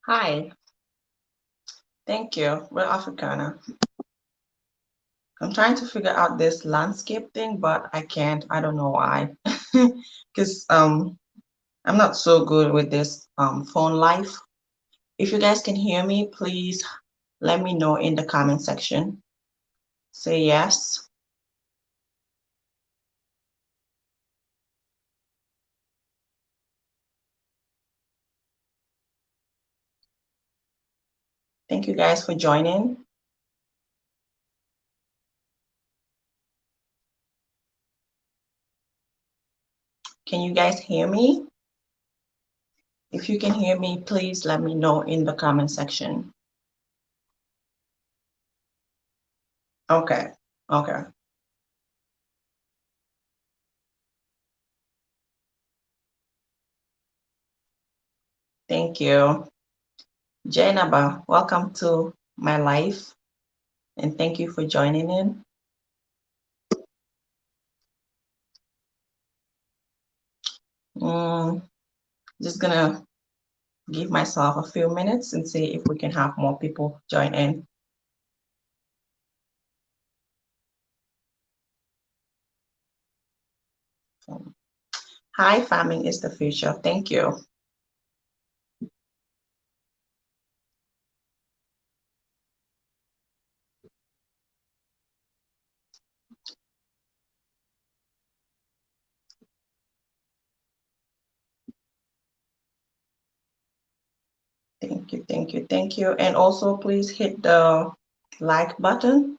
Hi, thank you. We're Africana. I'm trying to figure out this landscape thing, but I can't. I don't know why. Because I'm not so good with this phone life. If you guys can hear me, please let me know in the comment section. Say yes. Thank you guys for joining. Can you guys hear me? If you can hear me, please let me know in the comment section. Okay, okay. Thank you. Jainaba, welcome to my life and thank you for joining in. Just gonna give myself a few minutes and see if we can have more people join in. Hi, farming is the future. Thank you. Thank you, thank you, thank you. And also please hit the like button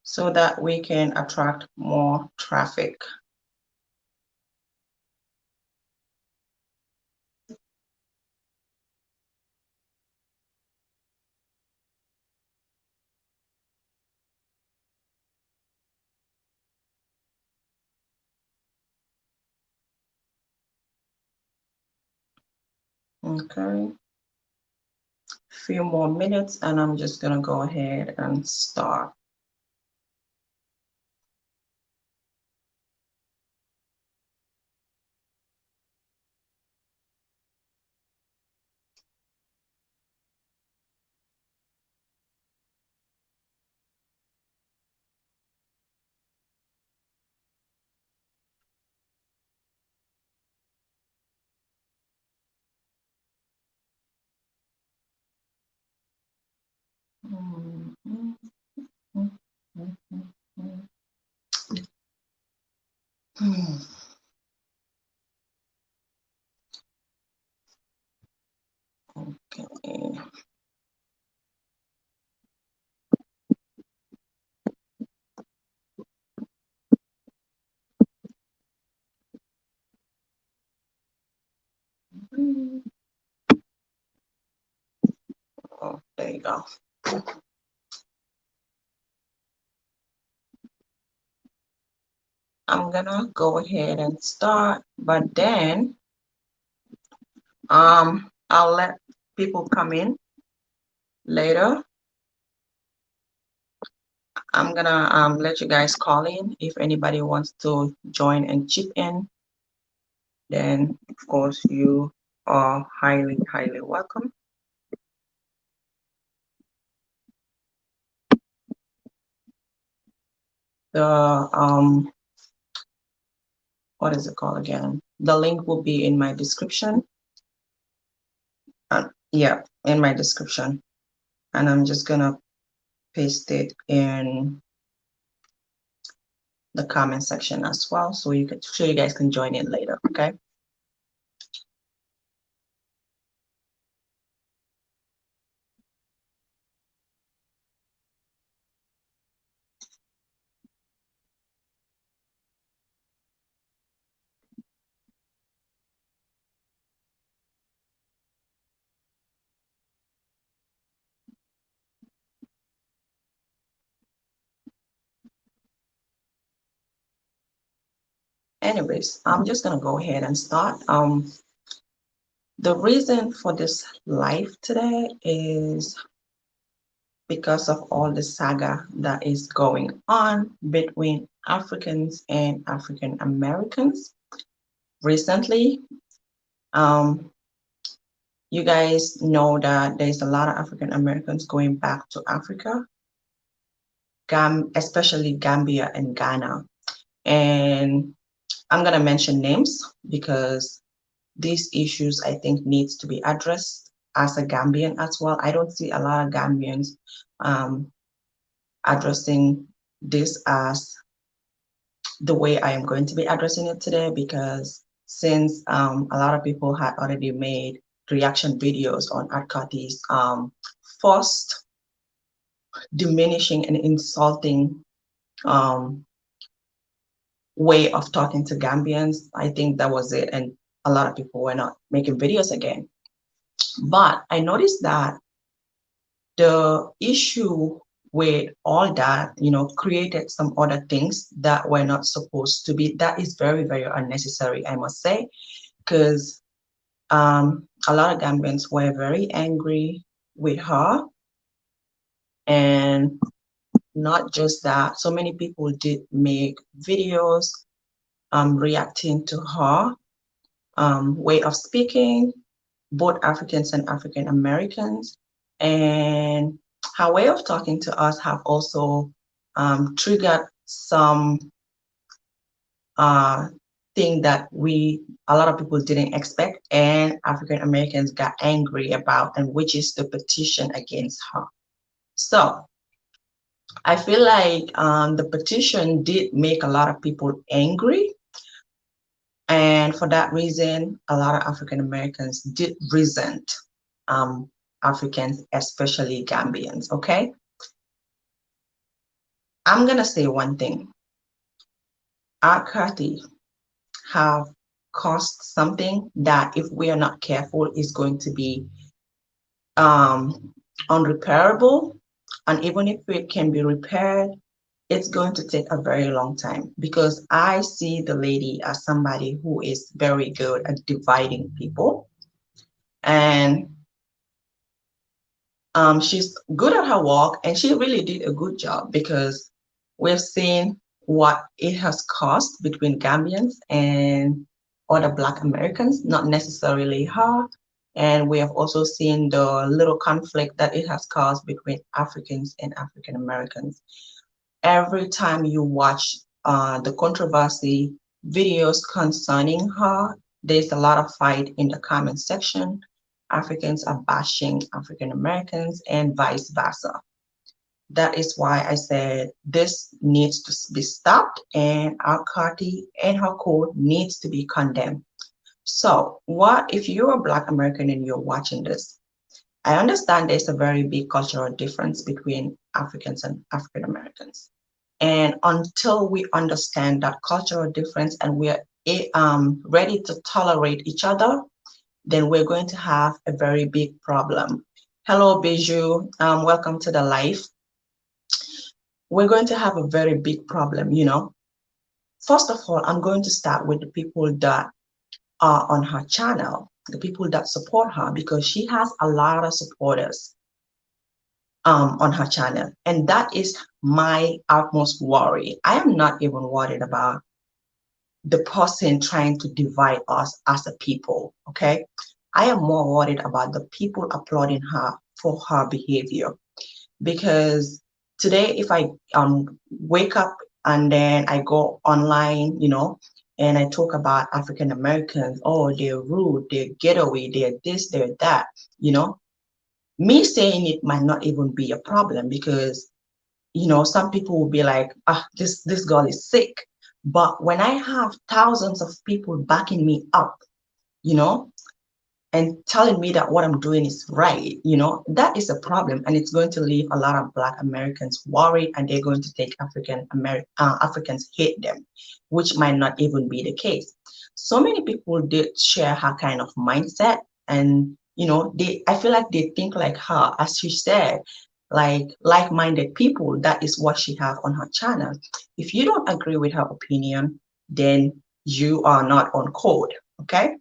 so that we can attract more traffic. Okay. Few more minutes and I'm just gonna go ahead and start. Okay. Oh, there you go. I'm gonna go ahead and start, but then I'll let people come in later. I'm gonna let you guys call in if anybody wants to join and chip in. Then of course you are highly, highly welcome. The what is it called again? The link will be in my description. Yeah, in my description. And I'm just gonna paste it in the comment section as well, so you guys can join in later. Okay. Anyways, I'm just gonna go ahead and start. The reason for this live today is because of all the saga that is going on between Africans and African Americans recently. Um, You guys know that there's a lot of African Americans going back to Africa, especially Gambia and Ghana. And I'm gonna mention names because these issues I think needs to be addressed as a Gambian as well. I don't see a lot of Gambians addressing this as the way I am going to be addressing it today, because since a lot of people had already made reaction videos on Arkati's first diminishing and insulting um, way of talking to Gambians, I think that was it. And a lot of people were not making videos again. But I noticed that the issue with all that, created some other things that were not supposed to be. That is very, very unnecessary, I must say, because a lot of Gambians were very angry with her. And not just that, so many people did make videos reacting to her way of speaking, both Africans and African Americans. And her way of talking to us have also triggered some thing that a lot of people didn't expect, and African Americans got angry about, and which is the petition against her. So I feel like the petition did make a lot of people angry. And for that reason, a lot of African Americans did resent Africans, especially Gambians, okay? I'm gonna say one thing. Our Carti have caused something that, if we are not careful, is going to be unrepairable. And even if it can be repaired, it's going to take a very long time, because I see the lady as somebody who is very good at dividing people. And she's good at her work, and she really did a good job, because we've seen what it has caused between Gambians and other Black Americans, not necessarily her. And we have also seen the little conflict that it has caused between Africans and African Americans. Every time you watch the controversy videos concerning her, there's a lot of fight in the comment section. Africans are bashing African Americans and vice versa. That is why I said this needs to be stopped, and our Carti and her code needs to be condemned. So what if you're a Black American and you're watching this? I understand there's a very big cultural difference between Africans and African Americans. And until we understand that cultural difference and we're ready to tolerate each other, then we're going to have a very big problem. Hello, Bijou. Welcome to the live. We're going to have a very big problem, First of all, I'm going to start with the people that are on her channel, the people that support her, because she has a lot of supporters on her channel. And that is my utmost worry. I am not even worried about the person trying to divide us as a people, okay? I am more worried about the people applauding her for her behavior. Because today, if I wake up and then I go online, and I talk about African Americans, oh, they're rude, they're getaway, they're this, they're that, me saying it might not even be a problem, because some people will be like, this girl is sick. But when I have thousands of people backing me up, and telling me that what I'm doing is right, that is a problem. And it's going to leave a lot of Black Americans worried, and they're going to think Africans hate them, which might not even be the case. So many people did share her kind of mindset, and I feel like they think like her, as she said, like-minded people. That is what she has on her channel. If you don't agree with her opinion, then you are not on code, okay?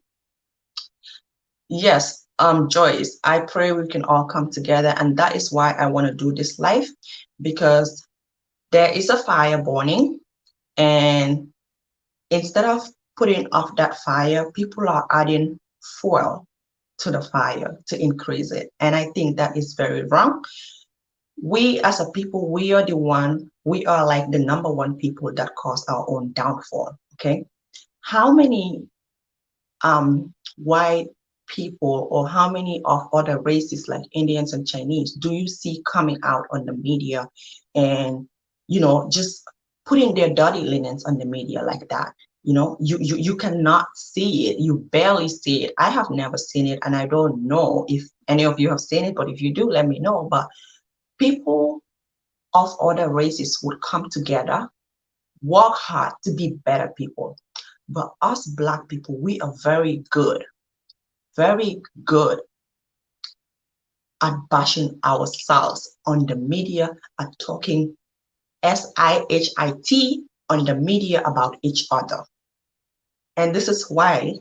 Yes, Joyce, I pray we can all come together, and that is why I want to do this live, because there is a fire burning, and instead of putting off that fire, people are adding fuel to the fire to increase it. And I think that is very wrong. We as a people, we are like the number one people that cause our own downfall. Okay. How many white people or how many of other races like Indians and Chinese do you see coming out on the media and, just putting their dirty linens on the media like that? You cannot see it. You barely see it. I have never seen it, and I don't know if any of you have seen it, but if you do, let me know. But people of other races would come together, work hard to be better people. But us Black people, we are very good at bashing ourselves on the media, at talking SIHIT on the media about each other. And this is why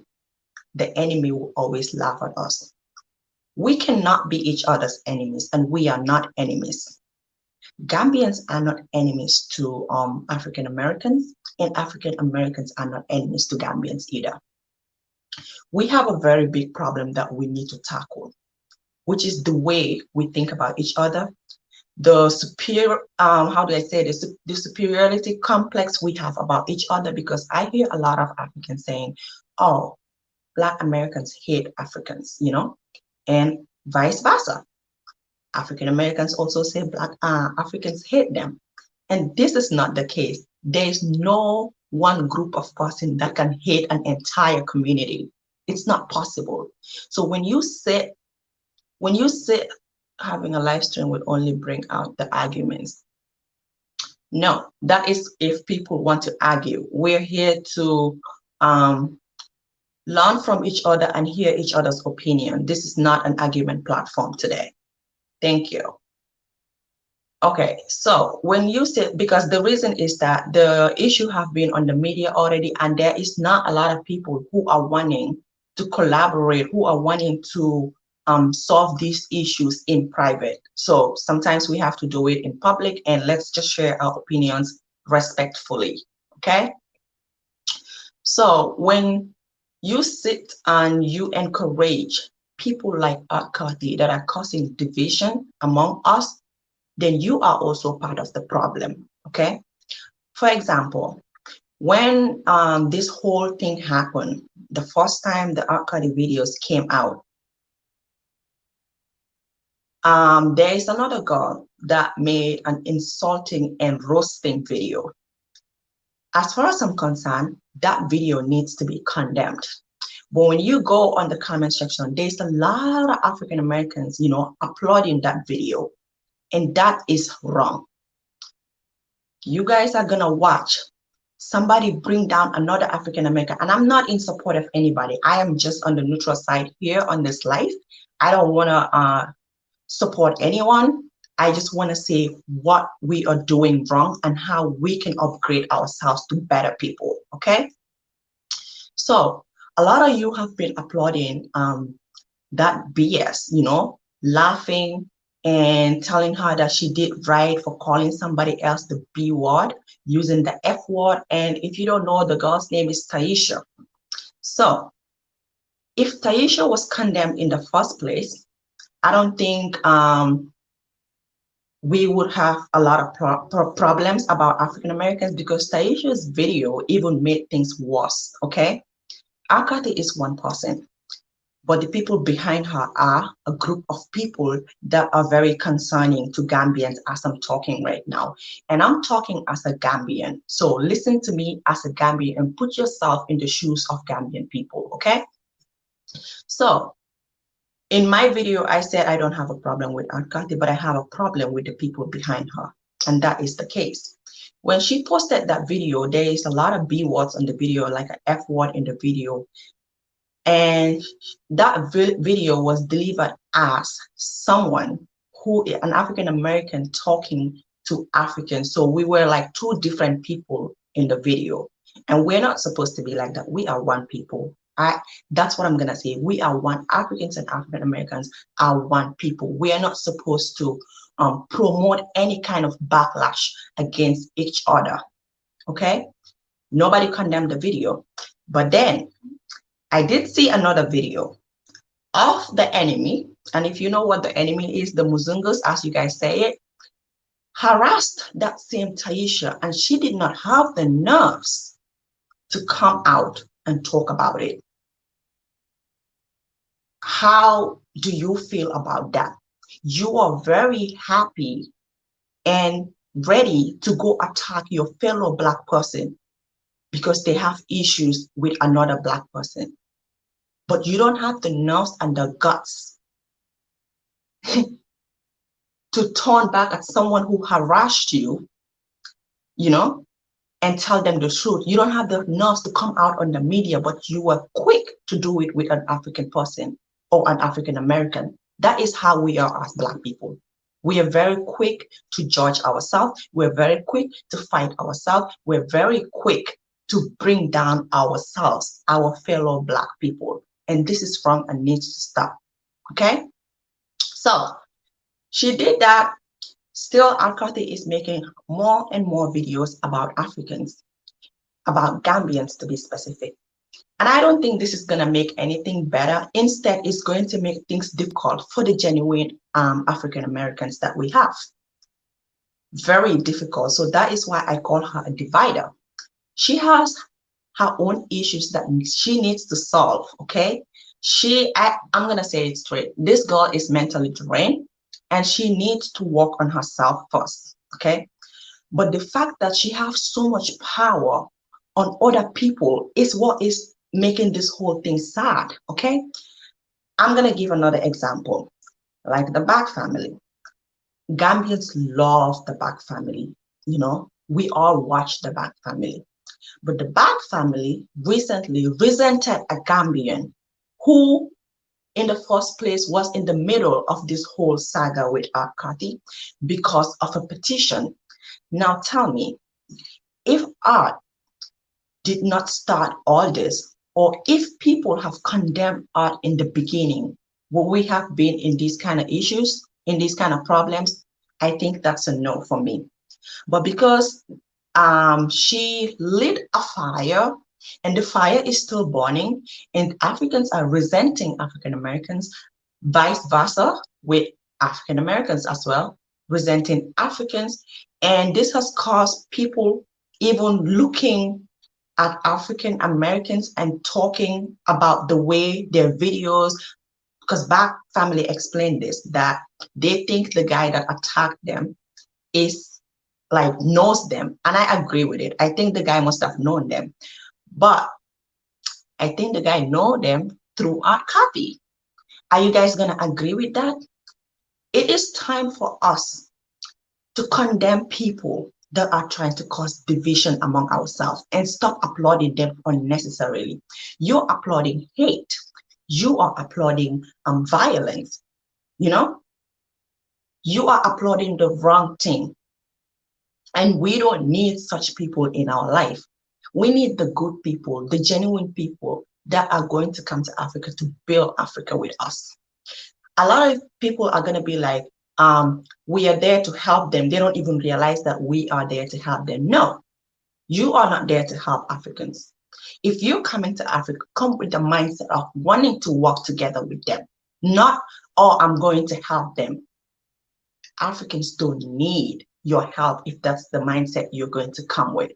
the enemy will always laugh at us. We cannot be each other's enemies, and we are not enemies. Gambians are not enemies to African Americans, and African Americans are not enemies to Gambians either. We have a very big problem that we need to tackle, which is the way we think about each other, the superior, how do I say this, the superiority complex we have about each other, because I hear a lot of Africans saying, oh, Black Americans hate Africans, and vice versa. African Americans also say Black Africans hate them. And this is not the case. There is no one group of person that can hate an entire community. It's not possible. So when you say having a live stream would only bring out the arguments. No, that is if people want to argue. We're here to learn from each other and hear each other's opinion. This is not an argument platform today. Thank you. Okay, so when you say, because the reason is that the issue have been on the media already, and there is not a lot of people who are wanting to collaborate, who are wanting to solve these issues in private. So sometimes we have to do it in public, and let's just share our opinions respectfully, okay? So when you sit and you encourage people like Cardi that are causing division among us, then you are also part of the problem, okay? For example, when this whole thing happened, the first time the Cardi videos came out, there is another girl that made an insulting and roasting video. As far as I'm concerned, that video needs to be condemned. But when you go on the comment section, there's a lot of African Americans, applauding that video. And that is wrong. You guys are gonna watch somebody bring down another African American, and I'm not in support of anybody. I am just on the neutral side here on this life. I don't wanna support anyone. I just wanna say what we are doing wrong and how we can upgrade ourselves to better people, okay? So a lot of you have been applauding that BS, laughing and telling her that she did right for calling somebody else the B word, using the F word. And if you don't know, the girl's name is Taisha. So if Taisha was condemned in the first place, I don't think we would have a lot of problems about African Americans, because Taisha's video even made things worse, okay? Akati is one person, but the people behind her are a group of people that are very concerning to Gambians as I'm talking right now. And I'm talking as a Gambian. So listen to me as a Gambian and put yourself in the shoes of Gambian people, okay? So in my video, I said I don't have a problem with Ankati, but I have a problem with the people behind her. And that is the case. When she posted that video, there is a lot of B words on the video, like an F word in the video. And that video was delivered as someone an African American talking to Africans. So we were like two different people in the video. And we're not supposed to be like that. We are one people. That's what I'm gonna say. We are one. Africans and African Americans are one people. We are not supposed to promote any kind of backlash against each other. Okay? Nobody condemned the video. But then I did see another video of the enemy, and if you know what the enemy is, the Muzungus, as you guys say it, harassed that same Taisha, and she did not have the nerves to come out and talk about it. How do you feel about that? You are very happy and ready to go attack your fellow Black person because they have issues with another Black person. But you don't have the nerves and the guts to turn back at someone who harassed you, you know, and tell them the truth. You don't have the nerves to come out on the media, but you were quick to do it with an African person or an African American. That is how we are as Black people. We are very quick to judge ourselves. We're very quick to fight ourselves. We're very quick to bring down ourselves, our fellow Black people. And this is wrong and needs to stop. Okay? So she did that. Still, Al-Kathi is making more and more videos about Africans, about Gambians to be specific. And I don't think this is going to make anything better. Instead, it's going to make things difficult for the genuine African Americans that we have. Very difficult. So that is why I call her a divider. She has her own issues that she needs to solve, okay? I'm going to say it straight. This girl is mentally drained and she needs to work on herself first, okay? But the fact that she has so much power on other people is what is making this whole thing sad, okay? I'm going to give another example, like the Bak family. Gambians love the Bak family, you know? We all watch the Bak family. But the Bak family recently resented a Gambian who, in the first place, was in the middle of this whole saga with Al-Kathi because of a petition. Now tell me, if Art did not start all this, or if people have condemned Art in the beginning, would we have been in these kind of issues, in these kind of problems? I think that's a no for me. But because she lit a fire and the fire is still burning and Africans are resenting African Americans, vice versa with African Americans as well, resenting Africans. And this has caused people even looking at African Americans and talking about the way their videos, because Bak family explained this, that they think the guy that attacked them is like knows them. And I agree with it. I think the guy must have known them. But I think the guy know them through Al-Kathi. Are you guys going to agree with that? It is time for us to condemn people that are trying to cause division among ourselves and stop applauding them unnecessarily. You're applauding hate. You are applauding violence. You know, you are applauding the wrong thing. And we don't need such people in our life. We need the good people, the genuine people that are going to come to Africa to build Africa with us. A lot of people are going to be like, we are there to help them. They don't even realize that we are there to help them. No, you are not there to help Africans. If you're coming to Africa, come with the mindset of wanting to work together with them, not, oh, I'm going to help them. Africans don't need your help if that's the mindset you're going to come with.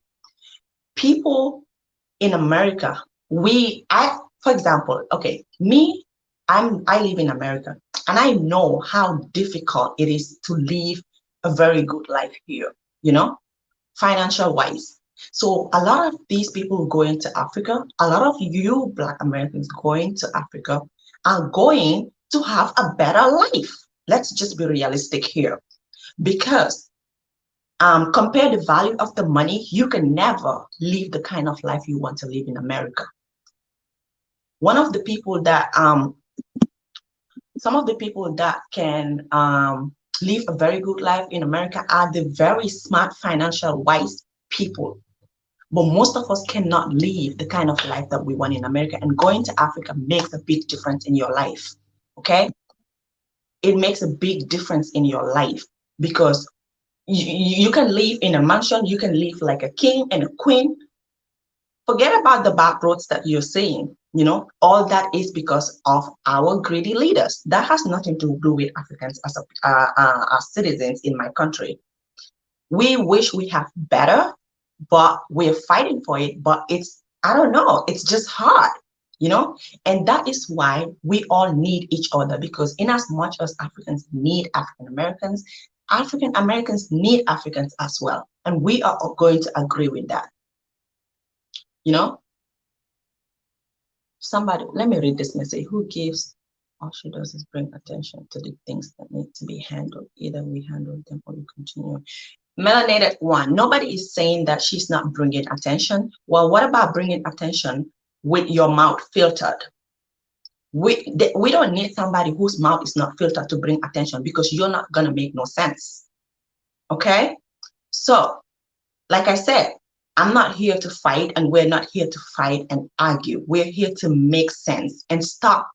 People in America, for example, okay, me, I live in America and I know how difficult it is to live a very good life here, you know, financial wise. So a lot of these people going to Africa, a lot of you Black Americans going to Africa are going to have a better life. Let's just be realistic here, because compare the value of the money, you can never live the kind of life you want to live in America. One of the people that, some of the people that can live a very good life in America are the very smart, financial wise people. But most of us cannot live the kind of life that we want in America, and going to Africa makes a big difference in your life, okay? It makes a big difference in your life because you can live in a mansion, you can live like a king and a queen, Forget about the back roads that you're seeing. All that is because of our greedy leaders. That has nothing to do with Africans as citizens in my country. We wish we have better, but we're fighting for it. But I don't know, it's just hard, and that is why we all need each other, because in as much as Africans need African Americans need Africans as well. And we are all going to agree with that. Somebody, let me read this message. Who gives, all she does is bring attention to the things that need to be handled. Either we handle them or we continue. Melanated one, nobody is saying that she's not bringing attention. Well, what about bringing attention with your mouth filtered? We don't need somebody whose mouth is not filtered to bring attention, because you're not going to make no sense. Okay? So, like I said, I'm not here to fight, and we're not here to fight and argue. We're here to make sense and stop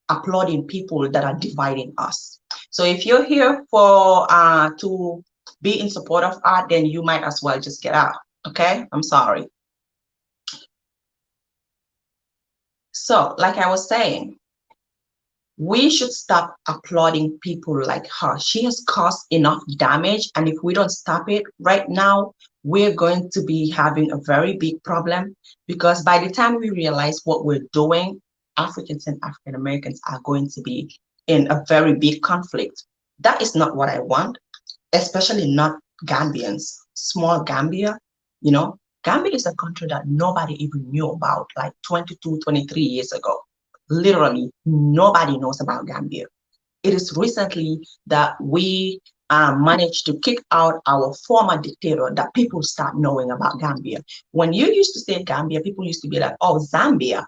applauding people that are dividing us. So if you're here for to be in support of art, then you might as well just get out. Okay? I'm sorry. So, like I was saying, we should stop applauding people like her. She has caused enough damage, and if we don't stop it right now, we're going to be having a very big problem, because by the time we realize what we're doing, Africans and African Americans are going to be in a very big conflict. That is not what I want, especially not Gambians. Small Gambia, Gambia is a country that nobody even knew about like 22, 23 years ago. Literally, nobody knows about Gambia. It is recently that we managed to kick out our former dictator that people start knowing about Gambia. When you used to say Gambia, people used to be like, oh, Zambia.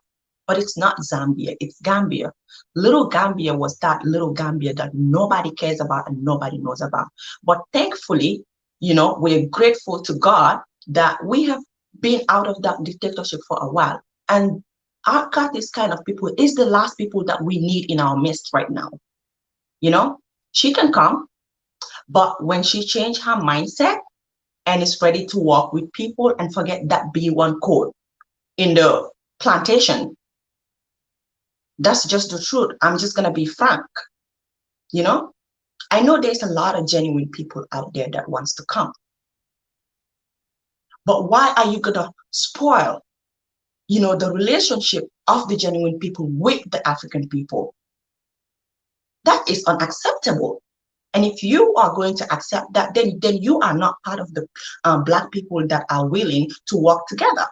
But it's not Zambia, it's Gambia. Little Gambia was that little Gambia that nobody cares about and nobody knows about. But thankfully, we're grateful to God that we have been out of that dictatorship for a while. And Aka, this kind of people, is the last people that we need in our midst right now. She can come, but when she changed her mindset and is ready to work with people and forget that B1 code in the plantation, that's just the truth. I'm just going to be frank. I know there's a lot of genuine people out there that wants to come. But why are you going to spoil, the relationship of the genuine people with the African people? That is unacceptable. And if you are going to accept that, then you are not part of the Black people that are willing to work together.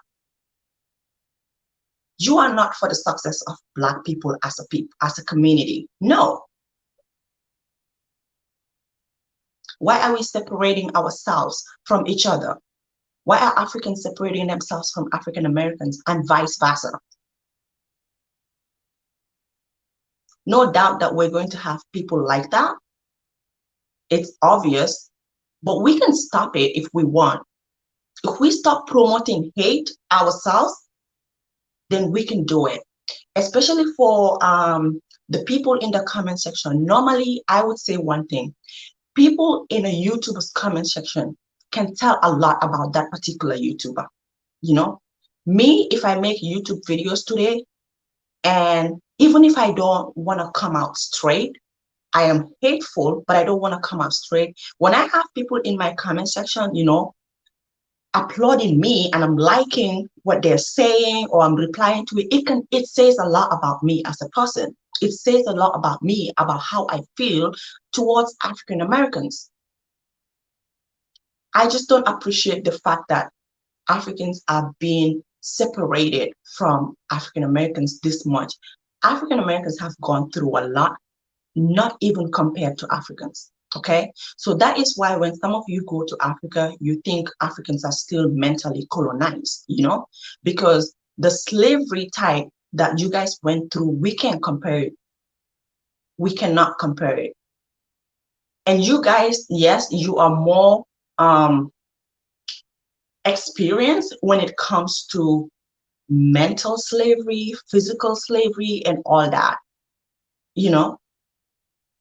You are not for the success of Black people as a community. No. Why are we separating ourselves from each other? Why are Africans separating themselves from African Americans and vice versa? No doubt that we're going to have people like that. It's obvious, but we can stop it if we want. If we stop promoting hate ourselves, then we can do it. Especially for the people in the comment section. Normally, I would say one thing. People in a YouTuber's comment section can tell a lot about that particular YouTuber. Me, if I make YouTube videos today, and even if I don't want to come out straight, I am hateful, but I don't want to come out straight. When I have people in my comment section, applauding me and I'm liking what they're saying or I'm replying to it, it says a lot about me as a person. It says a lot about me, about how I feel towards African Americans. I just don't appreciate the fact that Africans are being separated from African Americans this much. African Americans have gone through a lot, not even compared to Africans. Okay, so that is why when some of you go to Africa, you think Africans are still mentally colonized, because the slavery type that you guys went through, we can't compare it. We cannot compare it. And you guys, yes, you are more experienced when it comes to mental slavery, physical slavery, and all that.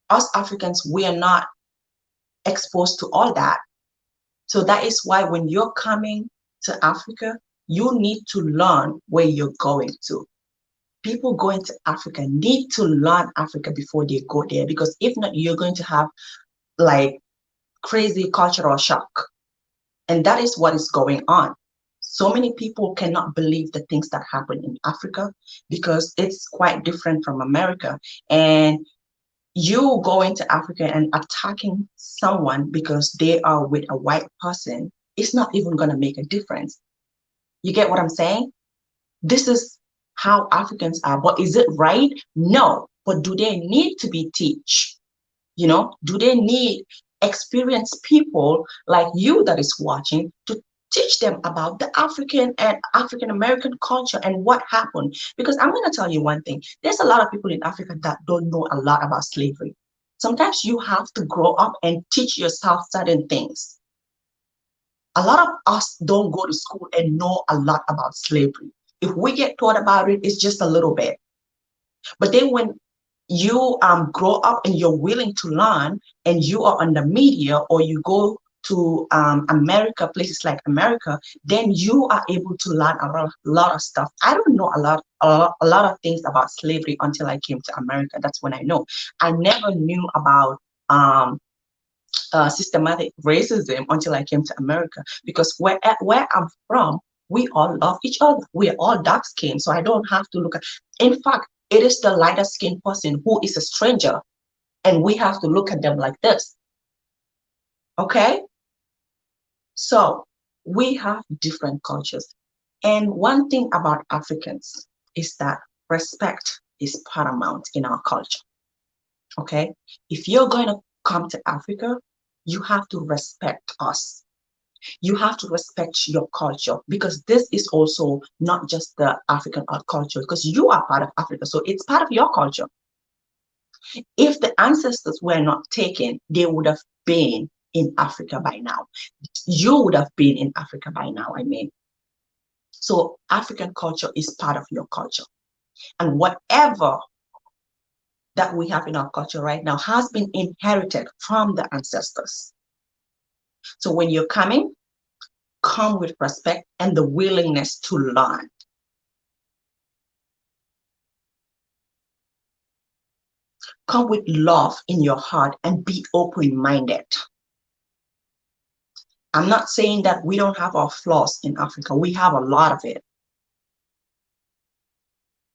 Us Africans, we are not exposed to all that. So that is why when you're coming to Africa, you need to learn where you're going to. People going to Africa need to learn Africa before they go there, because if not, you're going to have like crazy cultural shock. And that is what is going on. So many people cannot believe the things that happen in Africa because it's quite different from America. And you going to Africa and attacking someone because they are with a white person, it's not even going to make a difference. You get what I'm saying? This is how Africans are. But is it right? No. But do they need to be taught? You know, do they need experienced people like you that is watching to teach them about the African and African American culture and what happened? Because I'm going to tell you one thing. There's a lot of people in Africa that don't know a lot about slavery. Sometimes you have to grow up and teach yourself certain things. A lot of us don't go to school and know a lot about slavery. If we get taught about it, it's just a little bit. But then when you grow up and you're willing to learn, and you are on the media, or you go to America, places like America, then you are able to learn a lot of stuff. I don't know a lot of things about slavery until I came to America. That's when I know. I never knew about systematic racism until I came to America, because where I'm from, we all love each other. We are all dark skinned, so I don't have to look at. In fact, it is the lighter skinned person who is a stranger, and we have to look at them like this. Okay? So we have different cultures. And one thing about Africans is that respect is paramount in our culture. Okay? If you're going to come to Africa, you have to respect us. You have to respect your culture, because this is also not just the African culture, because you are part of Africa, so it's part of your culture. If the ancestors were not taken, they would have been in Africa by now. You would have been in Africa by now, I mean. So African culture is part of your culture. And whatever that we have in our culture right now has been inherited from the ancestors. So when you're coming, come with respect and the willingness to learn. Come with love in your heart and be open-minded. I'm not saying that we don't have our flaws in Africa. We have a lot of it.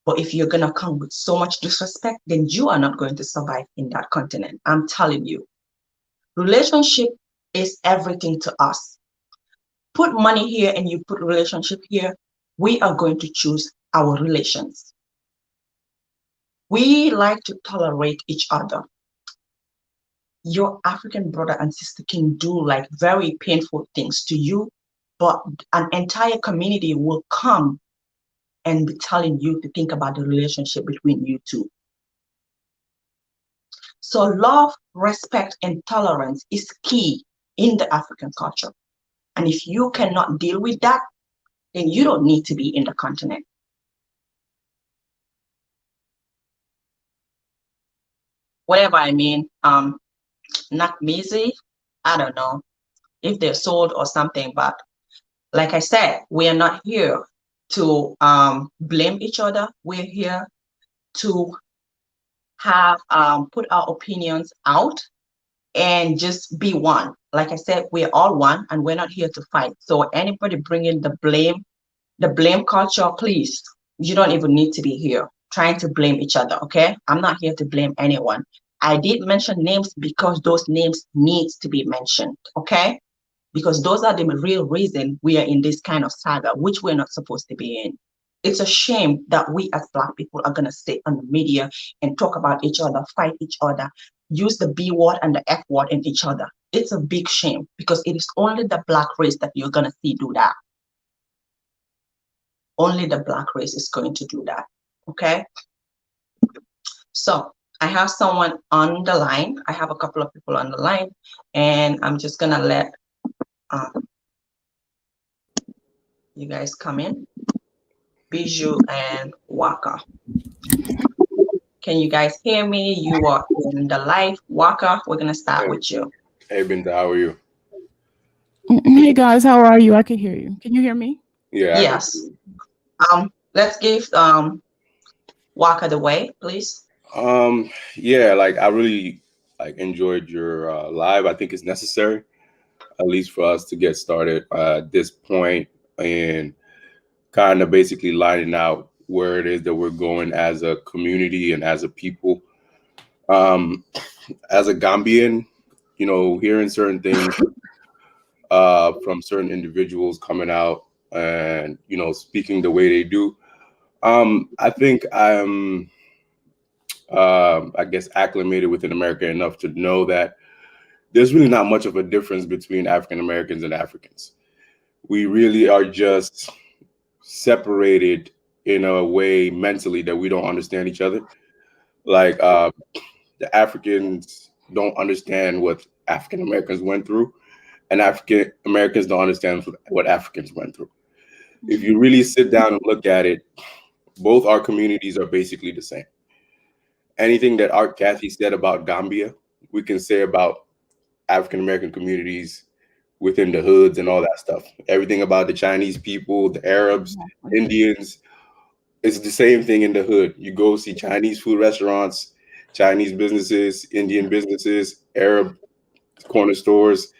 But if you're going to come with so much disrespect, then you are not going to survive in that continent. I'm telling you. Relationship is everything to us. Put money here and you put relationship here, we are going to choose our relations. We like to tolerate each other. Your African brother and sister can do like very painful things to you, but an entire community will come and be telling you to think about the relationship between you two. So love, respect, and tolerance is key in the African culture. And if you cannot deal with that, then you don't need to be in the continent. Whatever I mean, not busy, I don't know if they're sold or something, but like I said, we are not here to blame each other. We're here to have put our opinions out and just be one. Like I said, we're all one, and we're not here to fight. So anybody bringing the blame culture, please, you don't even need to be here trying to blame each other. Okay, I'm not here to blame anyone. I did mention names because those names needs to be mentioned. Okay, because those are the real reason we are in this kind of saga, which we're not supposed to be in. It's a shame that we as Black people are going to sit on the media and talk about each other, fight each other, use the B word and the F word in each other. It's a big shame, because it is only the Black race that you're going to see do that. Only the Black race is going to do that. Okay? So I have someone on the line. I have a couple of people on the line, and I'm just going to let you guys come in. Bijou and Waka. Can you guys hear me? You are in the live. Waka, we're going to start with you. Hey, Binta, how are you? Hey guys, how are you? I can hear you. Can you hear me? Yeah, I Yes. Let's give Waka the way, please. yeah, like I really like enjoyed your live. I think it's necessary, at least for us to get started at this point and kind of basically lining out where it is that we're going as a community and as a people. Um, as a Gambian, hearing certain things from certain individuals coming out and speaking the way they do. I think I'm, I guess, acclimated within America enough to know that there's really not much of a difference between African Americans and Africans. We really are just separated in a way mentally that we don't understand each other. Like the Africans don't understand what African Americans went through, and African Americans don't understand what Africans went through. If you really sit down and look at it, both our communities are basically the same. Anything that Art Kathy said about Gambia, we can say about African American communities within the hoods and all that stuff. Everything about the Chinese people, the Arabs, Exactly. Indians, it's the same thing in the hood. You go see Chinese food restaurants, Chinese businesses, Indian businesses, Arab corner stores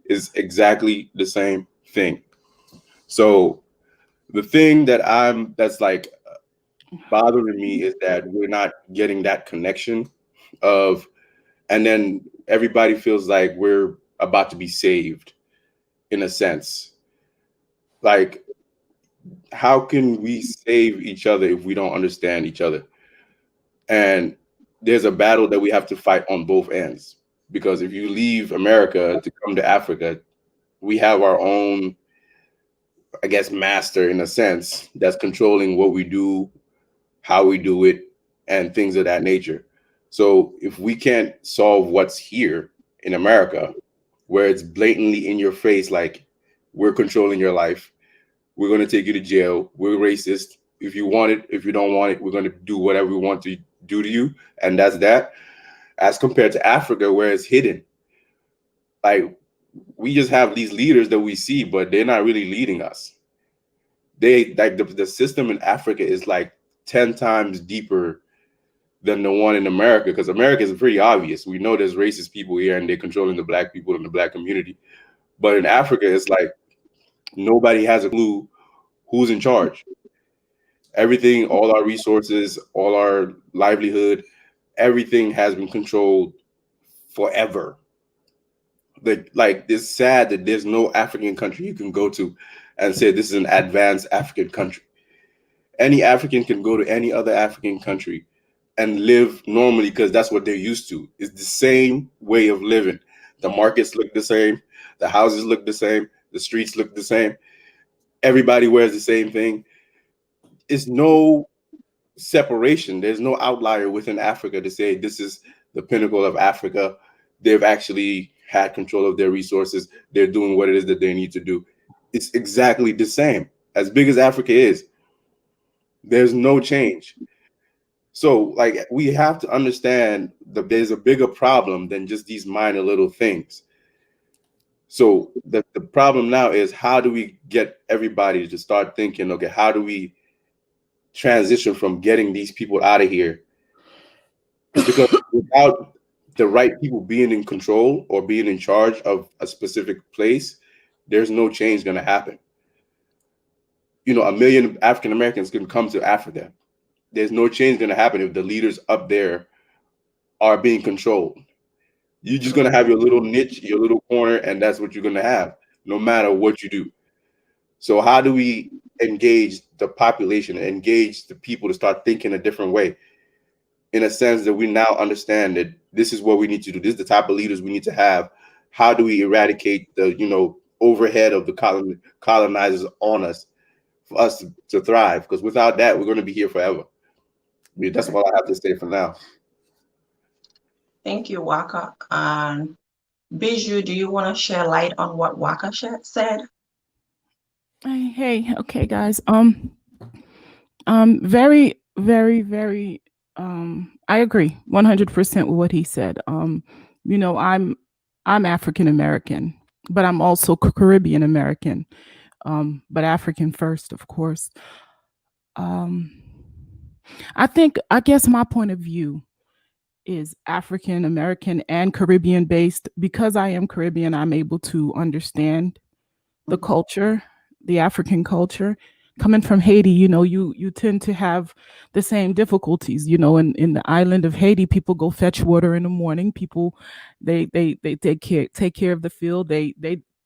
is exactly the same thing. So the thing that's like bothering me is that we're not getting that connection of, and then everybody feels like we're about to be saved in a sense. Like, how can we save each other if we don't understand each other? And there's a battle that we have to fight on both ends. Because if you leave America to come to Africa, we have our own, I guess, master in a sense that's controlling what we do, how we do it, and things of that nature. So if we can't solve what's here in America, where it's blatantly in your face, like we're controlling your life, we're going to take you to jail, we're racist. If you want it, if you don't want it, we're going to do whatever we want to do to you. And that's that. As compared to Africa, where it's hidden. Like we just have these leaders that we see, but they're not really leading us. They like the system in Africa is like 10 times deeper than the one in America because America is pretty obvious. We know there's racist people here and they're controlling the black people in the black community. But in Africa, it's like nobody has a clue who's in charge. Everything, all our resources, all our livelihood, everything has been controlled forever. Like it's sad that there's no African country you can go to and say this is an advanced African country. Any African can go to any other African country and live normally because that's what they're used to. It's the same way of living. The markets look the same, the houses look the same, the streets look the same. Everybody wears the same thing. It's no separation. There's no outlier within Africa to say this is the pinnacle of Africa. They've actually had control of their resources. They're doing what it is that they need to do. It's exactly the same. As big as Africa is, there's no change. So, like, we have to understand that there's a bigger problem than just these minor little things. So, the problem now is how do we get everybody to start thinking, okay, how do we transition from getting these people out of here? Because without the right people being in control or being in charge of a specific place, there's no change going to happen. A million African Americans can come to Africa. There's no change going to happen if the leaders up there are being controlled. You're just going to have your little niche, your little corner, and that's what you're going to have no matter what you do. So, how do we engage the population, engage the people to start thinking a different way? In a sense that we now understand that this is what we need to do. This is the type of leaders we need to have. How do we eradicate the, overhead of the colonizers on us for us to thrive? Because without that, we're going to be here forever. That's all I have to say for now. Thank you, Waka. And Bijou, do you want to share light on what Waka said? Hey, okay, guys. Very, very, very. I agree 100% with what he said. You know, I'm African American, but I'm also Caribbean American. but African first, of course. Um, I guess my point of view is African American and Caribbean based. Because I am Caribbean, I'm able to understand the Mhm. culture, the African culture. Coming from Haiti, you tend to have the same difficulties. In the island of Haiti, people go fetch water in the morning. People, they take care of the field. They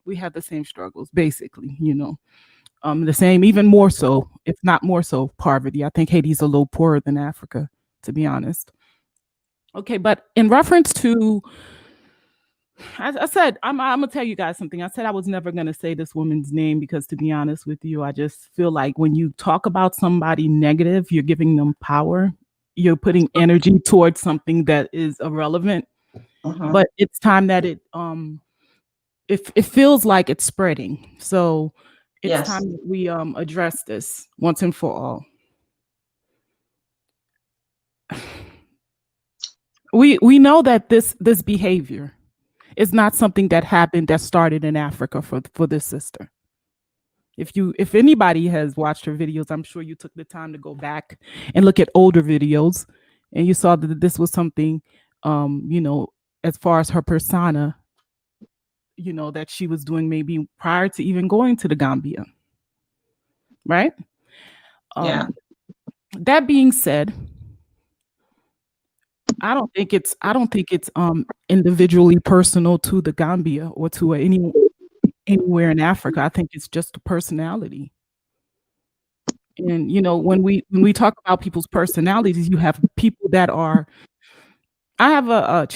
we have the same struggles, basically. The same, even more so, if not more so, poverty. I think Haiti's a little poorer than Africa, to be honest. Okay, but in reference to, I said, I'm gonna tell you guys something. I said I was never gonna say this woman's name because, to be honest with you, I just feel like when you talk about somebody negative, you're giving them power. You're putting energy towards something that is irrelevant. Mhm. But it's time that it feels like it's spreading. So it's time Yes. that we address this once and for all. We know that this behavior is not something that happened that started in Africa for this sister. If anybody has watched her videos, I'm sure you took the time to go back and look at older videos, and you saw that this was something, um, you know, as far as her persona, that she was doing maybe prior to even going to the Gambia, right? Yeah. Um, that being said, I don't think it's individually personal to the Gambia or to anywhere in Africa. I think it's just a personality. And when we talk about people's personalities, you have people that are. I have a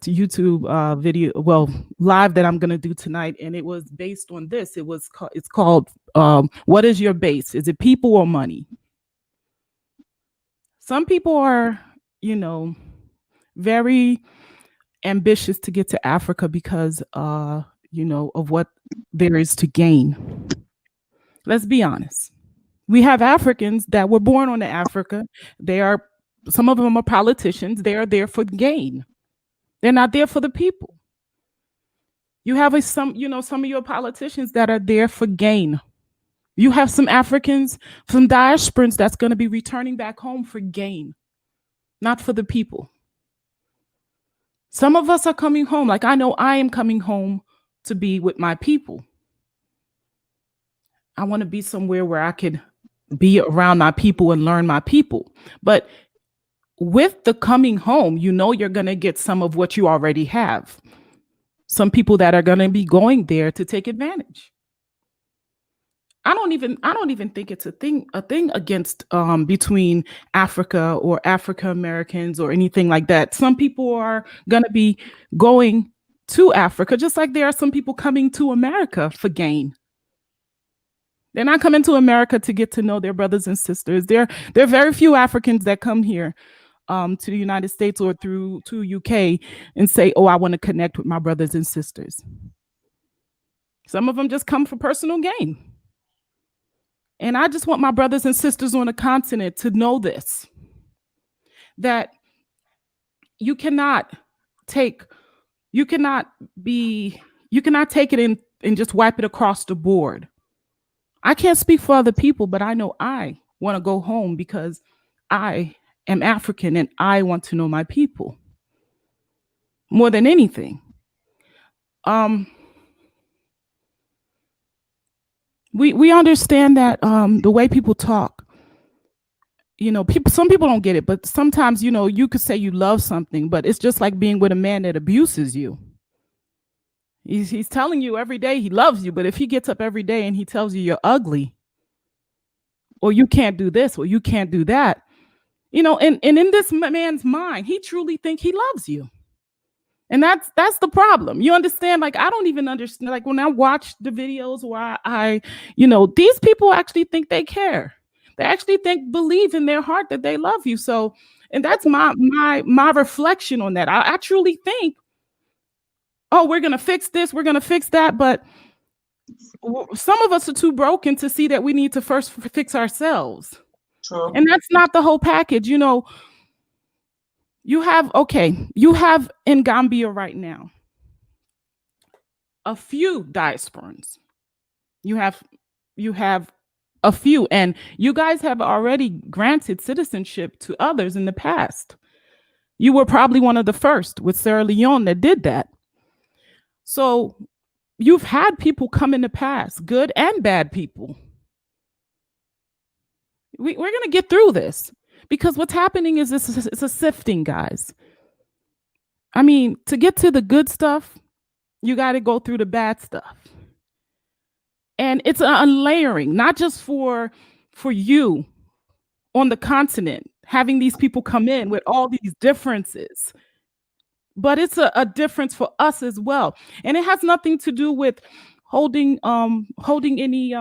YouTube video, well, live that I'm gonna do tonight, and it was based on this. It's called "What is your base? Is it people or money?" Some people are, you know, very ambitious to get to Africa because of what there is to gain. Let's be honest. We have Africans that were born on the Africa. They are Some of them are politicians. They are there for gain. They're not there for the people. You have some of your politicians that are there for gain. You have some Africans, some diasporans that's going to be returning back home for gain, not for the people. Some of us are coming home, like I know I am coming home to be with my people. I want to be somewhere where I could be around my people and learn my people. But with the coming home, you're going to get some of what you already have. Some people that are going to be going there to take advantage. I don't even think it's a thing against between Africa or Africa Americans or anything like that. Some people are going to be going to Africa just like there are some people coming to America for gain. They're not coming to America to get to know their brothers and sisters. There are very few Africans that come here to the United States or through to UK and say, "Oh, I want to connect with my brothers and sisters." Some of them just come for personal gain. And I just want my brothers and sisters on the continent to know this, that you cannot take you cannot you cannot take it in and just wipe it across the board. I can't speak for other people, but I know I want to go home because I am African and I want to know my people more than anything. Um, we understand that the way people talk, some people don't get it, but sometimes you could say you love something, but it's just like being with a man that abuses you. He's telling you every day he loves you, but if he gets up every day and he tells you you're ugly, or you can't do this, or you can't do that, and in this man's mind, he truly think he loves you. And that's the problem. You understand? Like, I don't even understand. Like, when I watch the videos where these people actually think they care. They actually believe in their heart that they love you. So, and that's my reflection on that. I truly think, oh, we're gonna fix this, we're gonna fix that, but some of us are too broken to see that we need to first fix ourselves. True. And that's not the whole package. You have in Gambia right now a few diasporans. You have you have a few, and you guys have already granted citizenship to others in the past. You were probably one of the first with Sierra Leone that did that. So you've had people come in the past, good and bad people. We're going to get through this because what's happening is this it's a sifting, guys. I mean, to get to the good stuff, you got to go through the bad stuff. And it's a layering, not just for you on the continent, having these people come in with all these differences, but it's a difference for us as well. And it has nothing to do with holding any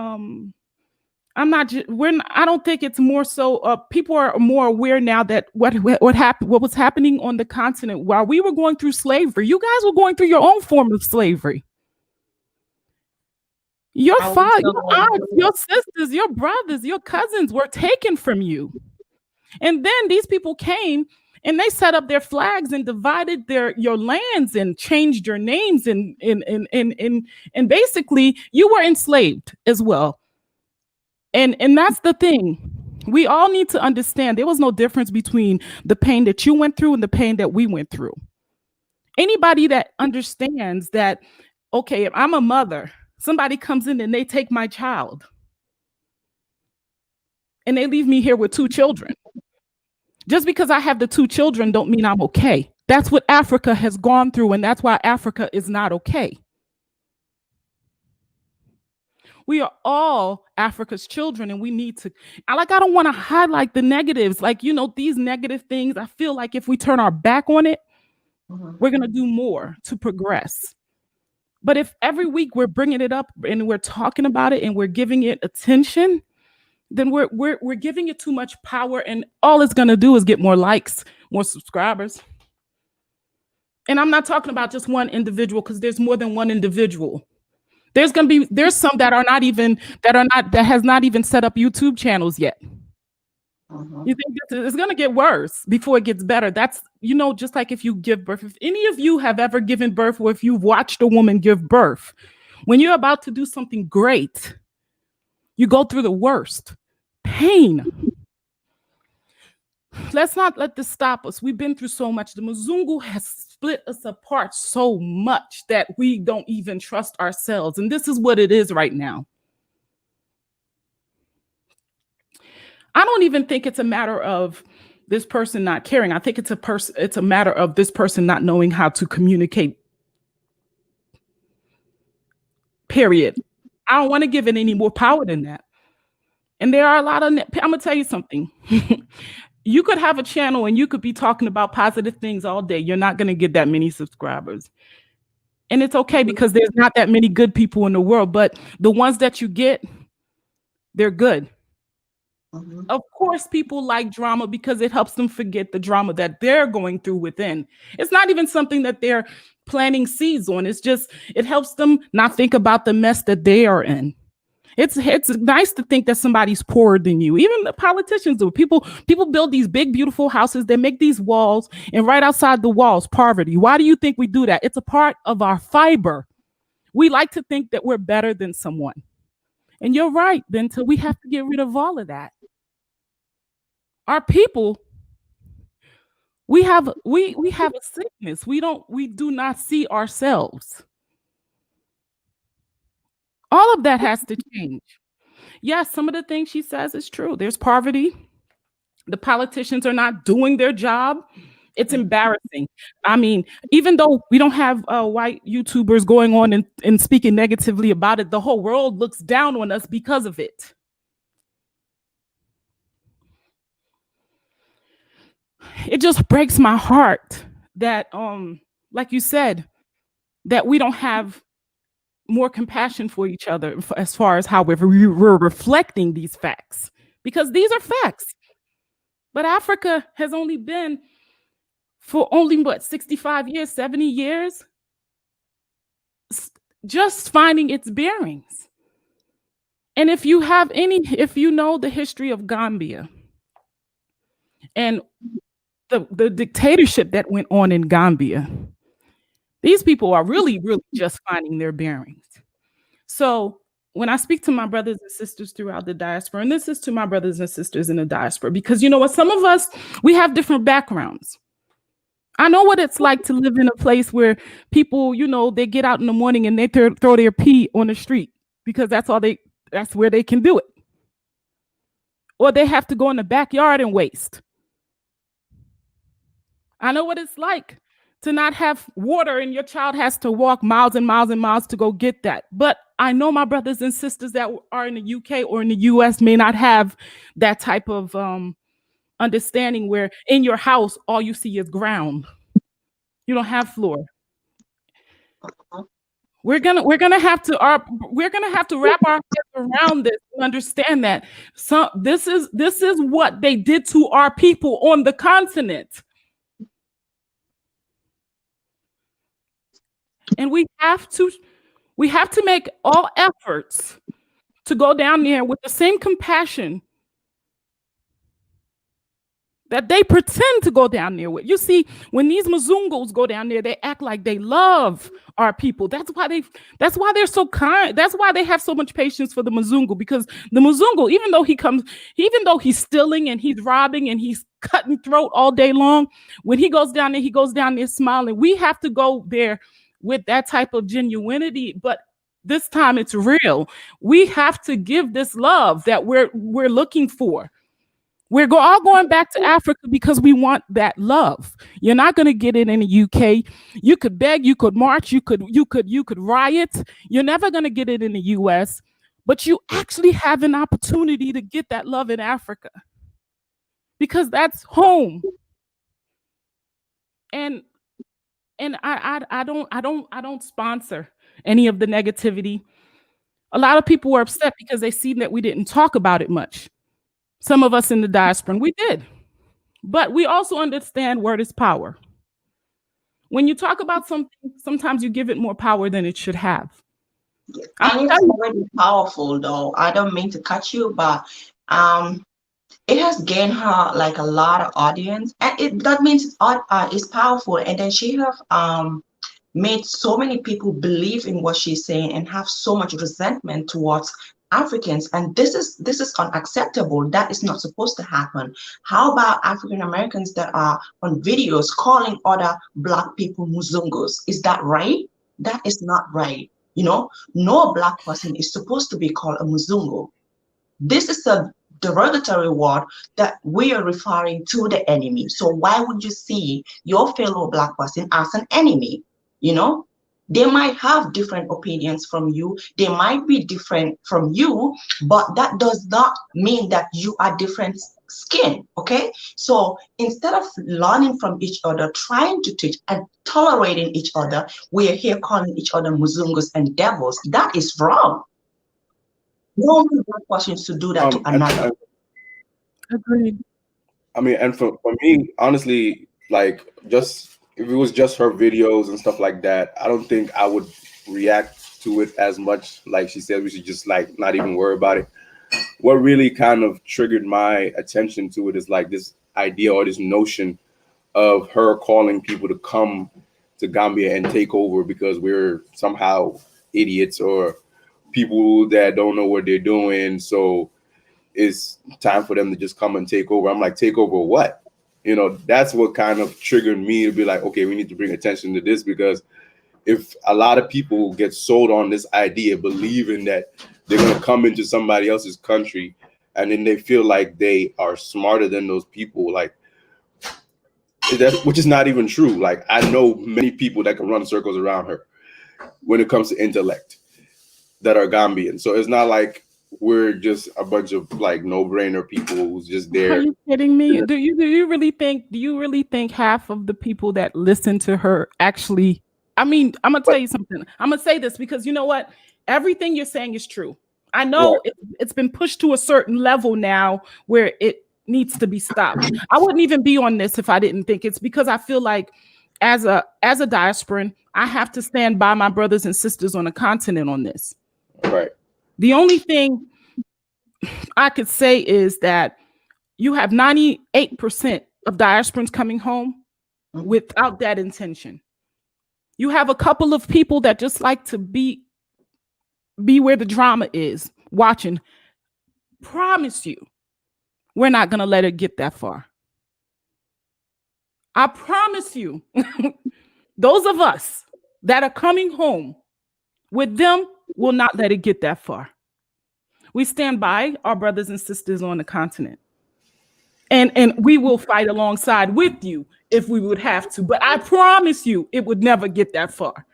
I'm not. I don't think it's more so. People are more aware now that what happened, what was happening on the continent while we were going through slavery. You guys were going through your own form of slavery. Your Are we father, still your going aunts, through your it? sisters, your brothers, your cousins were taken from you, and then these people came and they set up their flags and divided your lands and changed your names and basically you were enslaved as well. And that's the thing. We all need to understand there was no difference between the pain that you went through and the pain that we went through. Anybody that understands that, okay, if I'm a mother, somebody comes in and they take my child and they leave me here with two children. Just because I have the two children don't mean I'm okay. That's what Africa has gone through, and that's why Africa is not okay. We are all Africa's children, and we need to. I don't want to highlight the negatives, like these negative things. I feel like if we turn our back on it, we're gonna do more to progress. But if every week we're bringing it up and we're talking about it and we're giving it attention, then we're giving it too much power, and all it's gonna do is get more likes, more subscribers. And I'm not talking about just one individual because there's more than one individual. There's some that has not even set up YouTube channels yet. You think it's going to get worse before it gets better? That's just like if you give birth. If any of you have ever given birth, or if you've watched a woman give birth, when you're about to do something great, you go through the worst pain. Let's not let this stop us. We've been through so much. The Mzungu has split us apart so much that we don't even trust ourselves. And this is what it is right now. I don't even think it's a matter of this person not caring. I think it's a matter of this person not knowing how to communicate. Period. I don't want to give it any more power than that. And there are a lot of I'm gonna tell you something. You could have a channel and you could be talking about positive things all day. You're not going to get that many subscribers. And it's okay because there's not that many good people in the world, but the ones that you get, they're good. Of course, people like drama because it helps them forget the drama that they're going through within. It's not even something that they're planting seeds on. It helps them not think about the mess that they are in. It's nice to think that somebody's poorer than you. Even the politicians do. People build these big, beautiful houses. They make these walls, and right outside the walls, poverty. Why do you think we do that? It's a part of our fiber. We like to think that we're better than someone. And you're right, Benta. We have to get rid of all of that. Our people, we have a sickness. We do not see ourselves. All of that has to change. Yes, some of the things she says is true. There's poverty. The politicians are not doing their job. It's embarrassing. I mean, even though we don't have white YouTubers going on and speaking negatively about it, the whole world looks down on us because of it. It just breaks my heart that, like you said, that we don't have more compassion for each other as far as how we're reflecting these facts, because these are facts. But Africa has only been for only 65 years, 70 years, just finding its bearings. And if you know the history of Gambia and the dictatorship that went on in Gambia, these people are really, really just finding their bearings. So when I speak to my brothers and sisters throughout the diaspora, and this is to my brothers and sisters in the diaspora, because you know what, some of us, we have different backgrounds. I know what it's like to live in a place where people, you know, they get out in the morning and they throw their pee on the street because that's where they can do it. Or they have to go in the backyard and waste. I know what it's like to not have water and your child has to walk miles and miles and miles to go get that. But I know my brothers and sisters that are in the UK or in the US may not have that type of understanding where in your house, all you see is ground. You don't have floor. We're gonna have to wrap our heads around this and understand that this is what they did to our people on the continent. And we have to make all efforts to go down there with the same compassion that they pretend to go down there with. You see, when these Mzungos go down there, they act like they love our people. That's why they're so kind. That's why they have so much patience for the Mzungu, because the Mzungu, even though he's stealing and he's robbing and he's cutting throat all day long, when he goes down there, he goes down there smiling. We have to go there with that type of genuinity, but this time it's real. We have to give this love that we're looking for. We're all going back to Africa because we want that love. You're not going to get it in the UK. You could beg, you could march, you could riot. You're never going to get it in the US, but you actually have an opportunity to get that love in Africa because that's home. And I don't sponsor any of the negativity. A lot of people were upset because they seen that we didn't talk about it much. Some of us in the diaspora, and we did. But we also understand word is power. When you talk about something, sometimes you give it more power than it should have. And it's already powerful, though. I don't mean to cut you, but it has gained her like a lot of audience, and that means it's powerful. And then she have made so many people believe in what she's saying and have so much resentment towards Africans, and this is unacceptable. That is not supposed to happen. How about African Americans that are on videos calling other Black people Muzungus? Is that right? That is not right. You know, no Black person is supposed to be called a Muzungu. This is a derogatory word that we are referring to the enemy. So why would you see your fellow Black person as an enemy? You know, they might have different opinions from you. They might be different from you, but that does not mean that you are different skin, okay? So instead of learning from each other, trying to teach and tolerating each other, we are here calling each other Muzungus and devils. That is wrong. No Black person should do that to another. Agreed. I mean, and for me, honestly, like, just if it was just her videos and stuff like that, I don't think I would react to it as much. Like she said, we should just like not even worry about it. What really kind of triggered my attention to it is like this idea or this notion of her calling people to come to Gambia and take over because we're somehow idiots or people that don't know what they're doing. So it's time for them to just come and take over. I'm like, take over what? You know, that's what kind of triggered me to be like, okay, we need to bring attention to this, because if a lot of people get sold on this idea, believing that they're going to come into somebody else's country and then they feel like they are smarter than those people, like that, which is not even true. Like, I know many people that can run circles around her when it comes to intellect that are Gambian. So it's not like we're just a bunch of like no-brainer people who's just there. Are you kidding me? Do you really think half of the people that listen to her actually? I mean, I'm gonna tell you something. I'm gonna say this because you know what? Everything you're saying is true. I know it's been pushed to a certain level now where it needs to be stopped. I wouldn't even be on this if I didn't think it's because I feel like as a diasporan, I have to stand by my brothers and sisters on the continent on this. Right. The only thing I could say is that you have 98% of diasporans coming home without that intention. You have a couple of people that just like to be be where the drama is, watching. Promise you, we're not going to let it get that far. I promise you, those of us that are coming home with them will not let it get that far. We stand by our brothers and sisters on the continent. And we will fight alongside with you if we would have to. But I promise you, it would never get that far.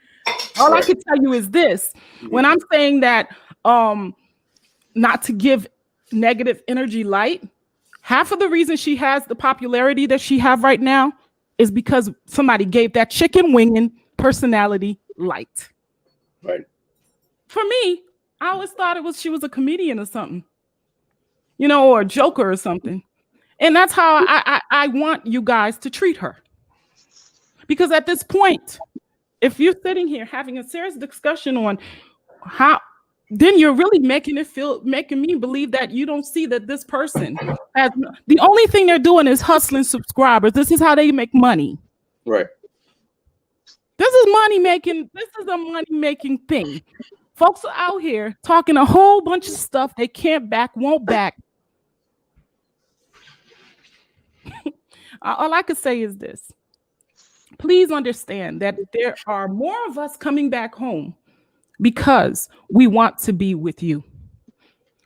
All I Right. can tell you is this. When I'm saying that not to give negative energy light, half of the reason she has the popularity that she have right now is because somebody gave that chicken winging personality light. Right. For me, I always thought she was a comedian or something, or a joker or something. And that's how I want you guys to treat her. Because at this point, if you're sitting here having a serious discussion on how, then you're really making me believe that you don't see that this person has, the only thing they're doing is hustling subscribers. This is how they make money. Right. This is money making. This is a money making thing. Folks are out here talking a whole bunch of stuff they can't back, won't back. All I could say is this. Please understand that there are more of us coming back home because we want to be with you.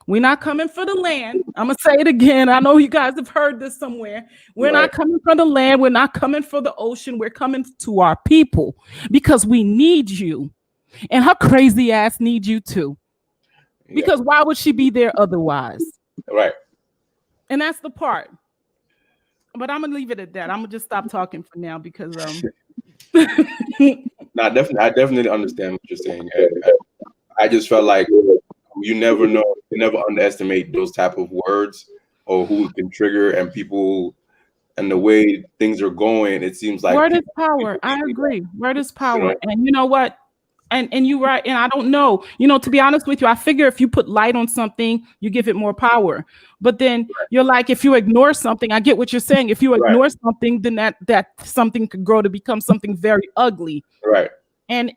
We're not coming for the land. I'm going to say it again. I know you guys have heard this somewhere. We're not coming for the land. We're not coming for the ocean. We're coming to our people because we need you. And her crazy ass needs you too. Because why would she be there otherwise? Right. And that's the part. But I'm gonna leave it at that. I'm gonna just stop talking for now because No, I definitely understand what you're saying. I just felt like you never know, you never underestimate those type of words or who it can trigger, and people and the way things are going. It seems like word is power. I agree. Word is power. And you know what? And you're right. And I don't know, to be honest with you, I figure if you put light on something, you give it more power. But then you're like, if you ignore something, I get what you're saying. If you ignore something, then that something could grow to become something very ugly. Right. And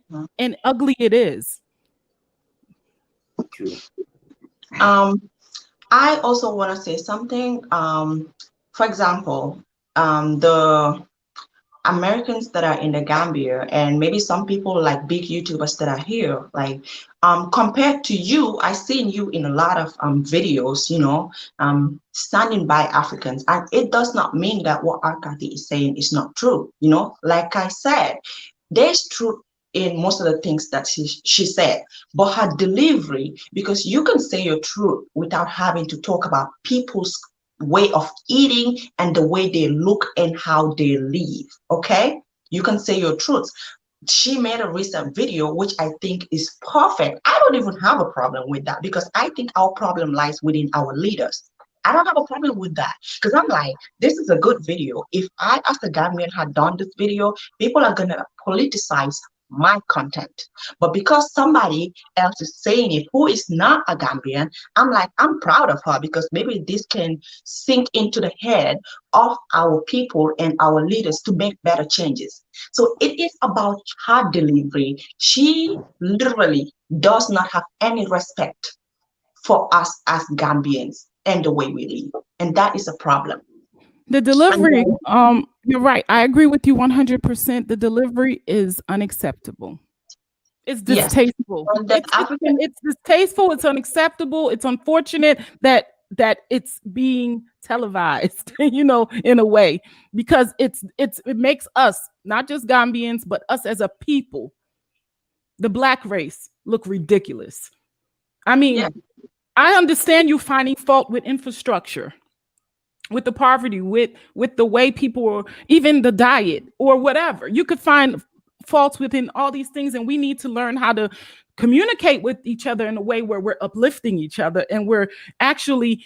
ugly it is. True. I also want to say something. For example, the Americans that are in the Gambia, and maybe some people like big YouTubers that are here, like compared to you, I seen you in a lot of videos, standing by Africans, and it does not mean that what Arkati is saying is not true. Like I said, there's truth in most of the things that she said, but her delivery, because you can say your truth without having to talk about people's way of eating and the way they look and how they live. Okay, you can say your truth. She made a recent video which I think is perfect. I don't even have a problem with that because I think our problem lies within our leaders. I don't have a problem with that because I'm like, this is a good video. If I, as a Gambian, had done this video, people are gonna politicize my content. But because somebody else is saying it who is not a Gambian, I'm like, I'm proud of her because maybe this can sink into the head of our people and our leaders to make better changes. So it is about her delivery. She literally does not have any respect for us as Gambians and the way we live. And that is a problem. The delivery, you're right. I agree with you 100%. The delivery is unacceptable. It's distasteful. Yes. It's distasteful. It's unacceptable. It's unfortunate that it's being televised, in a way, because it makes us, not just Gambians, but us as a people, the Black race, look ridiculous. I mean, I understand you finding fault with infrastructure, with the poverty, with the way people are, even the diet or whatever. You could find faults within all these things, and we need to learn how to communicate with each other in a way where we're uplifting each other and we're actually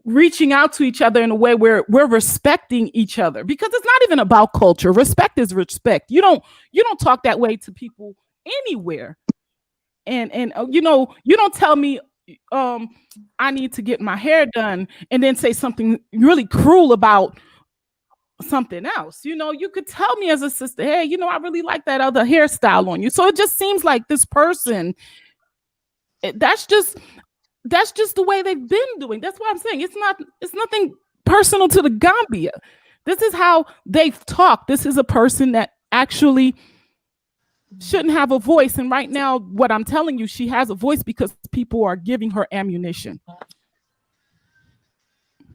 reaching out to each other in a way where we're respecting each other, because it's not even about culture. Respect is respect. You don't talk that way to people anywhere. And you don't tell me I need to get my hair done and then say something really cruel about something else. You could tell me as a sister, hey, I really like that other hairstyle on you. So it just seems like this person That's just the way they've been doing. That's what I'm saying. It's nothing personal to the Gambia. This is how they've talked. This is a person that actually shouldn't have a voice. And right now, what I'm telling you, she has a voice because people are giving her ammunition.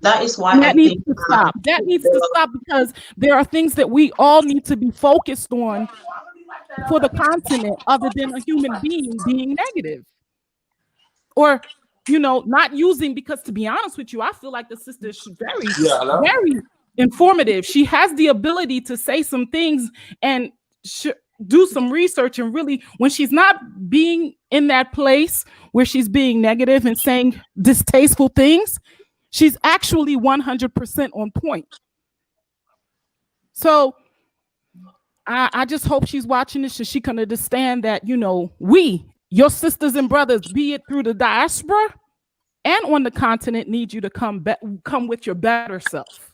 That is why And I that needs think to stop. That needs to stop because there are things that we all need to be focused on for the continent other than a human being negative. Or not using, because to be honest with you, I feel like the sister is very, very informative. She has the ability to say some things and do some research, and really, when she's not being in that place where she's being negative and saying distasteful things, she's actually 100% on point. So I just hope she's watching this so she can understand that, we, your sisters and brothers, be it through the diaspora and on the continent, need you to come with your better self.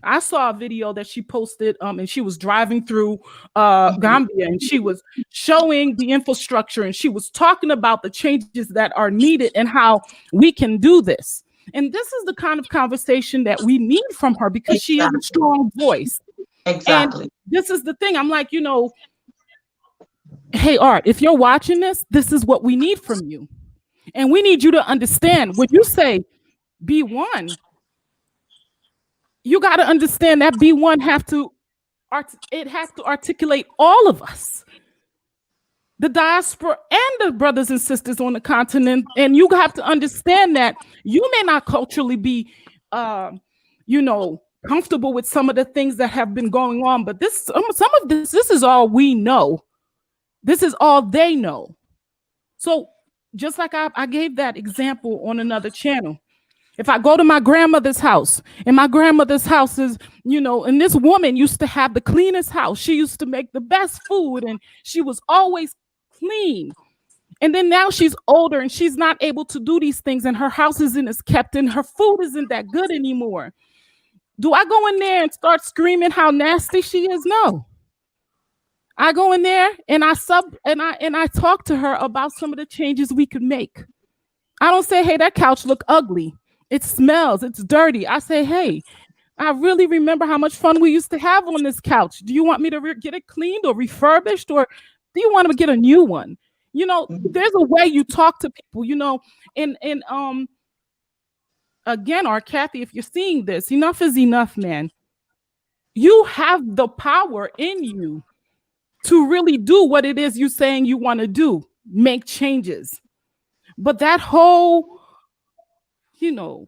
I saw a video that she posted, and she was driving through Gambia, and she was showing the infrastructure, and she was talking about the changes that are needed and how we can do this. And this is the kind of conversation that we need from her, because she is a strong voice. Exactly. And this is the thing. I'm like, hey, Art, if you're watching this is what we need from you. And we need you to understand when you say B1, you got to understand that B1 has to articulate all of us, the diaspora and the brothers and sisters on the continent. And you have to understand that you may not culturally be, comfortable with some of the things that have been going on, but some of this is all we know. This is all they know. So just like I gave that example on another channel, if I go to my grandmother's house, and my grandmother's house is, and this woman used to have the cleanest house. She used to make the best food, and she was always clean. And then now she's older and she's not able to do these things, and her house isn't as kept, and her food isn't that good anymore. Do I go in there and start screaming how nasty she is? No. I go in there and I talk to her about some of the changes we could make. I don't say, hey, that couch look ugly. It smells, it's dirty. I say, hey, I really remember how much fun we used to have on this couch. Do you want me to get it cleaned or refurbished, or do you want to get a new one? There's a way you talk to people, and again, our Kathy, if you're seeing this, enough is enough, man. You have the power in you to really do what it is you're saying you want to do, make changes. But that whole,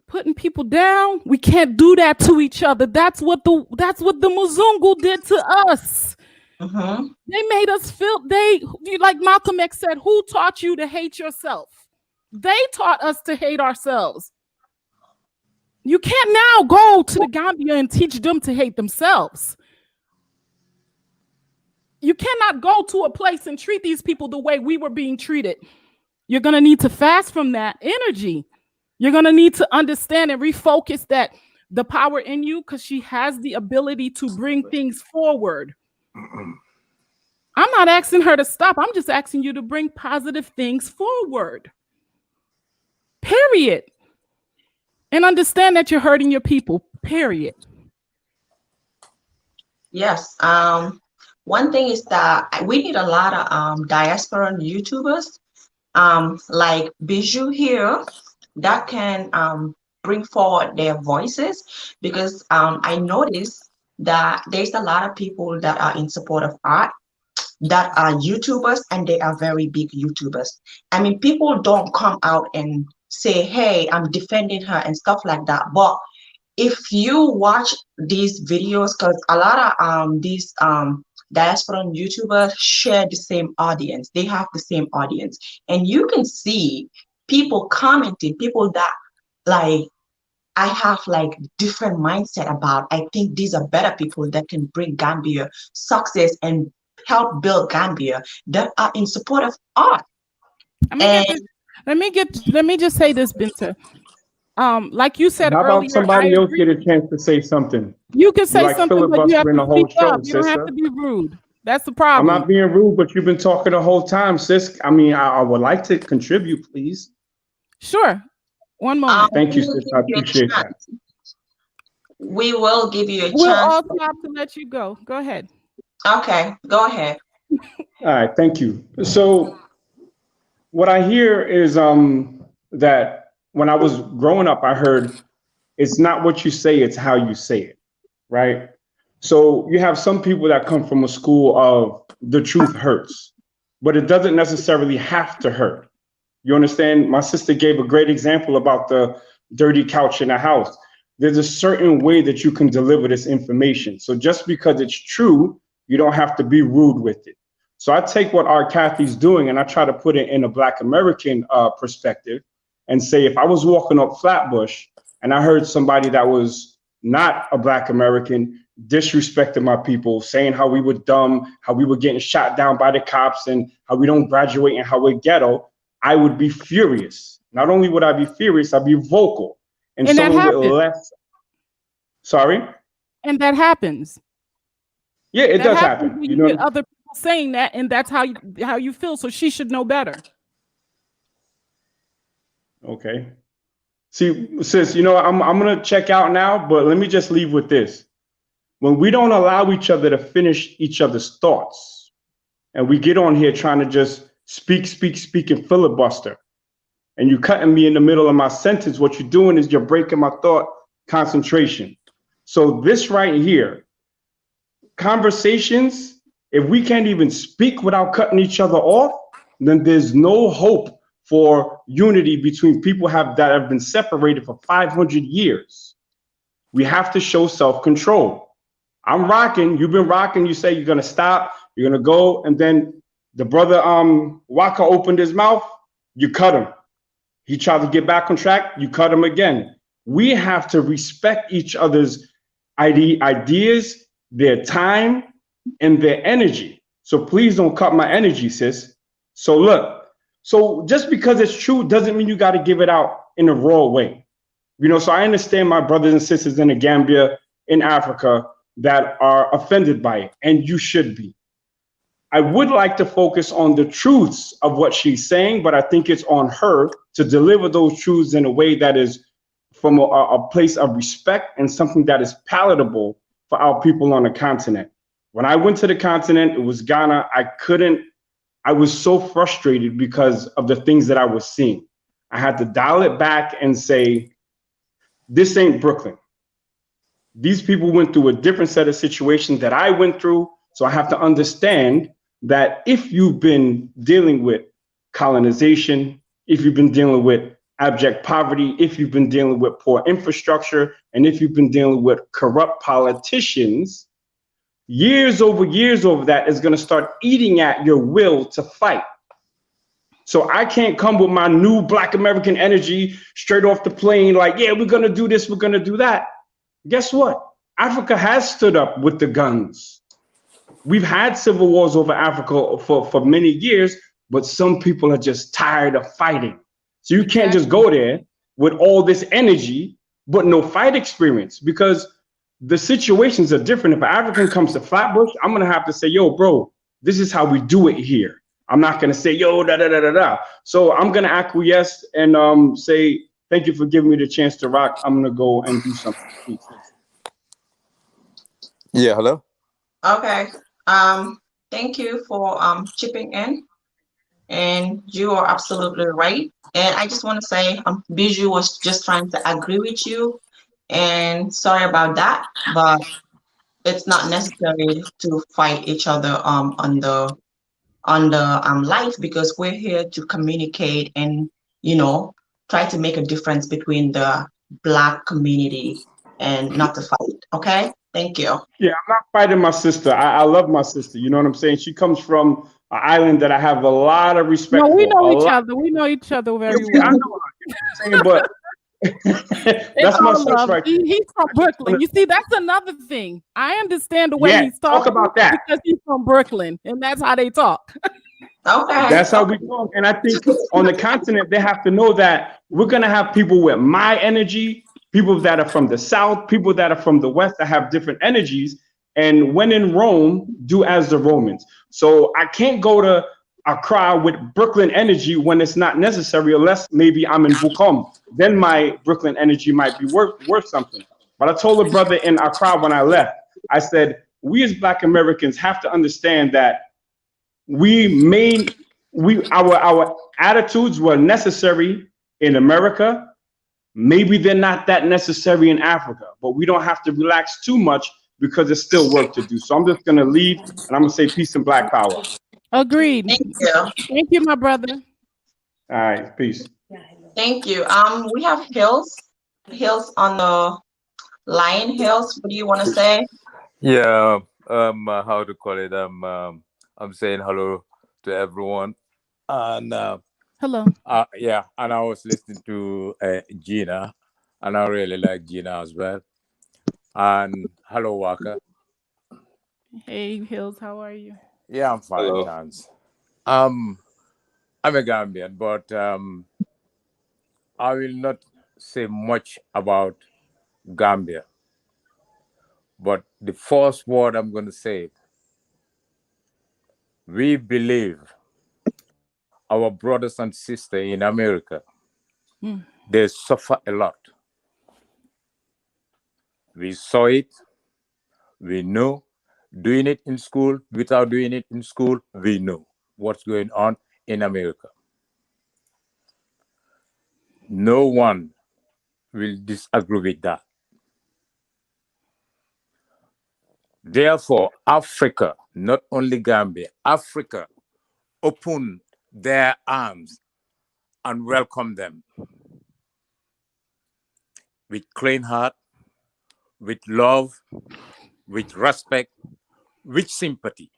putting people down, we can't do that to each other. That's what the Muzungu did to us. Mm-hmm. They made us feel, like Malcolm X said, who taught you to hate yourself? They taught us to hate ourselves. You can't now go to the Gambia and teach them to hate themselves. You cannot go to a place and treat these people the way we were being treated. You're going to need to fast from that energy. You're going to need to understand and refocus that the power in you, because she has the ability to bring things forward. I'm not asking her to stop. I'm just asking you to bring positive things forward. Period. And understand that you're hurting your people. Period. Yes. One thing is that we need a lot of diaspora YouTubers, like Bijou here, that can bring forward their voices, because I noticed that there's a lot of people that are in support of art that are YouTubers, and they are very big YouTubers. I mean, people don't come out and say, hey, I'm defending her and stuff like that. But if you watch these videos, because a lot of these diaspora YouTubers share the same audience, they have the same audience, and you can see people commenting, people that like I have like different mindset about. I think these are better people that can bring Gambia success and help build Gambia, that are in support of art. Let me just say this, Binta. Like you said How earlier, about somebody else get a chance to say something? You can say like something, but you have filibustering the to whole speak show, up. You don't have sister. to be rude. That's the I'm problem. not being rude, but you've been talking the whole time, sis. I mean, I would like to contribute, please. Sure. One moment. Thank We you, will sis. give I you a appreciate that. chance. We will give you a We'll chance. all stop to let you go. Go ahead. Okay, go ahead. All right, thank you. So what I hear is that when I was growing up, I heard it's not what you say, it's how you say it, right? So you have some people that come from a school of the truth hurts, but it doesn't necessarily have to hurt. You understand? My sister gave a great example about the dirty couch in the house. There's a certain way that you can deliver this information. So just because it's true, you don't have to be rude with it. So I take what our Kathy's doing and I try to put it in a Black American perspective and say, if I was walking up Flatbush and I heard somebody that was not a Black American disrespecting my people, saying how we were dumb, how we were getting shot down by the cops, and how we don't graduate and how we're ghetto, I would be furious. Not only would I be furious, I'd be vocal. And And that someone with happens. less, sorry? And that happens. Yeah, it That does happens happen. when You you know, get other people saying that, and that's how you feel. So she should know better. okay. See, sis, you know, I'm gonna check out now, but let me just leave with this. When we don't allow each other to finish each other's thoughts, and we get on here trying to just speak, and filibuster, and you cutting me in the middle of my sentence, what you're doing is you're breaking my thought concentration. So this right here, conversations, if we can't even speak without cutting each other off, then there's no hope for unity between people that have been separated for 500 years. We have to show self-control. I'm rocking, you've been rocking, you say you're gonna stop, you're gonna go, and then the brother Waka opened his mouth, you cut him. He tried to get back on track, you cut him again. We have to respect each other's ideas, their time, and their energy. So please don't cut my energy, sis. So look, so just because it's true doesn't mean you got to give it out in a raw way. You know, so I understand my brothers and sisters in the Gambia, in Africa, that are offended by it, and you should be. I would like to focus on the truths of what she's saying, but I think it's on her to deliver those truths in a way that is from a place of respect and something that is palatable for our people on the continent. When I went to the continent, it was Ghana. I was so frustrated because of the things that I was seeing. I had to dial it back and say, this ain't Brooklyn. These people went through a different set of situations that I went through. So I have to understand that if you've been dealing with colonization, if you've been dealing with abject poverty, if you've been dealing with poor infrastructure, and if you've been dealing with corrupt politicians, years over that is going to start eating at your will to fight. So I can't come with my new Black American energy straight off the plane like, yeah, we're going to do this, we're going to do that. Guess what? Africa has stood up with the guns. We've had civil wars over Africa for many years, but some people are just tired of fighting. So you can't just go there with all this energy, but no fight experience, because the situations are different. If an African comes to Flatbush, I'm going to have to say, yo, bro, this is how we do it here. I'm not going to say, yo, da, da, da, da, da. So I'm going to acquiesce and say, thank you for giving me the chance to rock. I'm going to go and do something. Yeah, hello? Okay. Thank you for chipping in, and you are absolutely right. And I just want to say, Bijou was just trying to agree with you, and sorry about that, but it's not necessary to fight each other on the life, because we're here to communicate and, you know, try to make a difference between the Black community and not to fight. Okay, thank you. Yeah, I'm not fighting my sister. I love my sister. You know what I'm saying? She comes from an island that I have a lot of respect No, we for. know A each lot. other. We know each other very Yeah, I well. know her. You know what I'm saying? But It's that's my all sis love. right there. He's from Brooklyn. You see, that's another thing. I understand the way Yeah, he's talk talking about that. because he's from Brooklyn, and that's how they talk. Okay. That's how we talk. And I think on the continent, they have to know that we're going to have people with my energy, people that are from the South, people that are from the West that have different energies. And when in Rome, do as the Romans. So I can't go to Accra with Brooklyn energy when it's not necessary, unless maybe I'm in Bukom. Then my Brooklyn energy might be worth something. But I told a brother in Accra when I left, I said, we as Black Americans have to understand that we made our attitudes were necessary in America. Maybe they're not that necessary in Africa, but we don't have to relax too much because there's still work to do. So I'm just gonna leave and I'm gonna say peace and Black power. Agreed. Thank you. Thank you, my brother. All right, peace. Thank you. We have Hills on the line. Hills, what do you want to say? Yeah, how to call it? I'm saying hello to everyone, and Hello. yeah, and I was listening to Gina, and I really like Gina as well. And hello, Walker. Hey, Hills, how are you? Yeah, I'm fine, Hello. thanks. Um, I'm a Gambian, but I will not say much about Gambia. But the first word I'm going to say, we believe our brothers and sisters in America, Mm. they suffer a lot. We saw it, we know. Doing it in school, without doing it in school, we know what's going on in America. No one will disagree with that. Therefore, Africa, not only Gambia, Africa, open their arms and welcome them with clean heart, with love, with respect, with sympathy.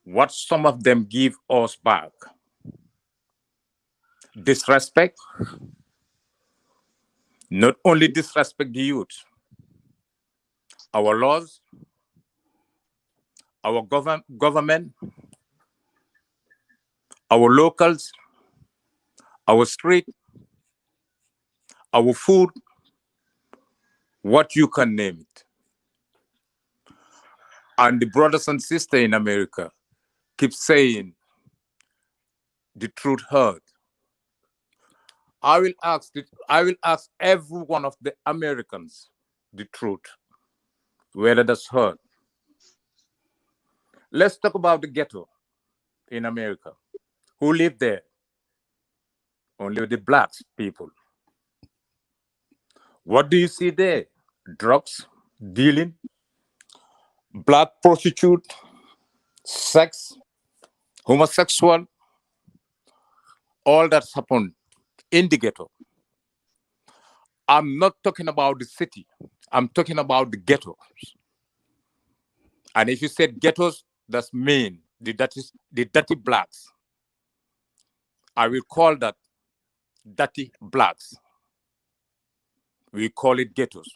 What some of them give us back: disrespect, not only disrespect the youth, our laws, our government, our locals, our street, our food, what you can name it. And the brothers and sisters in America keep saying the truth hurt. I will ask every one of the Americans the truth, whether that's hurt. Let's talk about the ghetto in America. Who live there? Only the black people. What do you see there? Drugs, dealing, black prostitute, sex, homosexual, all that's happened in the ghetto. I'm not talking about the city. I'm talking about the ghettos. And if you said ghettos, that's mean the dirty blacks. I will call that dirty blacks. We call it ghettos.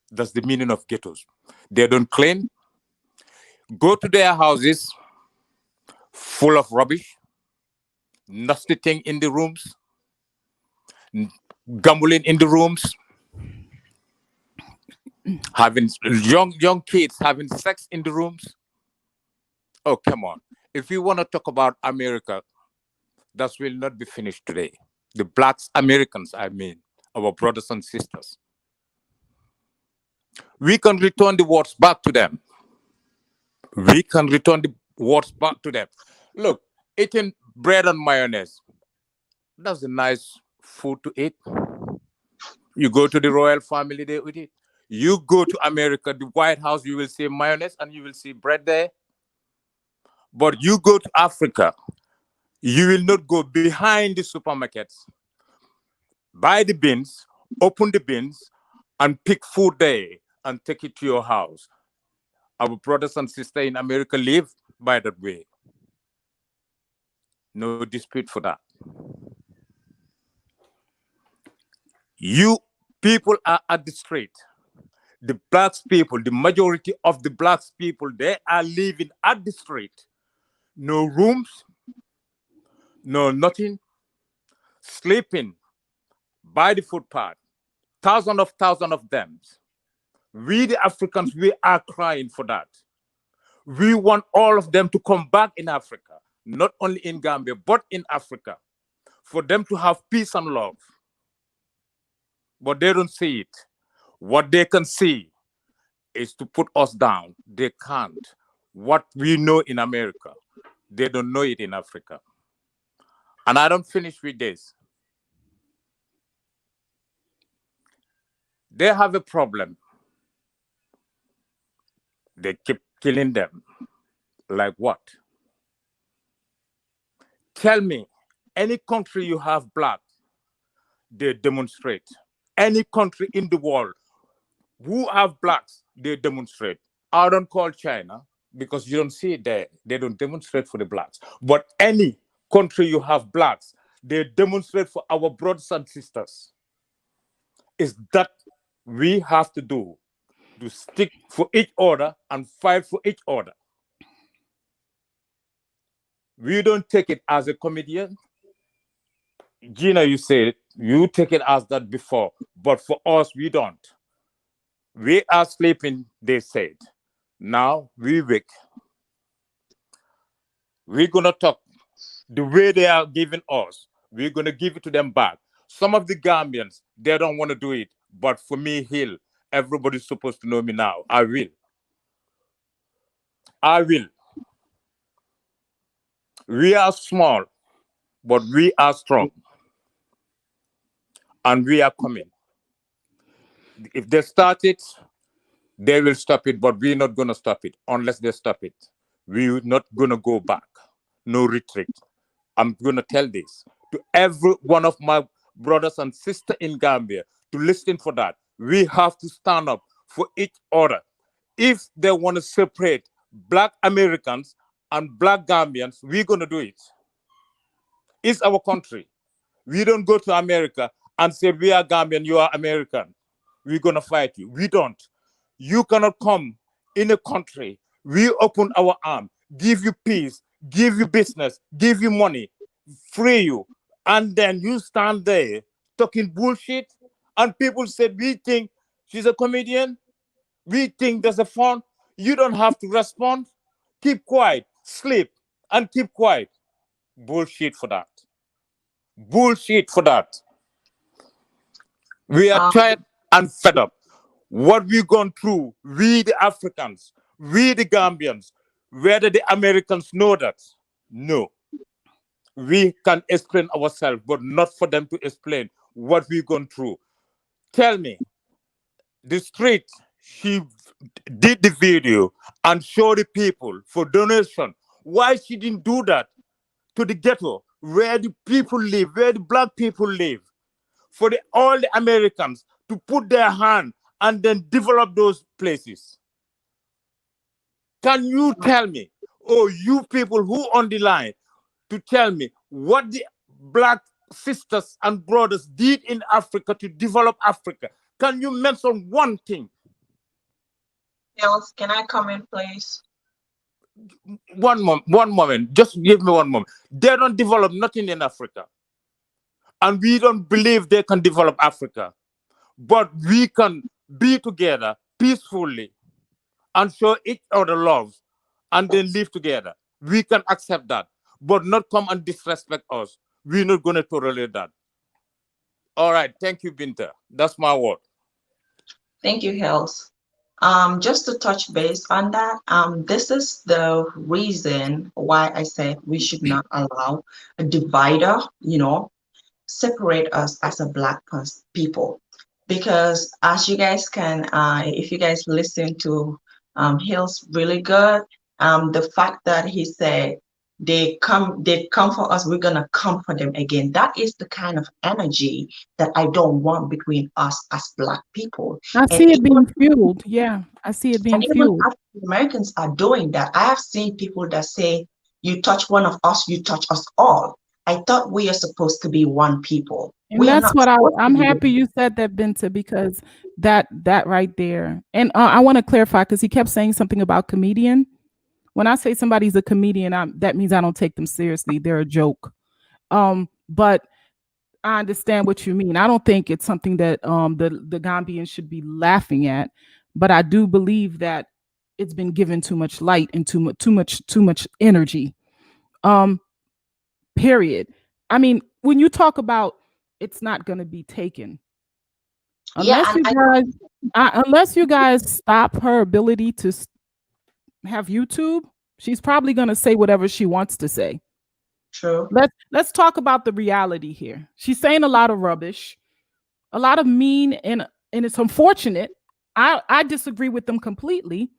That's the meaning of ghettos. They don't clean. Go to their houses full of rubbish, nasty thing in the rooms, gambling in the rooms, having young kids having sex in the rooms. Oh, come on. If you want to talk about America, that will not be finished today. The blacks, Americans, I mean, our brothers and sisters. We can return the words back to them. We can return the words back to them. Look, eating bread and mayonnaise, that's a nice food to eat. You go to the royal family, they eat it. You go to America, the White House, you will see mayonnaise and you will see bread there. But you go to Africa, you will not go behind the supermarkets, buy the bins, open the bins, and pick food there and take it to your house. Our brothers and sisters in America live by that way. No dispute for that. You people are at the street. The blacks people, the majority of the blacks people, they are living at the street. No rooms, no nothing, sleeping by the footpath, thousands of them. We, the Africans, we are crying for that. We want all of them to come back in Africa, not only in Gambia, but in Africa, for them to have peace and love. But they don't see it. What they can see is to put us down. They can't. What we know in America, they don't know it in Africa. And I don't finish with this. They have a problem. They keep killing them. Like what? Tell me, any country you have black, they demonstrate. Any country in the world who have blacks, they demonstrate. I don't call China because you don't see it there. They don't demonstrate for the blacks. But any country you have blacks, they demonstrate for our brothers and sisters. Is that we have to do to stick for each other and fight for each other. We don't take it as a comedian. Gina, you said it. You take it as that before. But for us, we don't. We are sleeping, they said. Now we wake. We're going to talk the way they are giving us. We're going to give it to them back. Some of the Gambians, they don't want to do it. But for me, Hill, everybody's supposed to know me now. I will. I will. We are small, but we are strong. And we are coming. If they start it, they will stop it, but we're not going to stop it unless they stop it. We're not going to go back. No retreat. I'm going to tell this to every one of my brothers and sisters in Gambia to listen for that. We have to stand up for each other. If they want to separate black Americans and black Gambians, we're going to do it. It's our country. We don't go to America and say, we are Gambian, you are American. We're going to fight you. We don't. You cannot come in a country. We open our arm, give you peace, give you business, give you money, free you. And then you stand there talking bullshit. And people said, we think she's a comedian. We think there's a fun. You don't have to respond. Keep quiet, sleep, and keep quiet. Bullshit for that. Bullshit for that. We are Um, tired and fed up. What we've gone through, we the Africans, we the Gambians, whether the Americans know that? No. We can explain ourselves, but not for them to explain what we've gone through. Tell me, the street, she did the video and showed the people for donation. Why she didn't do that to the ghetto, where the people live, where the black people live? For all the Americans to put their hand and then develop those places. Can you tell me, or you people who on the line, to tell me what the black sisters and brothers did in Africa to develop Africa? Can you mention one thing? Else, can I come in, please? One moment. Just give me one moment. They don't develop nothing in Africa. And we don't believe they can develop Africa. But we can be together peacefully and show each other love and then live together. We can accept that, but not come and disrespect us. We're not going to tolerate that. All right. Thank you, Binta. That's my word. Thank you, Hills. Just to touch base on that, this is the reason why I said we should not allow a divider, separate us as a black people. Because as you guys can, if you guys listen to Hills really good, the fact that he said they come for us, we're gonna come for them again. That is the kind of energy that I don't want between us as black people. I And see it being even fueled. Yeah, I see it being and even fueled. African Americans are doing that. I have seen people that say, you touch one of us, you touch us all. I thought we are supposed to be one people. And We are that's not what supposed to I'm be happy one. you said that, Binta, because that right there. And I want to clarify because he kept saying something about comedian. When I say somebody's a comedian, that means I don't take them seriously. They're a joke. But I understand what you mean. I don't think it's something that the Gambians should be laughing at, but I do believe that it's been given too much light and too much energy. Um, period. I mean, when you talk about it's not going to be taken Yeah, unless and you guys unless you guys stop her ability to have YouTube, she's probably going to say whatever she wants to say. true. Let's talk about the reality here. She's saying a lot of rubbish, a lot of mean, and it's unfortunate. I disagree with them completely,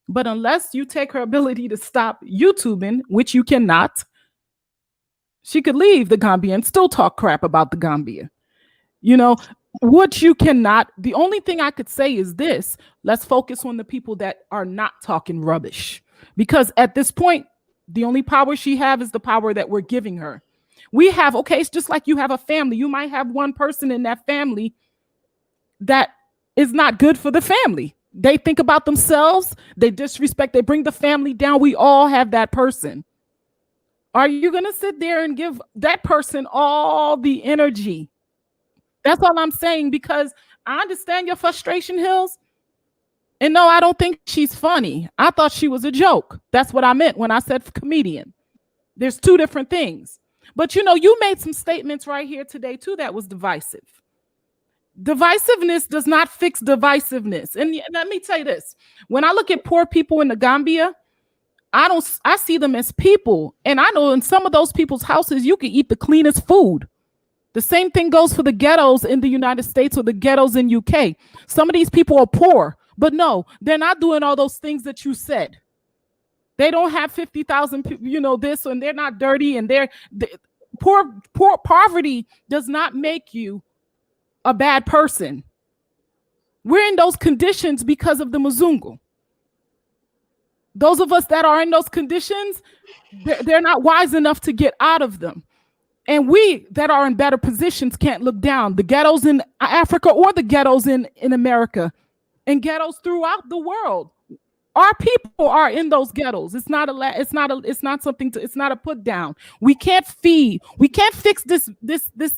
but unless you take her ability to stop YouTubing, which you cannot, she could leave the Gambia and still talk crap about the Gambia. You know, what you cannot, the only thing I could say is this: let's focus on the people that are not talking rubbish. Because at this point, the only power she have is the power that we're giving her. We have, okay, it's just like you have a family. You might have one person in that family that is not good for the family. They think about themselves, they disrespect, they bring the family down. We all have that person. Are you going to sit there and give that person all the energy? That's all I'm saying, because I understand your frustration, Hills. And no, I don't think she's funny. I thought she was a joke. That's what I meant when I said comedian. There's two different things. But you know, you made some statements right here today too that was divisive. Divisiveness does not fix divisiveness. And let me tell you this. When I look at poor people in the Gambia, I see them as people. And I know in some of those people's houses, you can eat the cleanest food. The same thing goes for the ghettos in the United States or the ghettos in UK. Some of these people are poor, but no, they're not doing all those things that you said. They don't have 50,000, this, and they're not dirty, and they're poor. Poverty does not make you a bad person. We're in those conditions because of the Mzungu. Those of us that are in those conditions, they're not wise enough to get out of them. And we that are in better positions can't look down. The ghettos in Africa or the ghettos in America and ghettos throughout the world. Our people are in those ghettos. It's not a put down. We can't fix this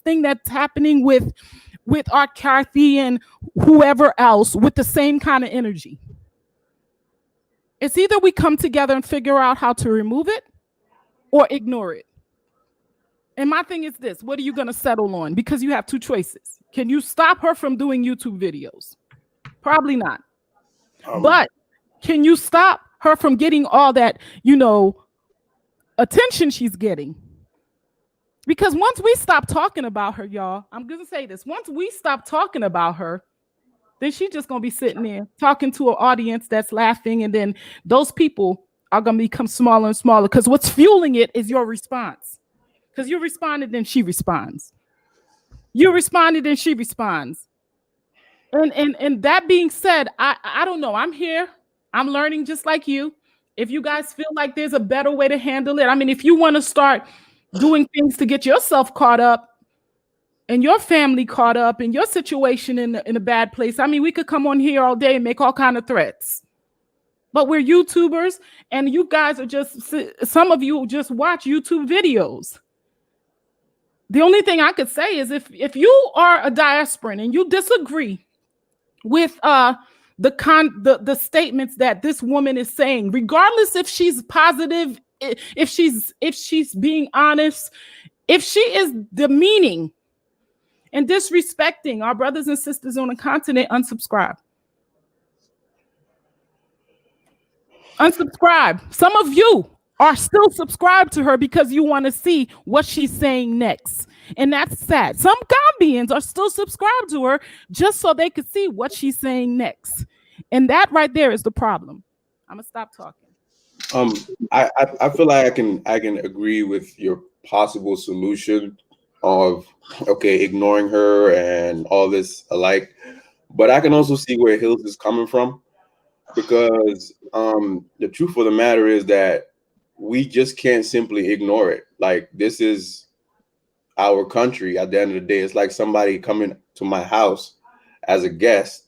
thing that's happening with our Carthy and whoever else with the same kind of energy. It's either we come together and figure out how to remove it or ignore it. And my thing is this: what are you going to settle on? Because you have two choices. Can you stop her from doing YouTube videos? Probably not. But can you stop her from getting all that, attention she's getting? Because once we stop talking about her, y'all, I'm going to say this. Once we stop talking about her, then she's just going to be sitting there talking to an audience that's laughing. And then those people are going to become smaller and smaller, because what's fueling it is your response. Because you responded, then she responds. You responded, and she responds. And that being said, I don't know. I'm here. I'm learning just like you. If you guys feel like there's a better way to handle it, I mean, if you want to start doing things to get yourself caught up and your family caught up and your situation in a bad place, I mean, we could come on here all day and make all kind of threats. But we're YouTubers, and you guys are some of you just watch YouTube videos. The only thing I could say is if you are a diasporan and you disagree with the statements that this woman is saying, regardless if she's positive, if she's being honest, if she is demeaning and disrespecting our brothers and sisters on the continent, unsubscribe. Unsubscribe. Some of you are still subscribed to her because you want to see what she's saying next. And that's sad. Some Gambians are still subscribed to her just so they could see what she's saying next. And that right there is the problem. I'm gonna stop talking. I feel like I can agree with your possible solution of ignoring her and all this alike, but I can also see where Hills is coming from, because the truth of the matter is that we just can't simply ignore it. Like, this is our country. At the end of the day, it's like somebody coming to my house as a guest.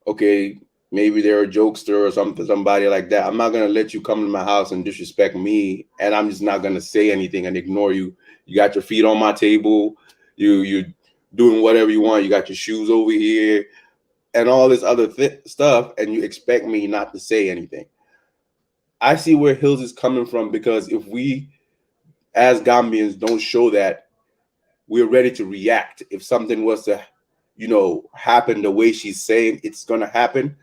Okay, maybe they're a jokester or somebody like that. I'm not gonna let you come to my house and disrespect me, and I'm just not gonna say anything and ignore you. You got your feet on my table. you doing whatever you want. You got your shoes over here and all this other stuff, and you expect me not to say anything. I see where Hills is coming from, because if we as Gambians don't show that we're ready to react, if something was to, happen the way she's saying it's going to happen,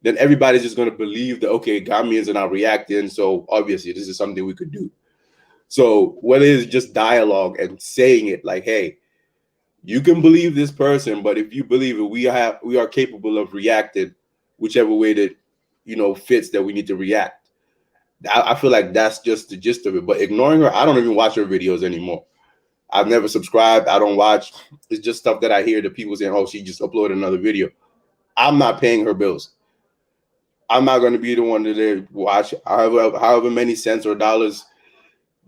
then everybody's just going to believe that, okay, Gambians are not reacting, so obviously this is something we could do. So whether it's just dialogue and saying it like, hey, you can believe this person, but if you believe it, we are capable of reacting whichever way that fits that we need to react. I feel like that's just the gist of it. But ignoring her, I don't even watch her videos anymore. I've never subscribed. I don't watch. It's just stuff that I hear that people saying, oh, she just uploaded another video. I'm not paying her bills. I'm not going to be the one to watch however many cents or dollars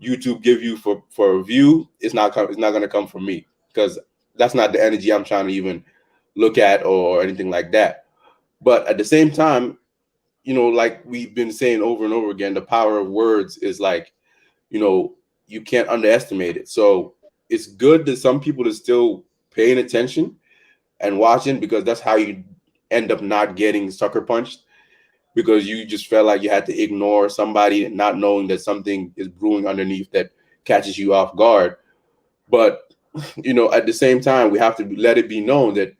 YouTube give you for a view. It's not going to come from me, because that's not the energy I'm trying to even look at or anything like that. But at the same time, like we've been saying over and over again, the power of words is like, you can't underestimate it. So it's good that some people are still paying attention and watching, because that's how you end up not getting sucker punched, because you just felt like you had to ignore somebody, not knowing that something is brewing underneath that catches you off guard. But, at the same time, we have to let it be known that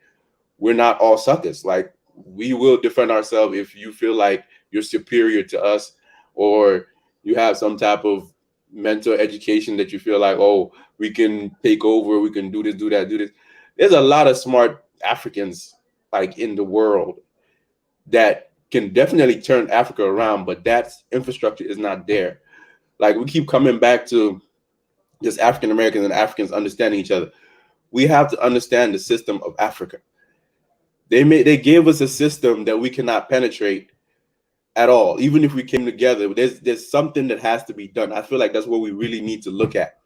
we're not all suckers. Like, we will defend ourselves if you feel like you're superior to us, or you have some type of mental education that you feel like, oh, we can take over, we can do this, do that, do this. There's a lot of smart Africans like in the world that can definitely turn Africa around, but that infrastructure is not there. Like, we keep coming back to just African Americans and Africans understanding each other. We have to understand the system of Africa. They gave us a system that we cannot penetrate at all. Even if we came together, there's something that has to be done. I feel like that's what we really need to look at.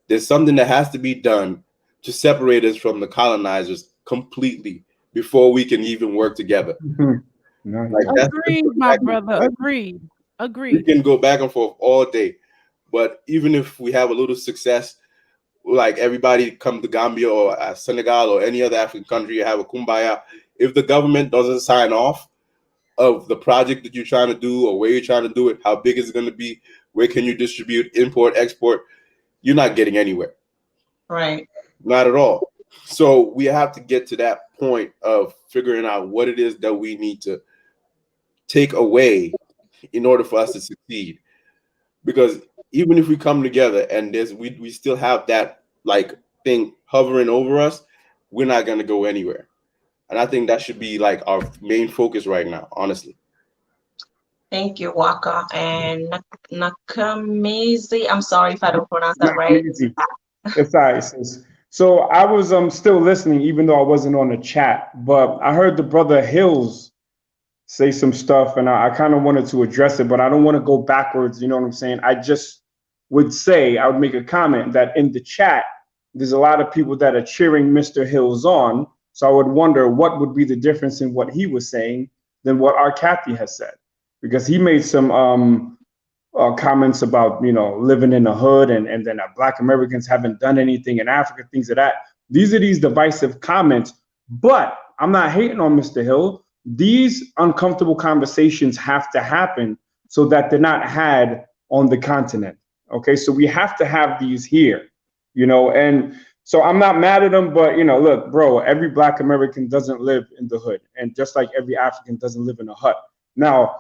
There's something that has to be done to separate us from the colonizers completely before we can even work together. Like, agreed, my brother. Agreed. We can go back and forth all day, but even if we have a little success, like everybody come to Gambia or Senegal or any other African country, you have a kumbaya. If the government doesn't sign off of the project that you're trying to do, or where you're trying to do it, how big is it going to be, where can you distribute, import, export, you're not getting anywhere. Right. Not at all. So we have to get to that point of figuring out what it is that we need to take away in order for us to succeed. Because even if we come together and we still have that like thing hovering over us, we're not going to go anywhere. And I think that should be like our main focus right now, honestly. Thank you, Waka. And Nakamizi, I'm sorry if I don't pronounce that right. It's all right, sis. So I was still listening, even though I wasn't on the chat, but I heard the brother Hills say some stuff, and I kind of wanted to address it, but I don't want to go backwards. You know what I'm saying? I just would make a comment that in the chat, there's a lot of people that are cheering Mr. Hills on. So I would wonder what would be the difference in what he was saying than what our Kathy has said, because he made some comments about, living in the hood and then Black Americans haven't done anything in Africa, things of that. These are these divisive comments, but I'm not hating on Mr. Hill. These uncomfortable conversations have to happen so that they're not had on the continent. Okay, so we have to have these here, and so I'm not mad at them, but look, bro, every Black American doesn't live in the hood, and just like every African doesn't live in a hut. Now,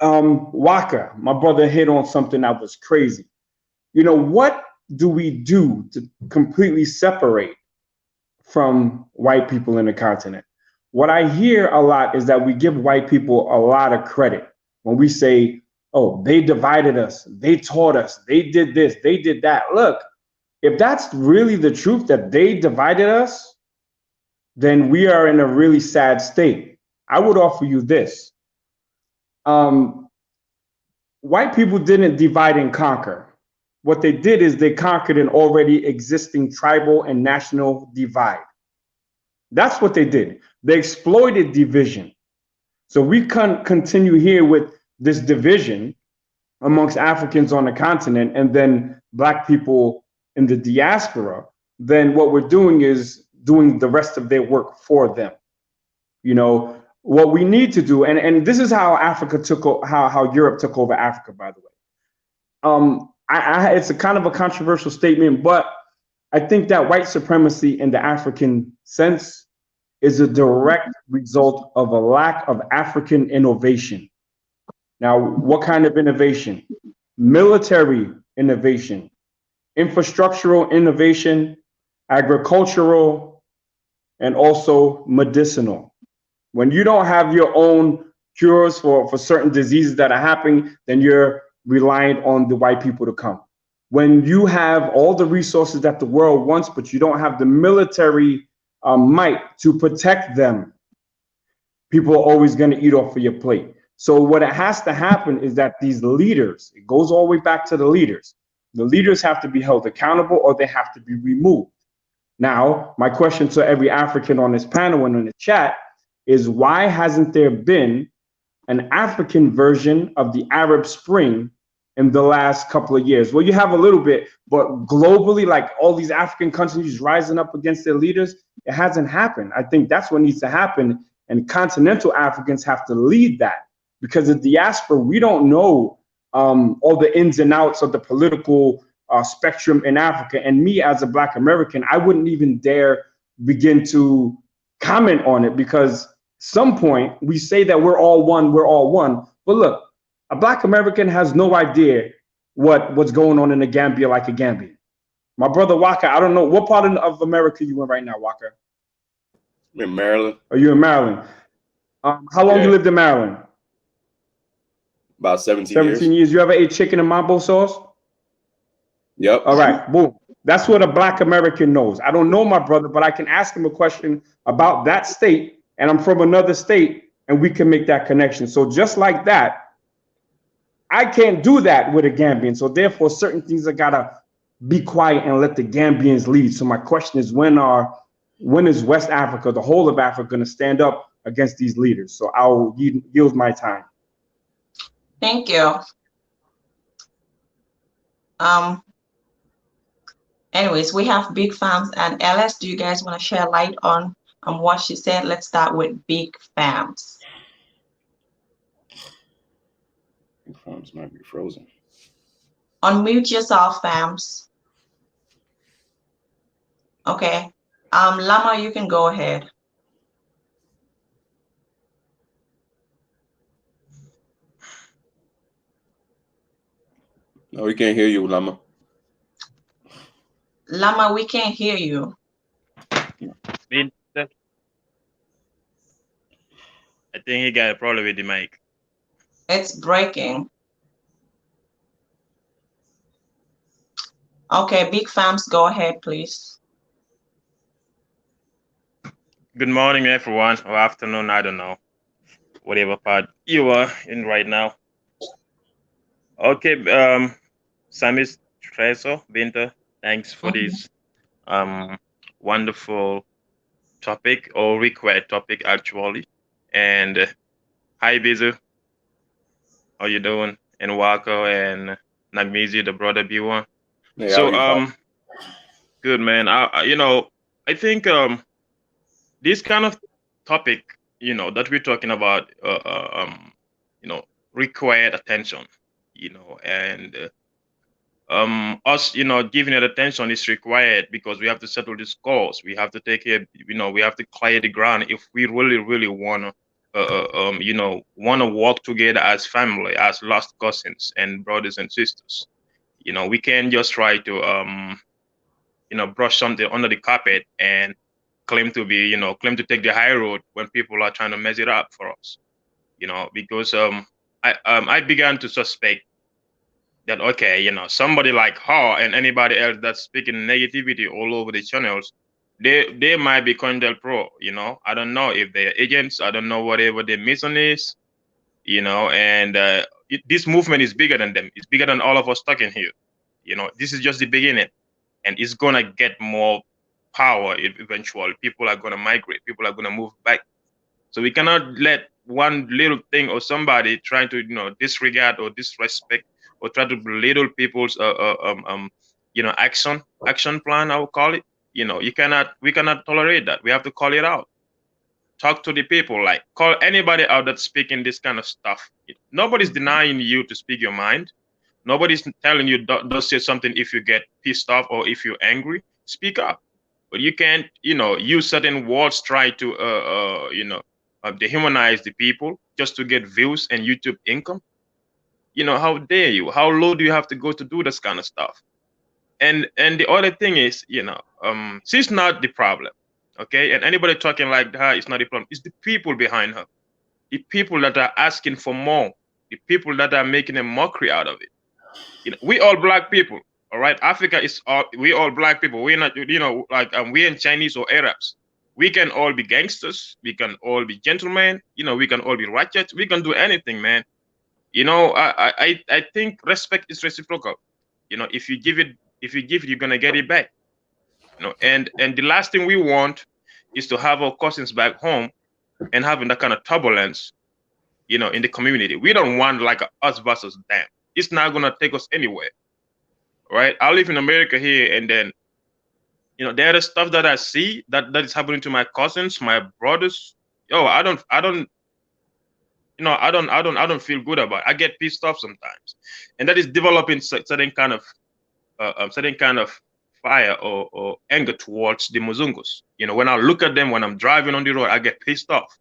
Waka, my brother, hit on something that was crazy. What do we do to completely separate from white people in the continent? What I hear a lot is that we give white people a lot of credit when we say, oh, they divided us, they taught us, they did this, they did that. Look, if that's really the truth, that they divided us, then we are in a really sad state. I would offer you this. White people didn't divide and conquer. What they did is they conquered an already existing tribal and national divide. That's what they did. They exploited division. So we can continue here with this division amongst Africans on the continent and then Black people in the diaspora. then what we're doing is doing the rest of their work for them. You know, what we need to do, and this is how Africa how Europe took over Africa, by the way. It's a kind of a controversial statement, but I think that white supremacy in the African sense is a direct result of a lack of African innovation. Now, what kind of innovation? Military innovation, infrastructural innovation, agricultural, and also medicinal. When you don't have your own cures for certain diseases that are happening, then you're reliant on the white people to come. When you have all the resources that the world wants, but you don't have the military might to protect them, people are always going to eat off of your plate. So what it has to happen is that these leaders, it goes all the way back to the leaders. The leaders have to be held accountable or they have to be removed. Now, my question to every African on this panel and in the chat is, why hasn't there been an African version of the Arab Spring in the last couple of years? Well, you have a little bit, but globally, like all these African countries rising up against their leaders, it hasn't happened. I think that's what needs to happen. And continental Africans have to lead that, because the diaspora, we don't know all the ins and outs of the political spectrum in Africa. And me as a Black American, I wouldn't even dare begin to comment on it, because some point we say that we're all one. But look, a Black American has no idea what's going on in the Gambia like a Gambian. My brother Waka, I don't know what part of America you in right now, Waka. I'm in Maryland. Are you in Maryland? How long you lived in Maryland? About 17 17 years. You ever ate chicken and mambo sauce? Yep. All right, boom. That's what a Black American knows. I don't know my brother, but I can ask him a question about that state, and I'm from another state, and we can make that connection. So just like that, I can't do that with a Gambian. So therefore, certain things I gotta be quiet and let the Gambians lead. So my question is, when is West Africa, the whole of Africa, going to stand up against these leaders? So I'll yield my time. Thank you. Anyways, we have Big Farms and Ellis. Do you guys want to share light on what she said? Let's start with Big Farms. Big Farms might be frozen. Unmute yourself, Farms. Okay. Lama, you can go ahead. No, we can't hear you, Lama. Lama, we can't hear you. I think he got a problem with the mic. It's breaking. Okay, Big Farms, go ahead, please. Good morning, everyone, or afternoon, I don't know, whatever part you are in right now. Okay, Samis Treso, Binta, thanks for this wonderful topic, or required topic, actually. And hi, Bizu. How you doing? And Wako and Nagmizi, the brother B1. Hey, So, good, man. I think this kind of topic, that we're talking about, required attention, and us, giving it attention is required, because we have to settle the scores. We have to take care, we have to clear the ground if we really want to, want to work together as family, as lost cousins and brothers and sisters. We can't just try to, brush something under the carpet and claim to take the high road when people are trying to mess it up for us. Because I began to suspect that, okay, somebody like her and anybody else that's speaking negativity all over the channels, they might be Condell Pro. I don't know if they're agents. I don't know whatever their mission is. And this movement is bigger than them. It's bigger than all of us talking here. This is just the beginning, and it's gonna get more power eventually. People are gonna migrate. People are gonna move back. So we cannot let one little thing or somebody trying to disregard or disrespect or try to belittle people's action plan, I would call it. we cannot tolerate that. We have to call it out. Talk to the people, like call anybody out that's speaking this kind of stuff. Nobody's denying you to speak your mind. Nobody's telling you don't say something if you get pissed off or if you're angry. Speak up. But you can't, use certain words, try to, dehumanize the people just to get views and YouTube income. How dare you? How low do you have to go to do this kind of stuff? And the other thing is, she's not the problem, okay? And anybody talking like her is not the problem. It's the people behind her, the people that are asking for more, the people that are making a mockery out of it. We all black people, all right? Africa is we all black people. We're not, we ain't Chinese or Arabs. We can all be gangsters. We can all be gentlemen. We can all be righteous. We can do anything, man. I think respect is reciprocal. If you give it, you're gonna get it back. And the last thing we want is to have our cousins back home and having that kind of turbulence, in the community. We don't want like a us versus them. It's not gonna take us anywhere, right? I live in America here, and then, there is stuff that I see that is happening to my cousins, my brothers. I don't feel good about it. I get pissed off sometimes, and that is developing certain kind of fire or anger towards the Muzungus. When I look at them when I'm driving on the road, I get pissed off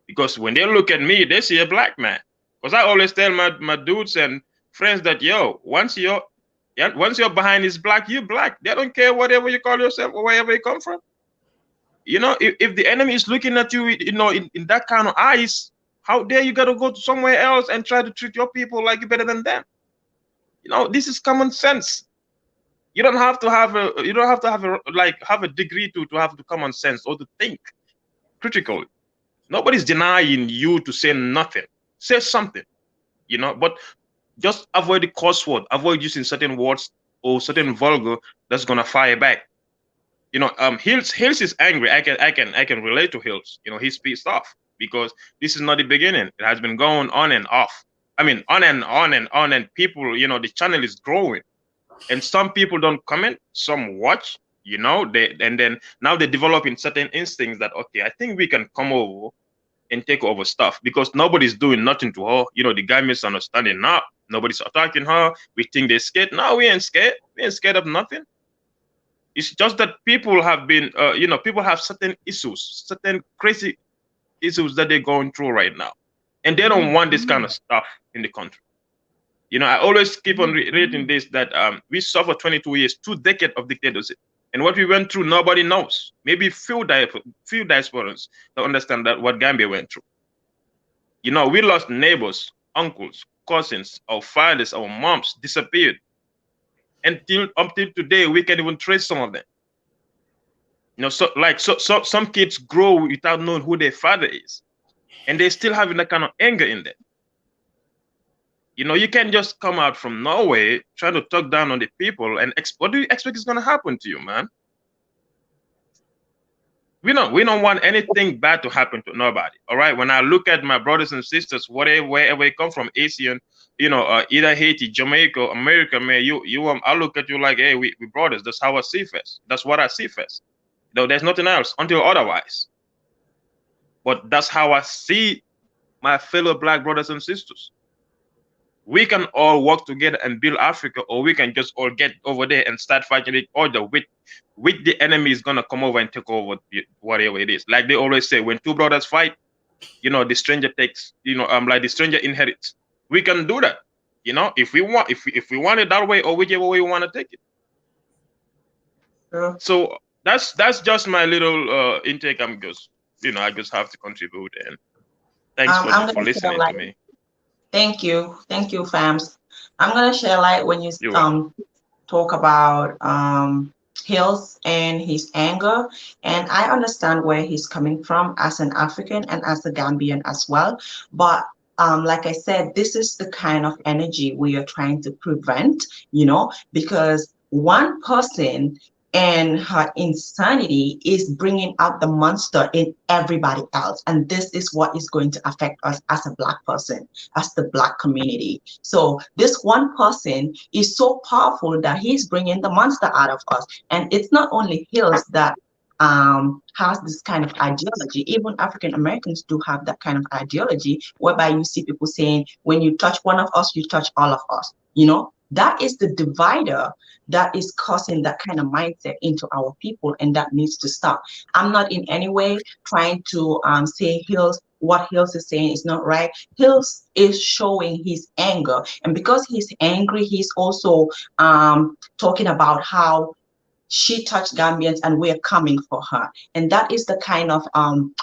because when they look at me, they see a black man. Because I always tell my dudes and friends that once you're behind is black, you black. They don't care whatever you call yourself or wherever you come from. If the enemy is looking at you, in that kind of eyes, how dare you gotta go to somewhere else and try to treat your people like you're better than them? This is common sense. You don't have to have a degree to have the common sense or to think critically. Nobody's denying you to say nothing. Say something, but just avoid the curse word. Avoid using certain words or certain vulgar that's gonna fire back. Hills is angry. I can relate to Hills. He's pissed off because this is not the beginning. It has been going on and off. I mean, on and on and on, and people, the channel is growing. And some people don't comment, some watch, and then now they're developing certain instincts that, okay, I think we can come over and take over stuff because nobody's doing nothing to her. The guy misunderstanding now. Nobody's attacking her. We think they're scared. No, we ain't scared. We ain't scared of nothing. It's just that people have been, people have certain issues, certain crazy issues that they're going through right now. And they don't want this kind of stuff in the country. I always keep on reading this, that we suffered 22 years, 2 decades of dictatorship. And what we went through, nobody knows. Maybe few diasporans don't understand that what Gambia went through. We lost neighbors, uncles, cousins, our fathers, our moms disappeared. Until today, we can't even trace some of them. So some kids grow without knowing who their father is. And they still having that kind of anger in them. You can't just come out from Norway trying to talk down on the people and what do you expect is going to happen to you, man? We don't want anything bad to happen to nobody. All right. When I look at my brothers and sisters, wherever they come from, Asian, either Haiti, Jamaica, America, man, I look at you like, hey, we brothers. That's how I see first. That's what I see first. There's nothing else until otherwise. But that's how I see my fellow black brothers and sisters. We can all work together and build Africa, or we can just all get over there and start fighting each other with the enemy is gonna come over and take over whatever it is. Like they always say, when 2 brothers fight, the stranger takes, like the stranger inherits. We can do that, if we want it that way, or whichever way we want to take it. Yeah. So that's just my little intake. I just have to contribute, and thanks for listening to me. Thank you, Fams. I'm gonna share light when you talk about Hills and his anger, and I understand where he's coming from as an African and as a Gambian as well. But like I said, this is the kind of energy we are trying to prevent, because one person and her insanity is bringing out the monster in everybody else. And this is what is going to affect us as a Black person, as the Black community. So this one person is so powerful that he's bringing the monster out of us. And it's not only Hills that has this kind of ideology. Even African Americans do have that kind of ideology, whereby you see people saying, when you touch one of us, you touch all of us. You know, that is the divider that is causing that kind of mindset into our people, and that needs to stop. I'm not in any way trying to say what Hills is saying is not right. Hills is showing his anger, and because he's angry, he's also talking about how she touched Gambians and we're coming for her. And that is the kind of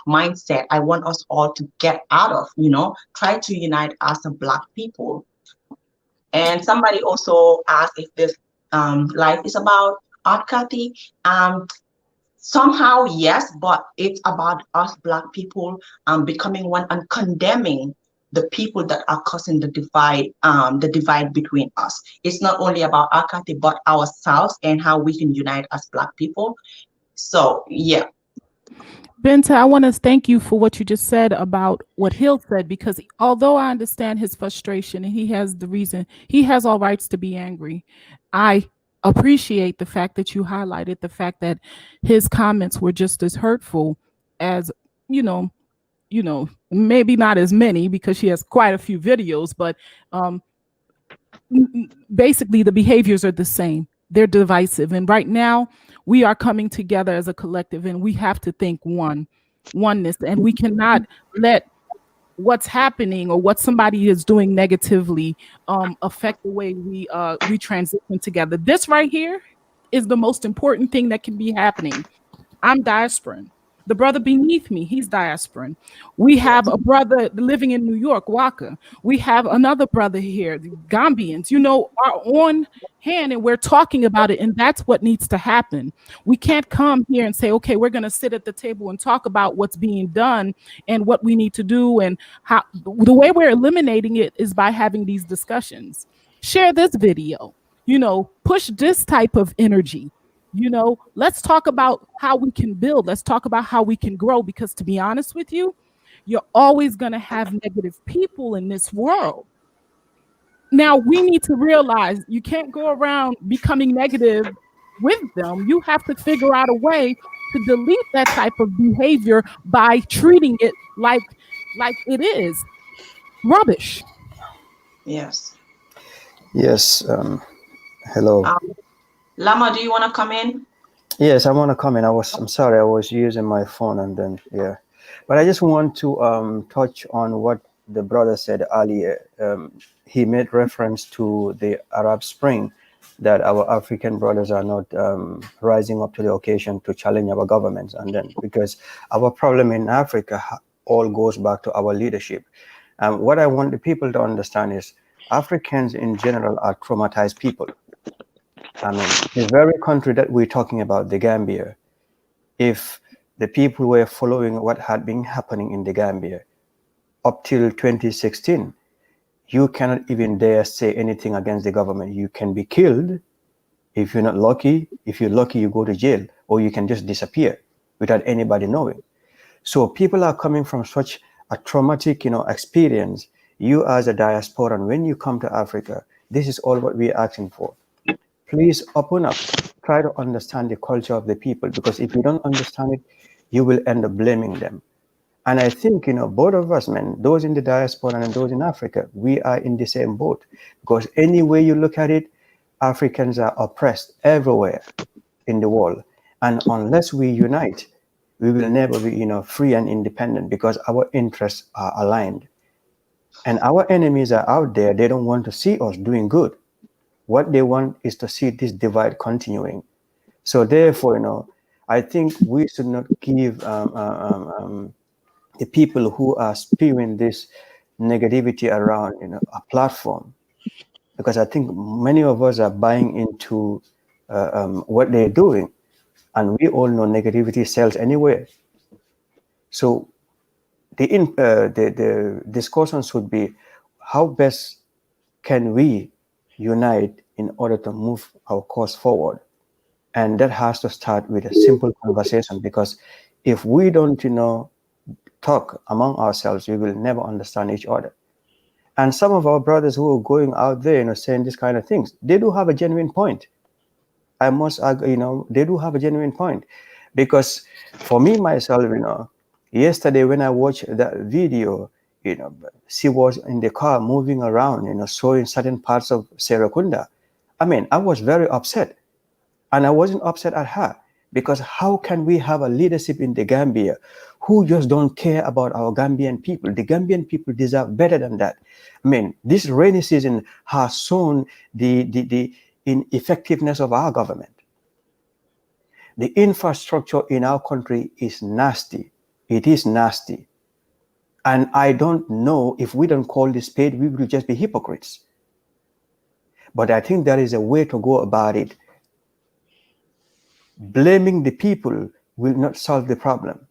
mindset I want us all to get out of, you know, try to unite as a Black people. And somebody also asked if this life is about art, Kathy. Somehow, yes, but it's about us Black people becoming one and condemning the people that are causing the divide between us. It's not only about Akati, but ourselves and how we can unite as Black people. So, yeah. Benta, I want to thank you for what you just said about what Hill said, because although I understand his frustration and he has the reason, he has all rights to be angry. I appreciate the fact that you highlighted the fact that his comments were just as hurtful as, maybe not as many because she has quite a few videos, but basically the behaviors are the same. They're divisive. And right now we are coming together as a collective, and we have to think oneness, and we cannot let what's happening or what somebody is doing negatively affect the way we transition together. This right here is the most important thing that can be happening. I'm diasporan. The brother beneath me, he's diasporan. We have a brother living in New York, Waka. We have another brother here, the Gambians, are on hand, and we're talking about it. And that's what needs to happen. We can't come here and say, okay, we're going to sit at the table and talk about what's being done and what we need to do. And how the way we're eliminating it is by having these discussions. Share this video, push this type of energy. Let's talk about how we can build. Let's talk about how we can grow, because to be honest with you, you're always going to have negative people in this world. Now, we need to realize you can't go around becoming negative with them. You have to figure out a way to delete that type of behavior by treating it like it is rubbish. Yes. Yes. Hello. Lama, do you want to come in? Yes, I want to come in. I'm sorry, I was using my phone and then, yeah. But I just want to touch on what the brother said earlier. He made reference to the Arab Spring, that our African brothers are not rising up to the occasion to challenge our governments. And then, because our problem in Africa all goes back to our leadership. What I want the people to understand is Africans in general are traumatized people. I mean, the very country that we're talking about, the Gambia, if the people were following what had been happening in the Gambia up till 2016, you cannot even dare say anything against the government. You can be killed if you're not lucky. If you're lucky, you go to jail, or you can just disappear without anybody knowing. So people are coming from such a traumatic, experience. You as a diaspora, and when you come to Africa, this is all what we're asking for. Please open up, try to understand the culture of the people, because if you don't understand it, you will end up blaming them. And I think, both of us, man, those in the diaspora and those in Africa, we are in the same boat, because any way you look at it, Africans are oppressed everywhere in the world. And unless we unite, we will never be, free and independent, because our interests are aligned. And our enemies are out there. They don't want to see us doing good. What they want is to see this divide continuing. So therefore, I think we should not give the people who are spewing this negativity around, a platform, because I think many of us are buying into what they're doing, and we all know negativity sells anywhere. So the discussion should be, how best can we unite in order to move our cause forward? And that has to start with a simple conversation, because if we don't, talk among ourselves, we will never understand each other. And some of our brothers who are going out there, saying this kind of things, they do have a genuine point. I must argue, they do have a genuine point. Because for me, myself, yesterday when I watched that video, she was in the car moving around, showing certain parts of Serakunda. I mean, I was very upset. And I wasn't upset at her, because how can we have a leadership in the Gambia who just don't care about our Gambian people? The Gambian people deserve better than that. I mean, this rainy season has shown the ineffectiveness of our government. The infrastructure in our country is nasty. It is nasty. And I don't know, if we don't call this spade, we will just be hypocrites. But I think there is a way to go about it. Blaming the people will not solve the problem.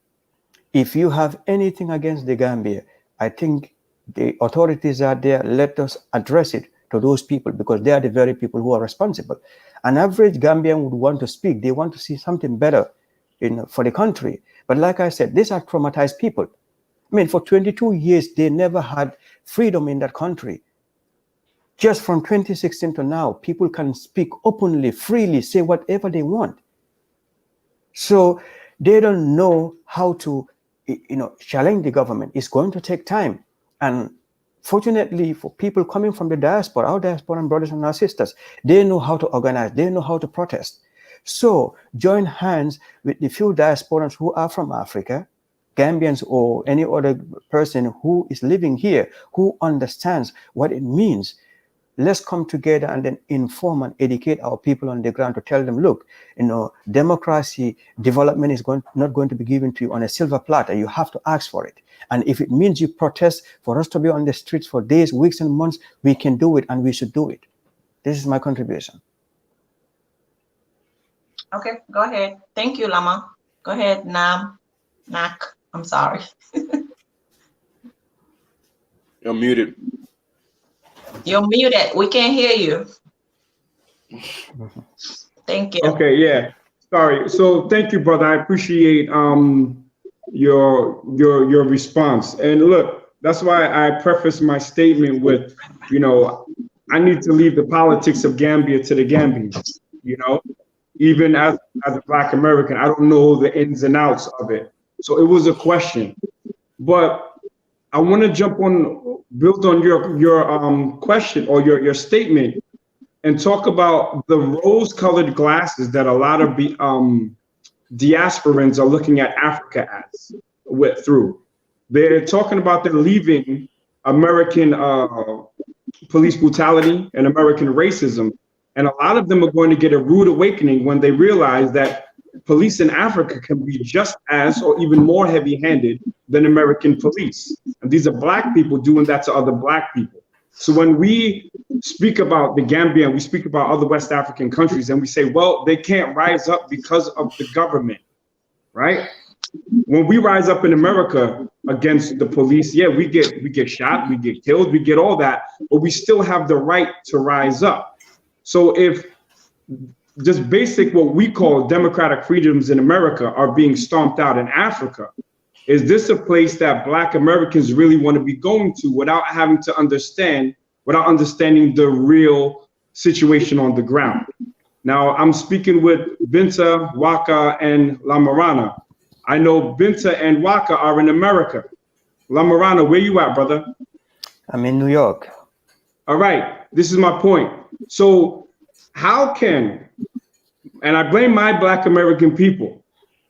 If you have anything against the Gambia, I think the authorities are there. Let us address it to those people, because they are the very people who are responsible. An average Gambian would want to speak. They want to see something better for the country. But like I said, these are traumatized people. I mean, for 22 years, they never had freedom in that country. Just from 2016 to now, people can speak openly, freely, say whatever they want. So they don't know how to, challenge the government. It's going to take time. And fortunately for people coming from the diaspora, our diasporan brothers and our sisters, they know how to organize, they know how to protest. So join hands with the few diasporans who are from Africa, Gambians or any other person who is living here, who understands what it means. Let's come together and then inform and educate our people on the ground to tell them, look, democracy, development is not going to be given to you on a silver platter. You have to ask for it. And if it means you protest for us to be on the streets for days, weeks, and months, we can do it, and we should do it. This is my contribution. Okay, go ahead. Thank you, Lama. Go ahead, Nak. I'm sorry. You're muted. You're muted. We can't hear you. Thank you. Okay, yeah. Sorry. So thank you, brother. I appreciate your response. And look, that's why I preface my statement with, I need to leave the politics of Gambia to the Gambians. Even as a Black American, I don't know the ins and outs of it. So it was a question. But I want to build on your question or your statement, and talk about the rose-colored glasses that a lot of diasporans are looking at Africa through. They're talking about they're leaving American police brutality and American racism, and a lot of them are going to get a rude awakening when they realize that police in Africa can be just as or even more heavy-handed than American police. And these are Black people doing that to other Black people. So when we speak about the Gambia, we speak about other West African countries, and we say, well, they can't rise up because of the government, right? When we rise up in America against the police, yeah, we get shot, we get killed, we get all that, but we still have the right to rise up. So if just basic what we call democratic freedoms in America are being stomped out in Africa, is this a place that Black Americans really want to be going to without understanding the real situation on the ground? Now, I'm speaking with Binta, Waka, and Lamarana. I know Binta and Waka are in America. Lamarana, where you at, brother? I'm in New York. All right, this is my point. So how can, and I blame my Black American people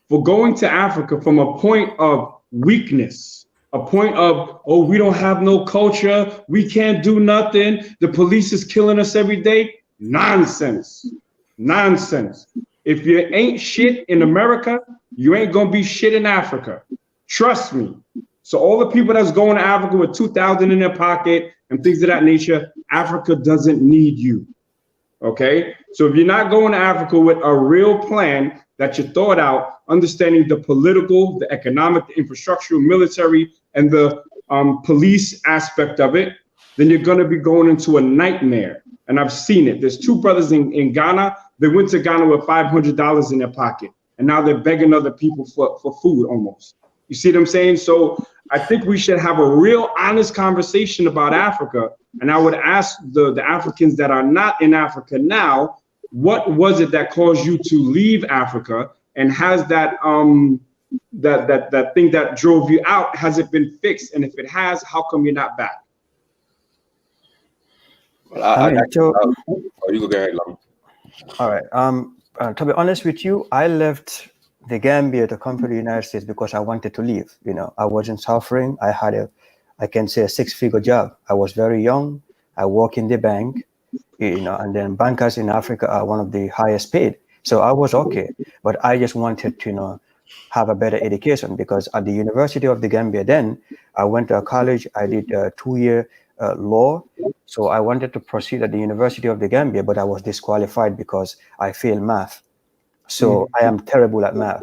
for going to Africa from a point of weakness, a point of, oh, we don't have no culture, we can't do nothing, the police is killing us every day. Nonsense. Nonsense. If you ain't shit in America, you ain't gonna be shit in Africa. Trust me. So all the people that's going to Africa with 2,000 in their pocket and things of that nature, Africa doesn't need you. Okay? So if you're not going to Africa with a real plan that you thought out, understanding the political, the economic, the infrastructural, military, and the police aspect of it, then you're going to be going into a nightmare. And I've seen it. There's two brothers in Ghana They went to Ghana with $500 in their pocket, and now they're begging other people for food almost. You see what I'm saying? So I think we should have a real honest conversation about Africa. And I would ask the Africans that are not in Africa now, what was it that caused you to leave Africa? And has that that thing that drove you out, has it been fixed? And if it has, how come you're not back? Well, I mean, you go ahead, Lam. all right. To be honest with you, I left the Gambia to come to the United States because I wanted to leave. You know, I wasn't suffering. I had I can say, a 6-figure job. I was very young. I work in the bank, you know, and then bankers in Africa are one of the highest paid. So I was okay, but I just wanted to, you know, have a better education, because at the University of the Gambia, then I went to a college. I did a 2-year law. So I wanted to proceed at the University of the Gambia, but I was disqualified because I failed math. So I am terrible at math.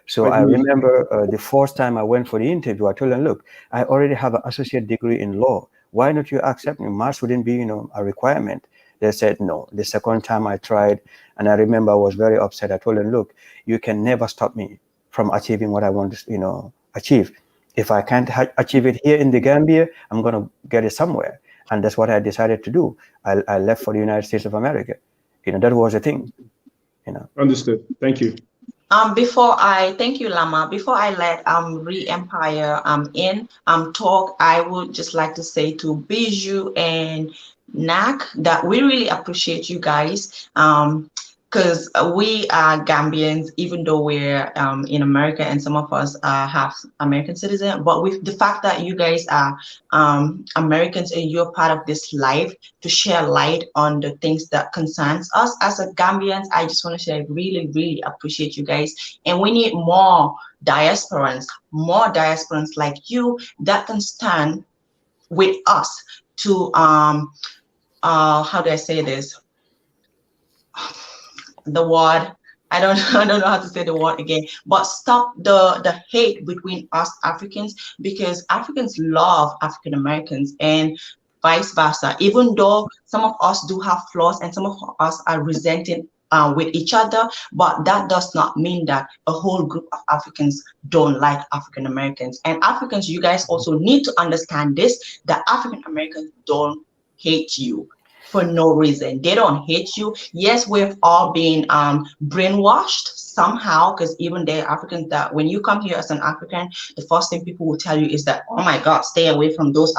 So I remember the first time I went for the interview, I told them, look, I already have an associate degree in law. Why not you accept me? Maths wouldn't be, you know, a requirement. They said no. The second time I tried, and I remember I was very upset. I told them, look, you can never stop me from achieving what I want to, you know, achieve. If I can't achieve it here in the Gambia, I'm going to get it somewhere. And that's what I decided to do. I left for the United States of America. You know, that was the thing, you know. Understood. Thank you. Thank you, Lama. Before I let Re-Empire talk, I would just like to say to Bijou and Nak that we really appreciate you guys. Because we are Gambians, even though we're in America, and some of us have American citizen, but with the fact that you guys are Americans and you're part of this life to share light on the things that concerns us as a Gambians, I just want to say I really, really appreciate you guys. And we need more diasporans like you that can stand with us to how do I say this? The word I don't know how to say the word again, but stop the hate between us Africans, because Africans love African Americans and vice versa. Even though some of us do have flaws and some of us are resenting with each other, but that does not mean that a whole group of Africans don't like African Americans. And Africans, you guys also need to understand this, that African Americans don't hate you for no reason. They don't hate you. Yes, we've all been brainwashed somehow, because even the Africans that when you come here as an African, the first thing people will tell you is that, oh my God, stay away from those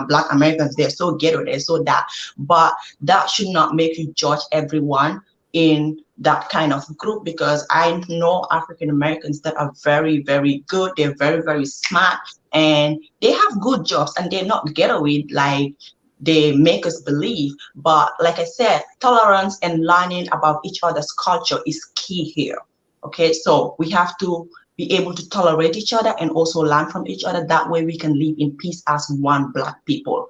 Black Americans. They're so ghetto, they're so that. But that should not make you judge everyone in that kind of group, because I know African Americans that are very, very good. They're very, very smart, and they have good jobs, and they're not ghetto-y like they make us believe. But like I said, tolerance and learning about each other's culture is key here. Okay, so we have to be able to tolerate each other and also learn from each other. That way we can live in peace as one Black people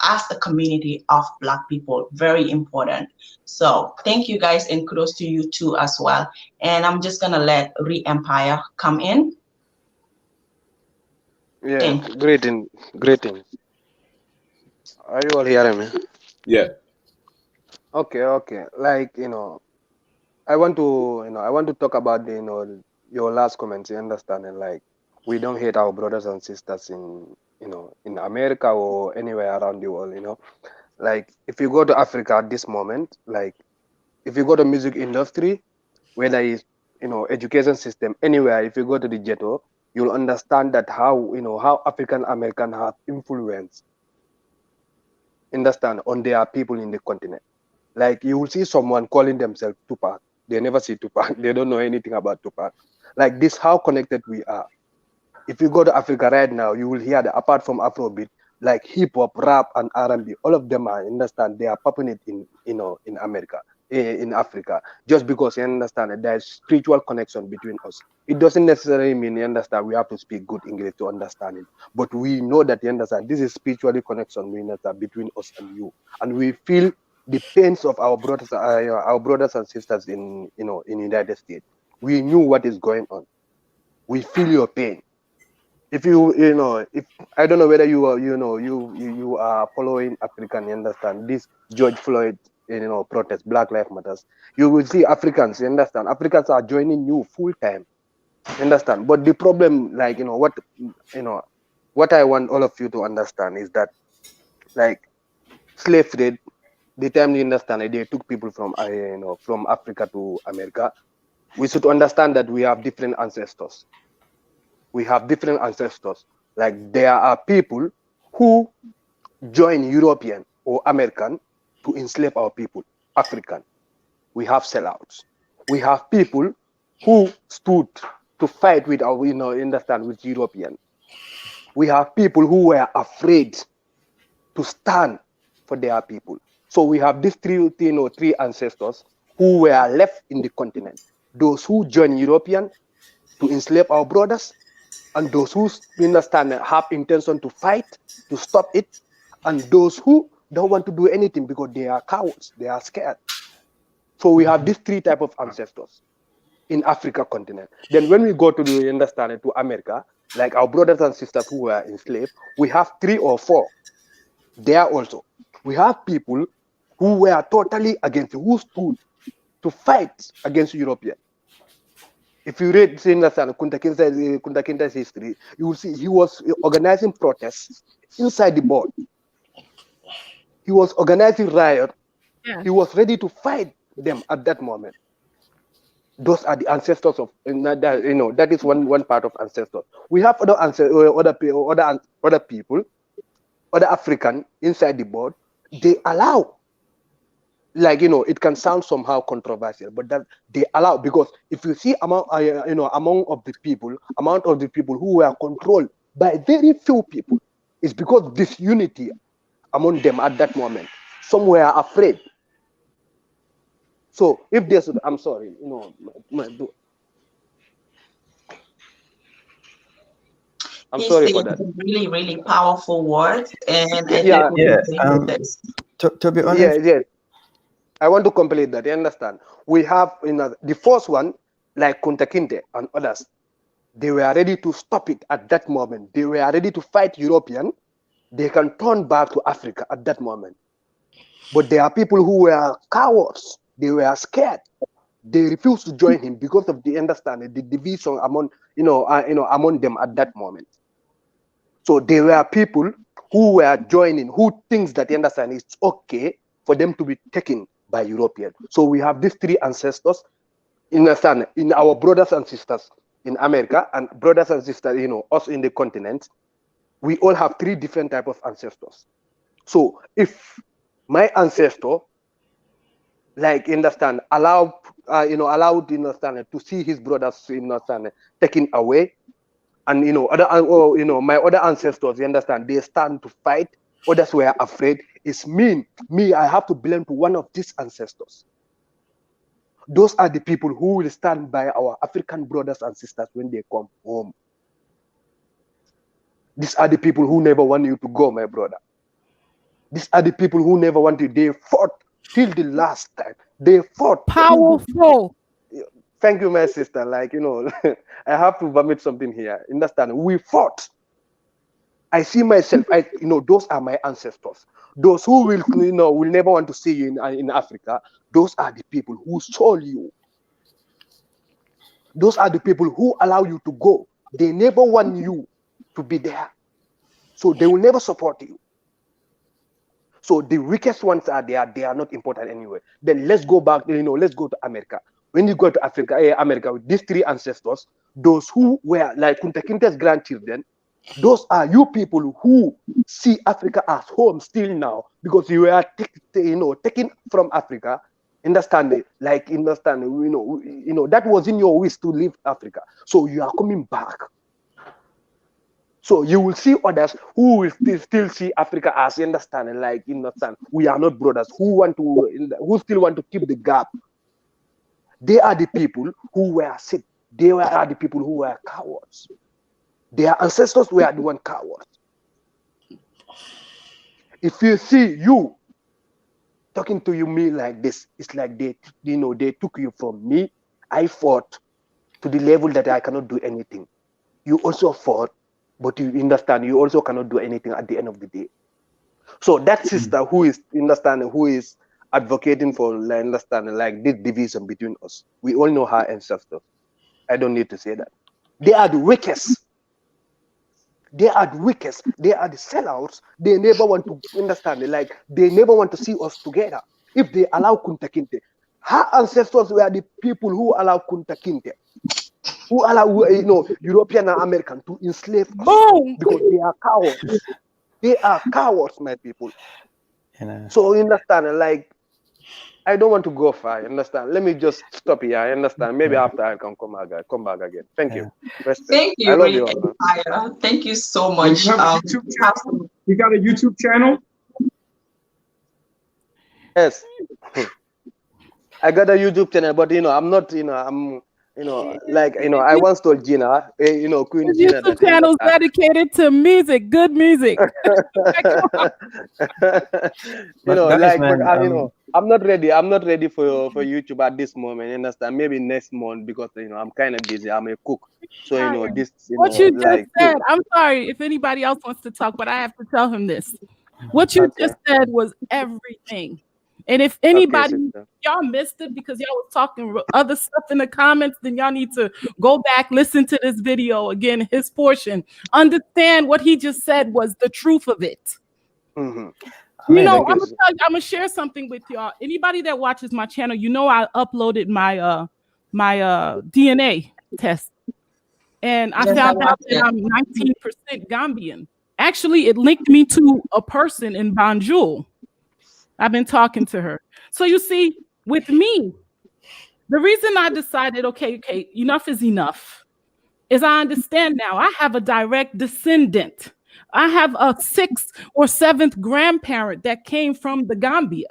as a community of Black people. Very important. So thank you guys, and kudos to you too as well. And I'm just gonna let Re-Empire come in. Yeah, greeting. Are you all hearing me? Yeah. Okay. Like, I want to talk about your last comments. You understand? And like, we don't hate our brothers and sisters in America or anywhere around the world. Like, if you go to Africa at this moment, like, if you go to music industry, whether it's education system, anywhere, if you go to the ghetto, you'll understand that how African American have influence, understand, on their people in the continent. Like, you will see someone calling themselves Tupac. They never see Tupac. They don't know anything about Tupac. Like, this, how connected we are. If you go to Africa right now, you will hear that apart from Afrobeat, like hip hop, rap, and R&B, all of them are, understand, they are popping it in America, in Africa, just because you understand that there's spiritual connection between us. It doesn't necessarily mean, you understand, we have to speak good English to understand it, but we know that, you understand, this is spiritually connection, we understand, between us and you, and we feel the pains of our brothers and sisters in United States. We knew what is going on. We feel your pain. If if I don't know whether you are, you are following African, you understand, this George Floyd protest, Black Lives Matters, you will see Africans, you understand? Africans are joining you full time, you understand? But the problem, like, what I want all of you to understand is that, like, slave trade, the time you understand it, they took people from, from Africa to America. We should understand that we have different ancestors. We have different ancestors. Like, there are people who join European or American to enslave our people, African. We have sellouts. We have people who stood to fight with our, understand, with European. We have people who were afraid to stand for their people. So we have these three ancestors who were left in the continent. Those who joined European to enslave our brothers, and those who understand have intention to fight to stop it, and those who don't want to do anything because they are cowards, they are scared. So we have these three type of ancestors in Africa continent. Then when we go to the understanding to America, like our brothers and sisters who were enslaved, we have 3 or 4 there also. We have people who were totally against, who stood to fight against European. If you read Kunta Kinte's history, you will see he was organizing protests inside the board. He was organizing riot. Yeah. He was ready to fight them at that moment. Those are the ancestors of, that is one part of ancestors. We have other people, other African inside the board. They allow, like, it can sound somehow controversial, but that they allow, because if you see amount of the people who were controlled by very few people, it's because this unity among them at that moment. Some were afraid. So if there's, I'm sorry, I'm He sorry said for that. really, really powerful words, and I think Yeah, we Yeah. can take with this. To be honest, yeah. I want to complete that. You understand? We have the first one, like Kunta Kinte and others. They were ready to stop it at that moment. They were ready to fight European. They can turn back to Africa at that moment. But there are people who were cowards. They were scared. They refused to join him because of the understanding, the division among among them at that moment. So there were people who were joining, who thinks that you understand it's okay for them to be taken by European. So we have these 3 ancestors, understand, in our brothers and sisters in America, and brothers and sisters, us in the continent. We all have 3 different type of ancestors. So if my ancestor, like, understand, allowed to see his brothers, taken away, and my other ancestors, you understand, they stand to fight, others were afraid, it's me, I have to belong to one of these ancestors. Those are the people who will stand by our African brothers and sisters when they come home. These are the people who never want you to go, my brother. These are the people who never want you. They fought till the last time. They fought. Powerful. Thank you, my sister. Like, I have to vomit something here. Understand? We fought. I see myself. Those are my ancestors. Those who will never want to see you in Africa. Those are the people who sold you. Those are the people who allow you to go. They never want you to be there. So they will never support you. So the weakest ones are there. They are not important anyway. Then let's go back, let's go to America. When you go to America with these 3 ancestors, those who were like Kunta Kinte's grandchildren, those are you people who see Africa as home still now, because you were taken from Africa. Understand it? Like, understand, that was in your wish to leave Africa. So you are coming back. So you will see others who will still see Africa as, understanding, like, understand, we are not brothers, who still want to keep the gap. They are the people who were sick. They are the people who were cowards. Their ancestors were the one cowards. If you see you talking to me like this, it's like they took you from me. I fought to the level that I cannot do anything. You also fought, but you understand, you also cannot do anything at the end of the day. So that sister who is understanding, who is advocating for understanding like this division between us. We all know our ancestors. I don't need to say that. They are the weakest. They are the weakest. They are the sellouts. They never want to understand it. Like they never want to see us together. If they allow Kunta Kinte, her ancestors were the people who allow Kunta Kinte, who allow European and American to enslave us. Boom. Because they are cowards. They are cowards, my people. You know. So understand, like I don't want to go far. Understand? Let me just stop here. I understand. Maybe after I can come back again. Thank you. Respect. Thank I you, love you Rick all. and Fire. Thank you so You much. have a YouTube channel? You got a YouTube channel? Yes. I got a YouTube channel, but I'm not, I'm, I once told Gina, Queen His Gina YouTube that, channel is dedicated to music, good music. But guys, man, I'm not ready. I'm not ready for YouTube at this moment. You understand? Maybe next month because I'm kind of busy. I'm a cook, so this. What you just like said, I'm sorry if anybody else wants to talk, but I have to tell him this. What you Okay. just said was everything. And if Okay, anybody, sister. y'all missed it because y'all was talking other stuff in the comments, then y'all need to go back, listen to this video again, his portion. Understand what he just said was the truth of it. Mhm. You know, Thank you, I'm sister. gonna share something with y'all. Anybody that watches my channel, you know I uploaded my DNA test. And I Yes, I found out watched that it. I'm 19% Gambian. Actually, it linked me to a person in Banjul. I've been talking to her. So you see, with me, the reason I decided, okay, enough is enough, is I understand now. I have a direct descendant. I have a 6th or 7th grandparent that came from the Gambia.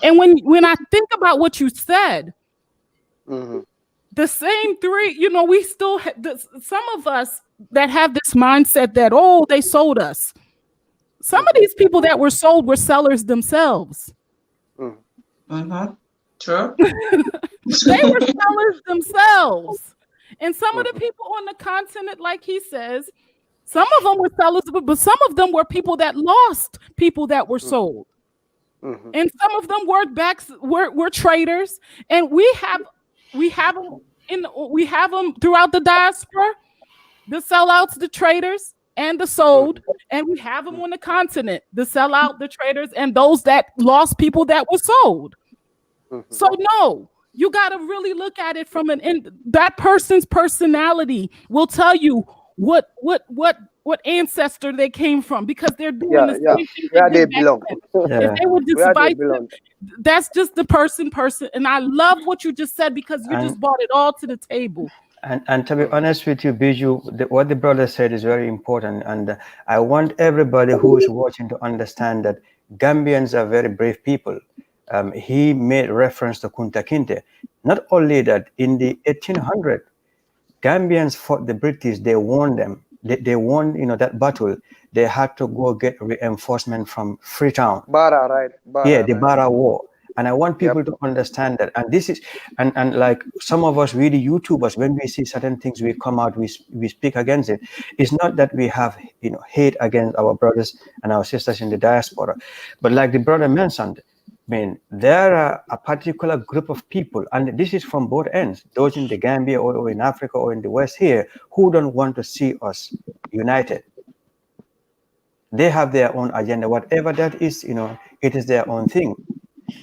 And when I think about what you said, Mhm. the same three, we still some of us that have this mindset that, oh, they sold us. Some of these people that were sold were sellers themselves. Mm-hmm. True. They were sellers themselves. And some of the people on the continent, like he says, some of them were sellers, but some of them were people that lost people that were sold. And some of them were traders. And we have them throughout the diaspora, the sellouts, the traders, and the sold. And we have them on the continent, the sellout, the traders, and those that lost people that were sold. So no, you got to really look at it from that person's personality will tell you what ancestor they came from, because they're doing the same thing Where they they did back belong. then. If they were Where they divisive, belong. that's just the person. And I love what you just said, because you just brought it all to the table. And to be honest with you, Biju, what the brother said is very important. And I want everybody who is watching to understand that Gambians are very brave people. He made reference to Kunta Kinte. Not only that, in the 1800s, Gambians fought the British. They won them. They won, that battle. They had to go get reinforcement from Freetown. Bara, right? Yeah, the Bara War. And I want people to understand that. And this is, and like some of us, really YouTubers, when we see certain things, we come out, we speak against it. It's not that we have, hate against our brothers and our sisters in the diaspora, but like the brother mentioned, I mean, there are a particular group of people, and this is from both ends, those in the Gambia or in Africa or in the West here, who don't want to see us united. They have their own agenda, whatever that is, it is their own thing.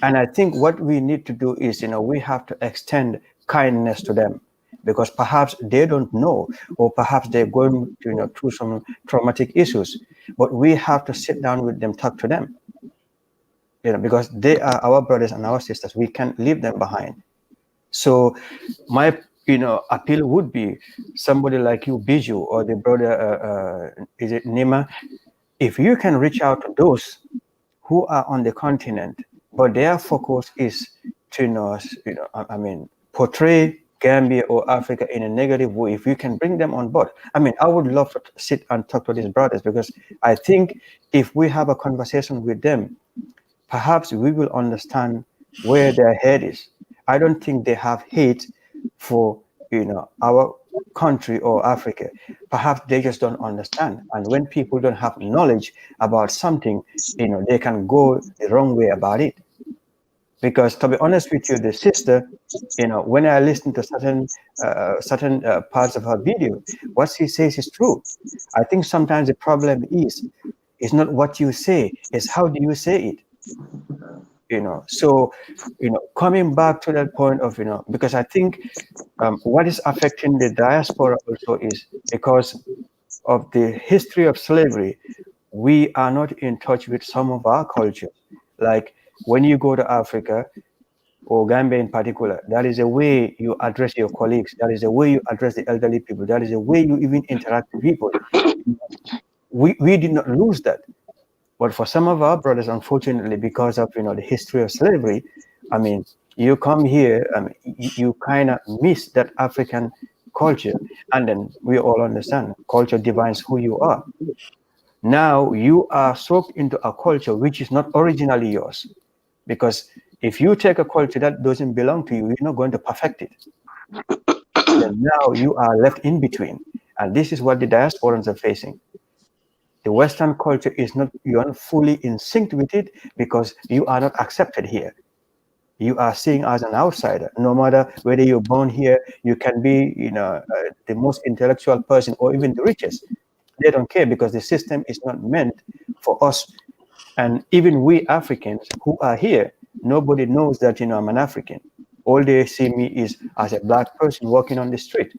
And I think what we need to do is, we have to extend kindness to them, because perhaps they don't know, or perhaps they're going through some traumatic issues, but we have to sit down with them, talk to them, because they are our brothers and our sisters. We can't leave them behind. So my appeal would be somebody like you, Biju, or the brother, is it Nima? If you can reach out to those who are on the continent, but their focus is to portray Gambia or Africa in a negative way. If you can bring them on board, I would love to sit and talk to these brothers, because I think if we have a conversation with them, perhaps we will understand where their head is. I don't think they have hate for our country or Africa. Perhaps they just don't understand. And when people don't have knowledge about something, they can go the wrong way about it. Because to be honest with you, the sister, when I listen to certain parts of her video, what she says is true. I think sometimes the problem is not what you say, is how do you say it. So coming back to that point of because I think what is affecting the diaspora also is because of the history of slavery. We are not in touch with some of our cultures. Like when you go to Africa or Gambia in particular, that is the way you address your colleagues. That is the way you address the elderly people. That is the way you even interact with people. We did not lose that. But for some of our brothers, unfortunately, because of the history of slavery, I mean, you come here, you kind of miss that African culture, and then we all understand culture defines who you are. Now you are soaked into a culture which is not originally yours, because if you take a culture that doesn't belong to you, you're not going to perfect it. Then now you are left in between, and this is what the diasporans are facing. The Western culture is not, you are not fully in sync with it because you are not accepted here. You are seen as an outsider. No matter whether you're born here, you can be, the most intellectual person or even the richest. They don't care because the system is not meant for us. And even we Africans who are here, nobody knows that, I'm an African. All they see me is as a black person walking on the street.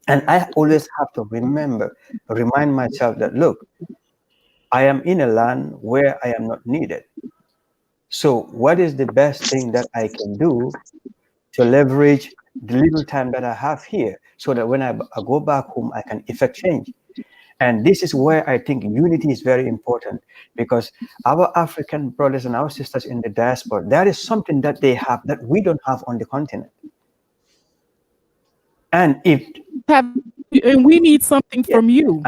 And I always have to remind myself that, look, I am in a land where I am not needed. So what is the best thing that I can do to leverage the little time that I have here so that when I go back home, I can effect change? And this is where I think unity is very important, because our African brothers and our sisters in the diaspora, that is something that they have that we don't have on the continent. And we need something from you.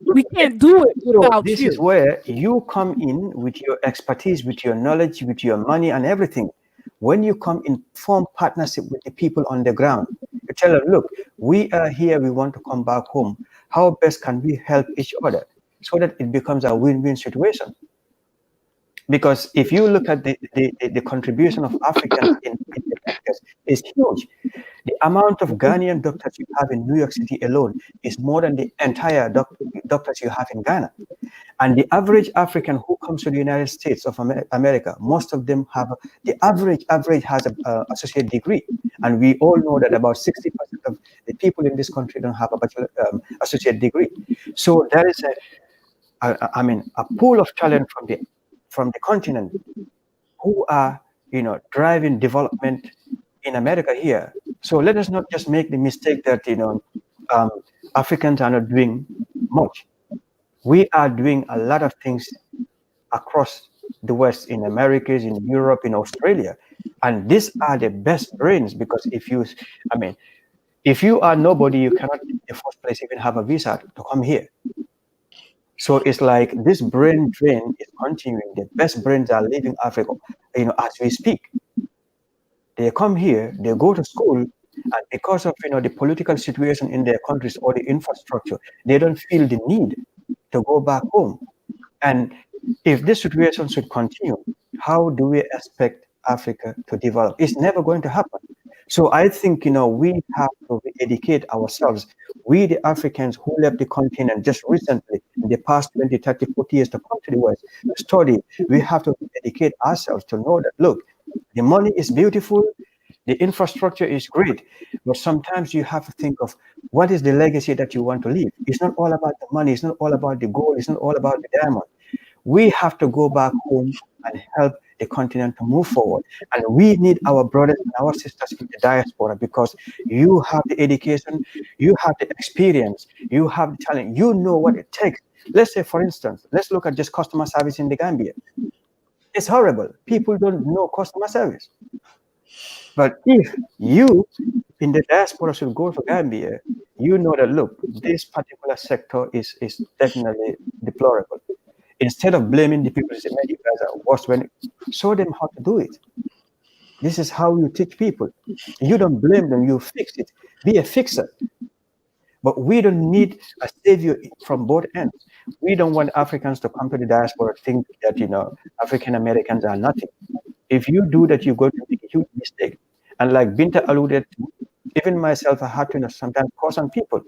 We can't do it without this you. is where you come in with your expertise, with your knowledge, with your money and everything. When you come in, form partnership with the people on the ground, you tell them, look, we are here, we want to come back home. How best can we help each other so that it becomes a win-win situation? Because if you look at the contribution of Africans in the Americas, is huge. The amount of Ghanaian doctors you have in New York City alone is more than the entire doctors you have in Ghana. And the average African who comes to the United States of America, most of them have, the average has an associate degree. And we all know that about 60% of the people in this country don't have a bachelor associate degree. So there is a pool of talent from the continent who are, driving development in America here. So let us not just make the mistake that, Africans are not doing much. We are doing a lot of things across the West, in Americas, in Europe, in Australia. And these are the best brains, because if you are nobody, you cannot in the first place even have a visa to come here. So it's like this brain drain is continuing. The best brains are leaving Africa, as we speak. They come here, they go to school, and because of the political situation in their countries or the infrastructure, they don't feel the need to go back home. And if this situation should continue, how do we expect Africa to develop? It's never going to happen. So I think we have to educate ourselves. We, the Africans who left the continent just recently, in the past 20, 30, 40 years, to come to the West to study, we have to educate ourselves to know that, look, the money is beautiful, the infrastructure is great, but sometimes you have to think of what is the legacy that you want to leave. It's not all about the money, it's not all about the gold, it's not all about the diamond. We have to go back home and help the continent to move forward. And we need our brothers and our sisters in the diaspora, because you have the education, you have the experience, you have the talent, you know what it takes. Let's say, for instance, let's look at just customer service in the Gambia. It's horrible. People don't know customer service. But if you in the diaspora should go to Gambia, you know that, look, this particular sector is definitely deplorable. Instead of blaming the people, say, man, you guys are worse, when show them how to do it. This is how you teach people. You don't blame them, you fix it. Be a fixer. But we don't need a savior from both ends. We don't want Africans to come to the diaspora think that African Americans are nothing. If you do that, you're going to make a huge mistake. And like Binta alluded to, even myself, I had to sometimes caution people.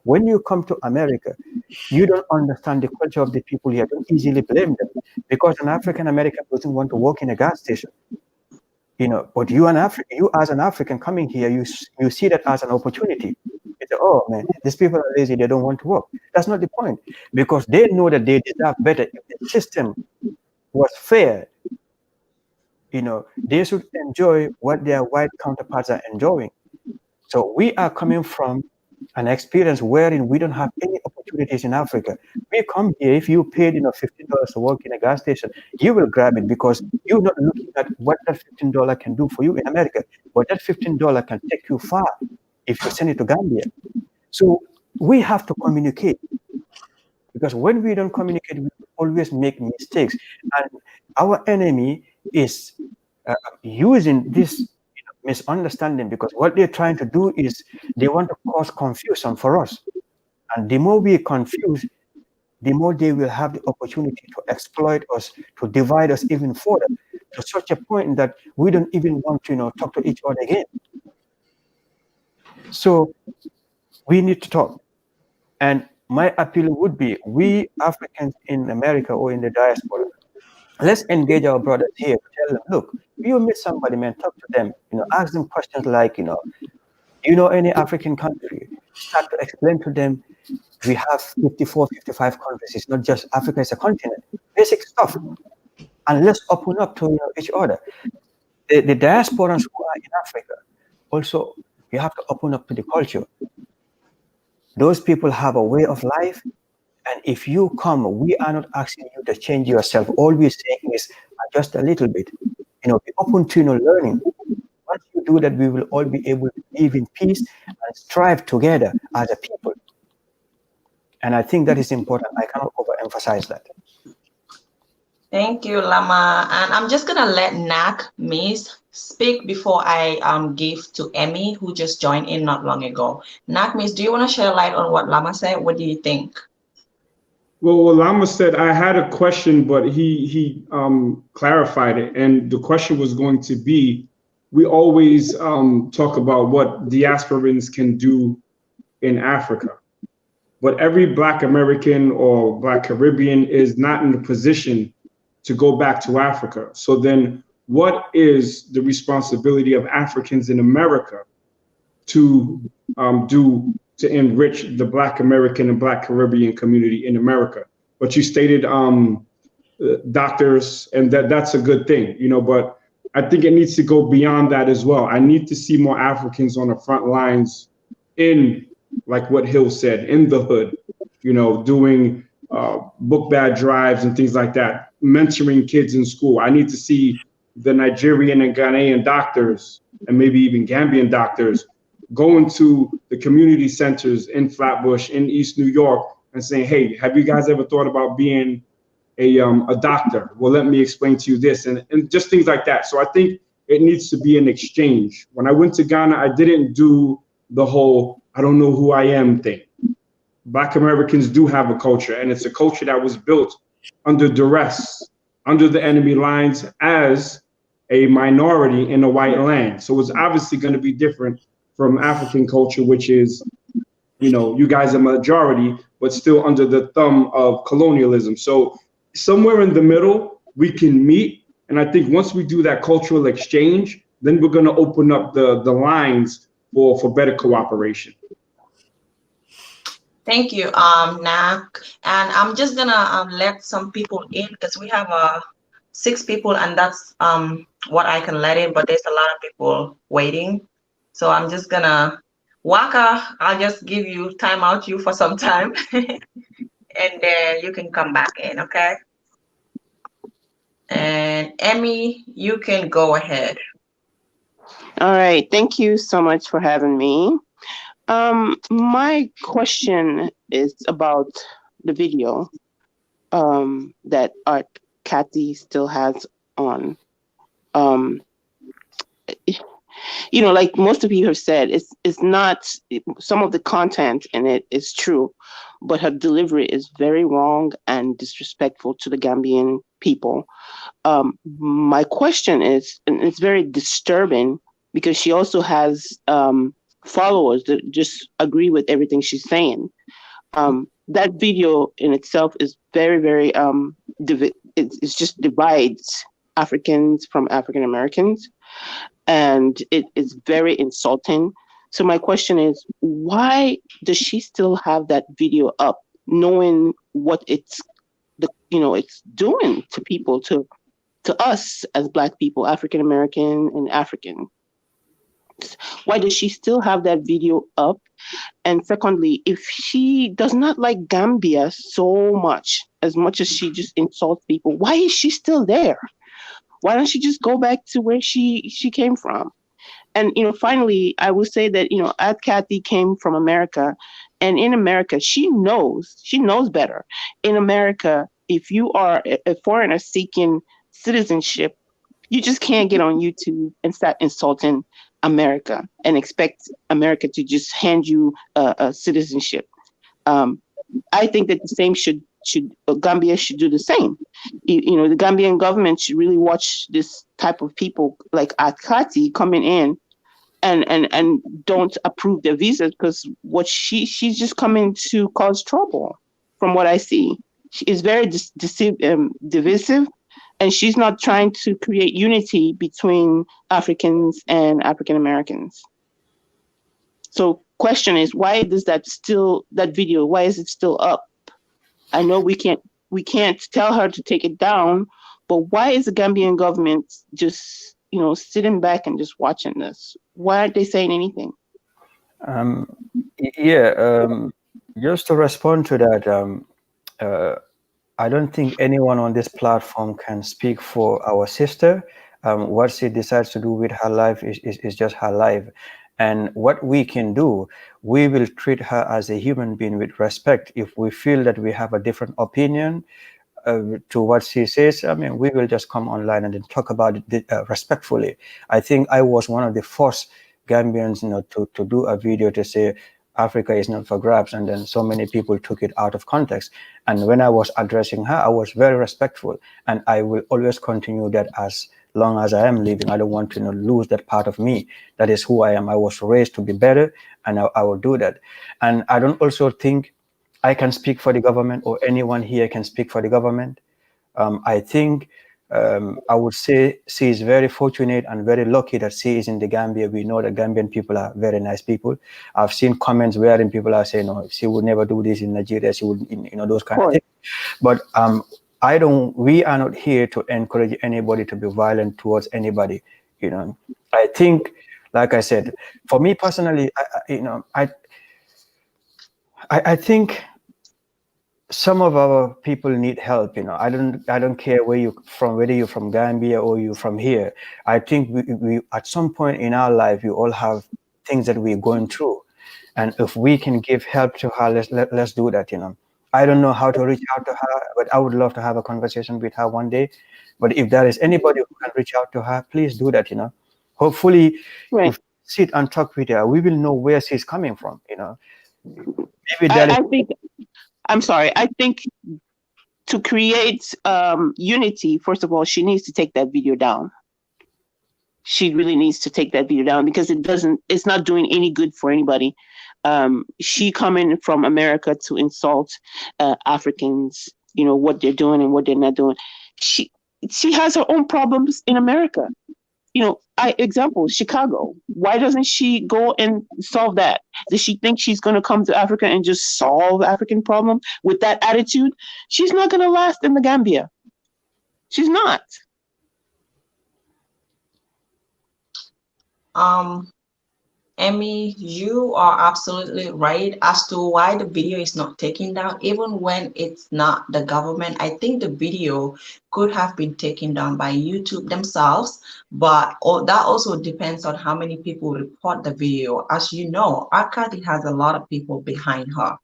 When you come to America, you don't understand the culture of the people here. Don't easily blame them, because an African American doesn't want to work in a gas station. But you as an African coming here, you see that as an opportunity. You say, oh man, these people are lazy, they don't want to work. That's not the point, because they know that they deserve better. If the system was fair, they should enjoy what their white counterparts are enjoying. So we are coming from an experience wherein we don't have any opportunities in Africa. We come here, if you paid $15 to work in a gas station, you will grab it, because you're not looking at what that $15 can do for you in America. But that $15 can take you far if you send it to Gambia. So we have to communicate, because when we don't communicate, we always make mistakes. And our enemy is using this misunderstanding, because what they're trying to do is they want to cause confusion for us. And the more we confuse, the more they will have the opportunity to exploit us, to divide us even further, to such a point that we don't even want to talk to each other again. So we need to talk. And my appeal would be, we Africans in America or in the diaspora, let's engage our brothers here. Tell them, look, you meet somebody, man, talk to them. Ask them questions like, any African country. Start to explain to them, we have 54, 55 countries. It's not just Africa, it's a continent. Basic stuff. And let's open up to each other. The diasporans who are in Africa, also, you have to open up to the culture. Those people have a way of life. And if you come, we are not asking you to change yourself. All we're saying is just a little bit. Be open to learning. Once you do that, we will all be able to live in peace and strive together as a people. And I think that is important. I cannot overemphasize that. Thank you, Lama. And I'm just gonna let Nak Miss speak before I give to Emmy, who just joined in not long ago. Nak Miss, do you want to share light on what Lama said? What do you think? Well, Lama said I had a question, but he clarified it, and the question was going to be: we always talk about what diasporans can do in Africa, but every Black American or Black Caribbean is not in a position to go back to Africa. So then, what is the responsibility of Africans in America to do to enrich the Black American and Black Caribbean community in America? But you stated doctors, and that's a good thing, but I think it needs to go beyond that as well. I need to see more Africans on the front lines in, like what Hill said, in the hood, doing book bag drives and things like that, mentoring kids in school. I need to see the Nigerian and Ghanaian doctors, and maybe even Gambian doctors, going to the community centers in Flatbush, in East New York, and saying, hey, have you guys ever thought about being a doctor? Well, let me explain to you this, and just things like that. So I think it needs to be an exchange. When I went to Ghana, I didn't do the whole I don't know who I am thing. Black Americans do have a culture, and it's a culture that was built under duress, under the enemy lines, as a minority in a white land. So it's obviously going to be different from African culture, which is, you guys are majority, but still under the thumb of colonialism. So somewhere in the middle, we can meet. And I think once we do that cultural exchange, then we're going to open up the lines for better cooperation. Thank you, Nak. And I'm just gonna let some people in, because we have 6 people, and that's what I can let in, but there's a lot of people waiting. So I'm just gonna, Waka, I'll just give you time out you for some time and then you can come back in, okay? And Emmy, you can go ahead. All right, thank you so much for having me. My question is about the video that Art Kathy still has on. You know, like most of you have said, it's not, some of the content in it is true, but her delivery is very wrong and disrespectful to the Gambian people. My question is, and it's very disturbing because she also has followers that just agree with everything she's saying. That video in itself is very, very it's just divides Africans from African Americans, and it is very insulting. So my question is, why does she still have that video up, knowing what it's doing to people, to us as Black people, African American and African? Why does she still have that video up? And secondly, if she does not like Gambia so much as she just insults people, why is she still there? Why don't she just go back to where she came from? And finally, I will say that Aunt Kathy came from America, and in America, she knows better. In America, if you are a foreigner seeking citizenship, you just can't get on YouTube and start insulting America and expect America to just hand you a citizenship. Um, I think that the same should Gambia should do the same. The Gambian government should really watch this type of people like Akati coming in and don't approve their visas, because she's just coming to cause trouble. From what I see, she is very divisive, and she's not trying to create unity between Africans and African Americans. So question is, why does that video, why is it still up? I know we can't tell her to take it down, but why is the Gambian government just, sitting back and just watching this? Why aren't they saying anything? Just to respond to that, I don't think anyone on this platform can speak for our sister. What she decides to do with her life is just her life. And what we can do, we will treat her as a human being with respect. If we feel that we have a different opinion to what she says, we will just come online and then talk about it respectfully. I think I was one of the first Gambians, to do a video to say Africa is not for grabs, and then so many people took it out of context. And when I was addressing her, I was very respectful, and I will always continue that as long as I am living. I don't want to lose that part of me. That is who I am. I was raised to be better, and I will do that. And I don't also think I can speak for the government, or anyone here can speak for the government. I think I would say she is very fortunate and very lucky that she is in the Gambia. We know that Gambian people are very nice people. I've seen comments wherein people are saying, "No, she would never do this in Nigeria. She would, those kind of things." But we are not here to encourage anybody to be violent towards anybody. I think, like I said, for me personally, I think some of our people need help. I don't care where you from, whether you're from Gambia or you're from here. I think we at some point in our life, we all have things that we're going through, and if we can give help to her, let's do that. I don't know how to reach out to her, but I would love to have a conversation with her one day. But if there is anybody who can reach out to her, please do that. Hopefully, Right. if we sit and talk with her, we will know where she's coming from. Maybe I think to create unity, first of all, she needs to take that video down. She really needs to take that video down, because it's not doing any good for anybody. She coming from America to insult Africans, what they're doing and what they're not doing. She has her own problems in America. Example, Chicago. Why doesn't she go and solve that? Does she think she's going to come to Africa and just solve African problem with that attitude? She's not going to last in the Gambia. She's not. Emmy, you are absolutely right as to why the video is not taken down, even when it's not the government. I think the video could have been taken down by YouTube themselves, but that also depends on how many people report the video. As you know, Arkady has a lot of people behind her,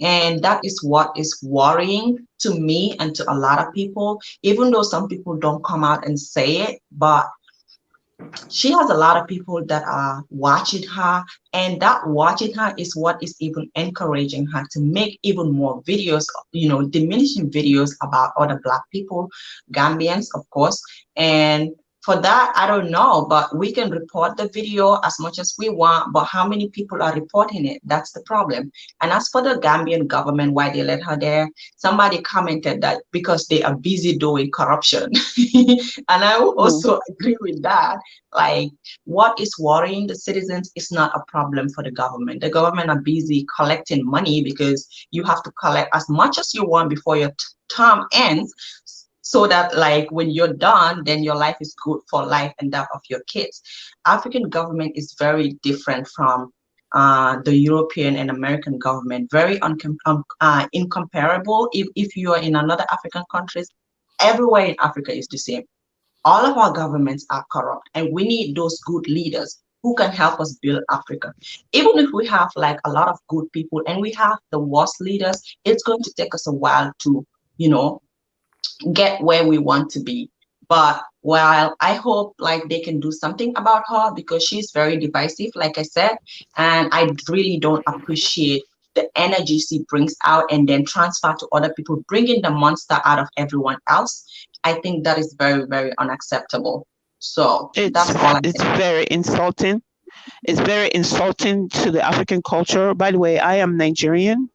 and that is what is worrying to me and to a lot of people, even though some people don't come out and say it. But she has a lot of people that are watching her, and that watching her is what is even encouraging her to make even more videos, diminishing videos about other Black people, Gambians, of course. And for that, I don't know, but we can report the video as much as we want, but how many people are reporting it? That's the problem. And as for the Gambian government, why they let her there, somebody commented that because they are busy doing corruption. And I will Mm. also agree with that. Like, what is worrying the citizens is not a problem for the government. The government are busy collecting money because you have to collect as much as you want before your term ends, so that like when you're done, then your life is good for life and that of your kids. African government is very different from the European and American government, very incomparable. If you are in another African countries, everywhere in Africa is the same. All of our governments are corrupt, and we need those good leaders who can help us build Africa. Even if we have like a lot of good people and we have the worst leaders, it's going to take us a while to, you know, get where we want to be. But while I hope like they can do something about her because she's very divisive, like I said, and I really don't appreciate the energy she brings out and then transfer to other people, bringing the monster out of everyone else. I think that is very, very unacceptable. So It's that's all I it's think. very insulting. It's very insulting to the African culture. By the way, I am Nigerian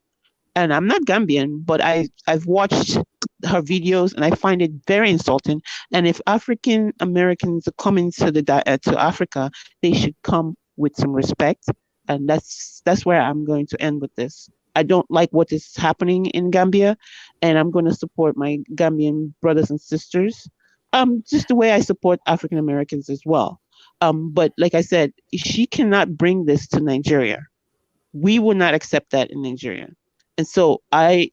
and I'm not Gambian, but I've watched her videos and I find it very insulting. And if African Americans are coming to to Africa, they should come with some respect. And that's where I'm going to end with this. I don't like what is happening in Gambia, and I'm going to support my Gambian brothers and sisters. Just the way I support African Americans as well. But like I said, she cannot bring this to Nigeria. We will not accept that in Nigeria. And so I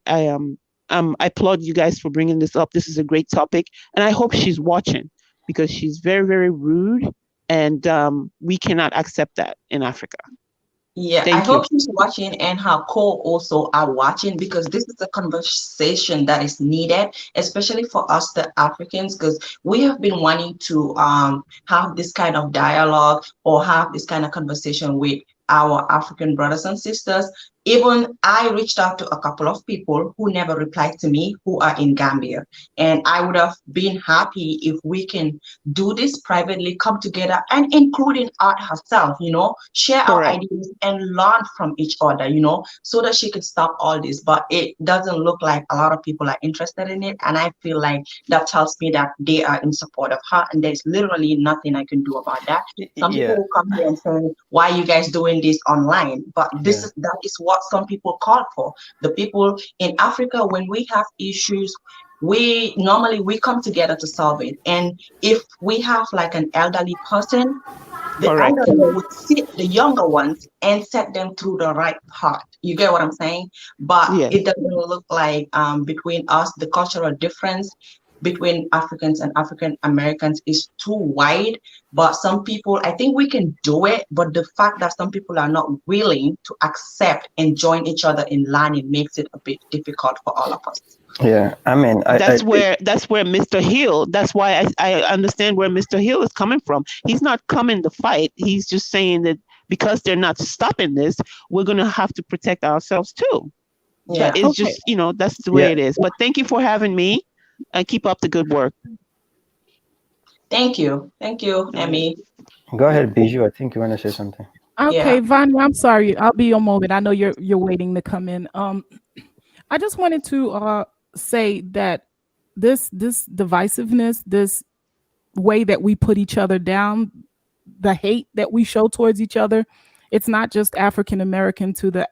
applaud you guys for bringing this up. This is a great topic, and I hope she's watching because she's very, very rude, and we cannot accept that in Africa. Yeah, I Thank hope you. she's watching and her co also are watching, because this is a conversation that is needed, especially for us, the Africans, because we have been wanting to have this kind of dialogue or have this kind of conversation with our African brothers and sisters. Even I reached out to a couple of people who never replied to me who are in Gambia. And I would have been happy if we can do this privately, come together, and including Art herself, share our Correct. ideas and learn from each other, so that she could stop all this. But it doesn't look like a lot of people are interested in it. And I feel like that tells me that they are in support of her. And there's literally nothing I can do about that. Some people Yeah, will come here and say, why are you guys doing this online? But yeah. that is what some people call for. The people in Africa, when we have issues, we come together to solve it. And if we have like an elderly person, the Correct. elderly would sit the younger ones and set them through the right path. You get what I'm saying? But it Yes. doesn't look like between us, the cultural difference between Africans and African Americans is too wide. But some people, I think we can do it. But the fact that some people are not willing to accept and join each other in learning makes it a bit difficult for all of us. Yeah, I mean, That's where Mr. Hill, that's why I understand where Mr. Hill is coming from. He's not coming to fight. He's just saying that because they're not stopping this, we're gonna have to protect ourselves too. That Yeah. is Okay. just, that's the way yeah. it is. But thank you for having me and keep up the good work. Thank you. Thank you, All right. Emmy. Go ahead, Bijou. I think you want to say something. Yeah. Okay, Vanya, I'm sorry. I'll be a moment. I know you're waiting to come in. I just wanted to say that this divisiveness, this way that we put each other down, the hate that we show towards each other, it's not just African American to the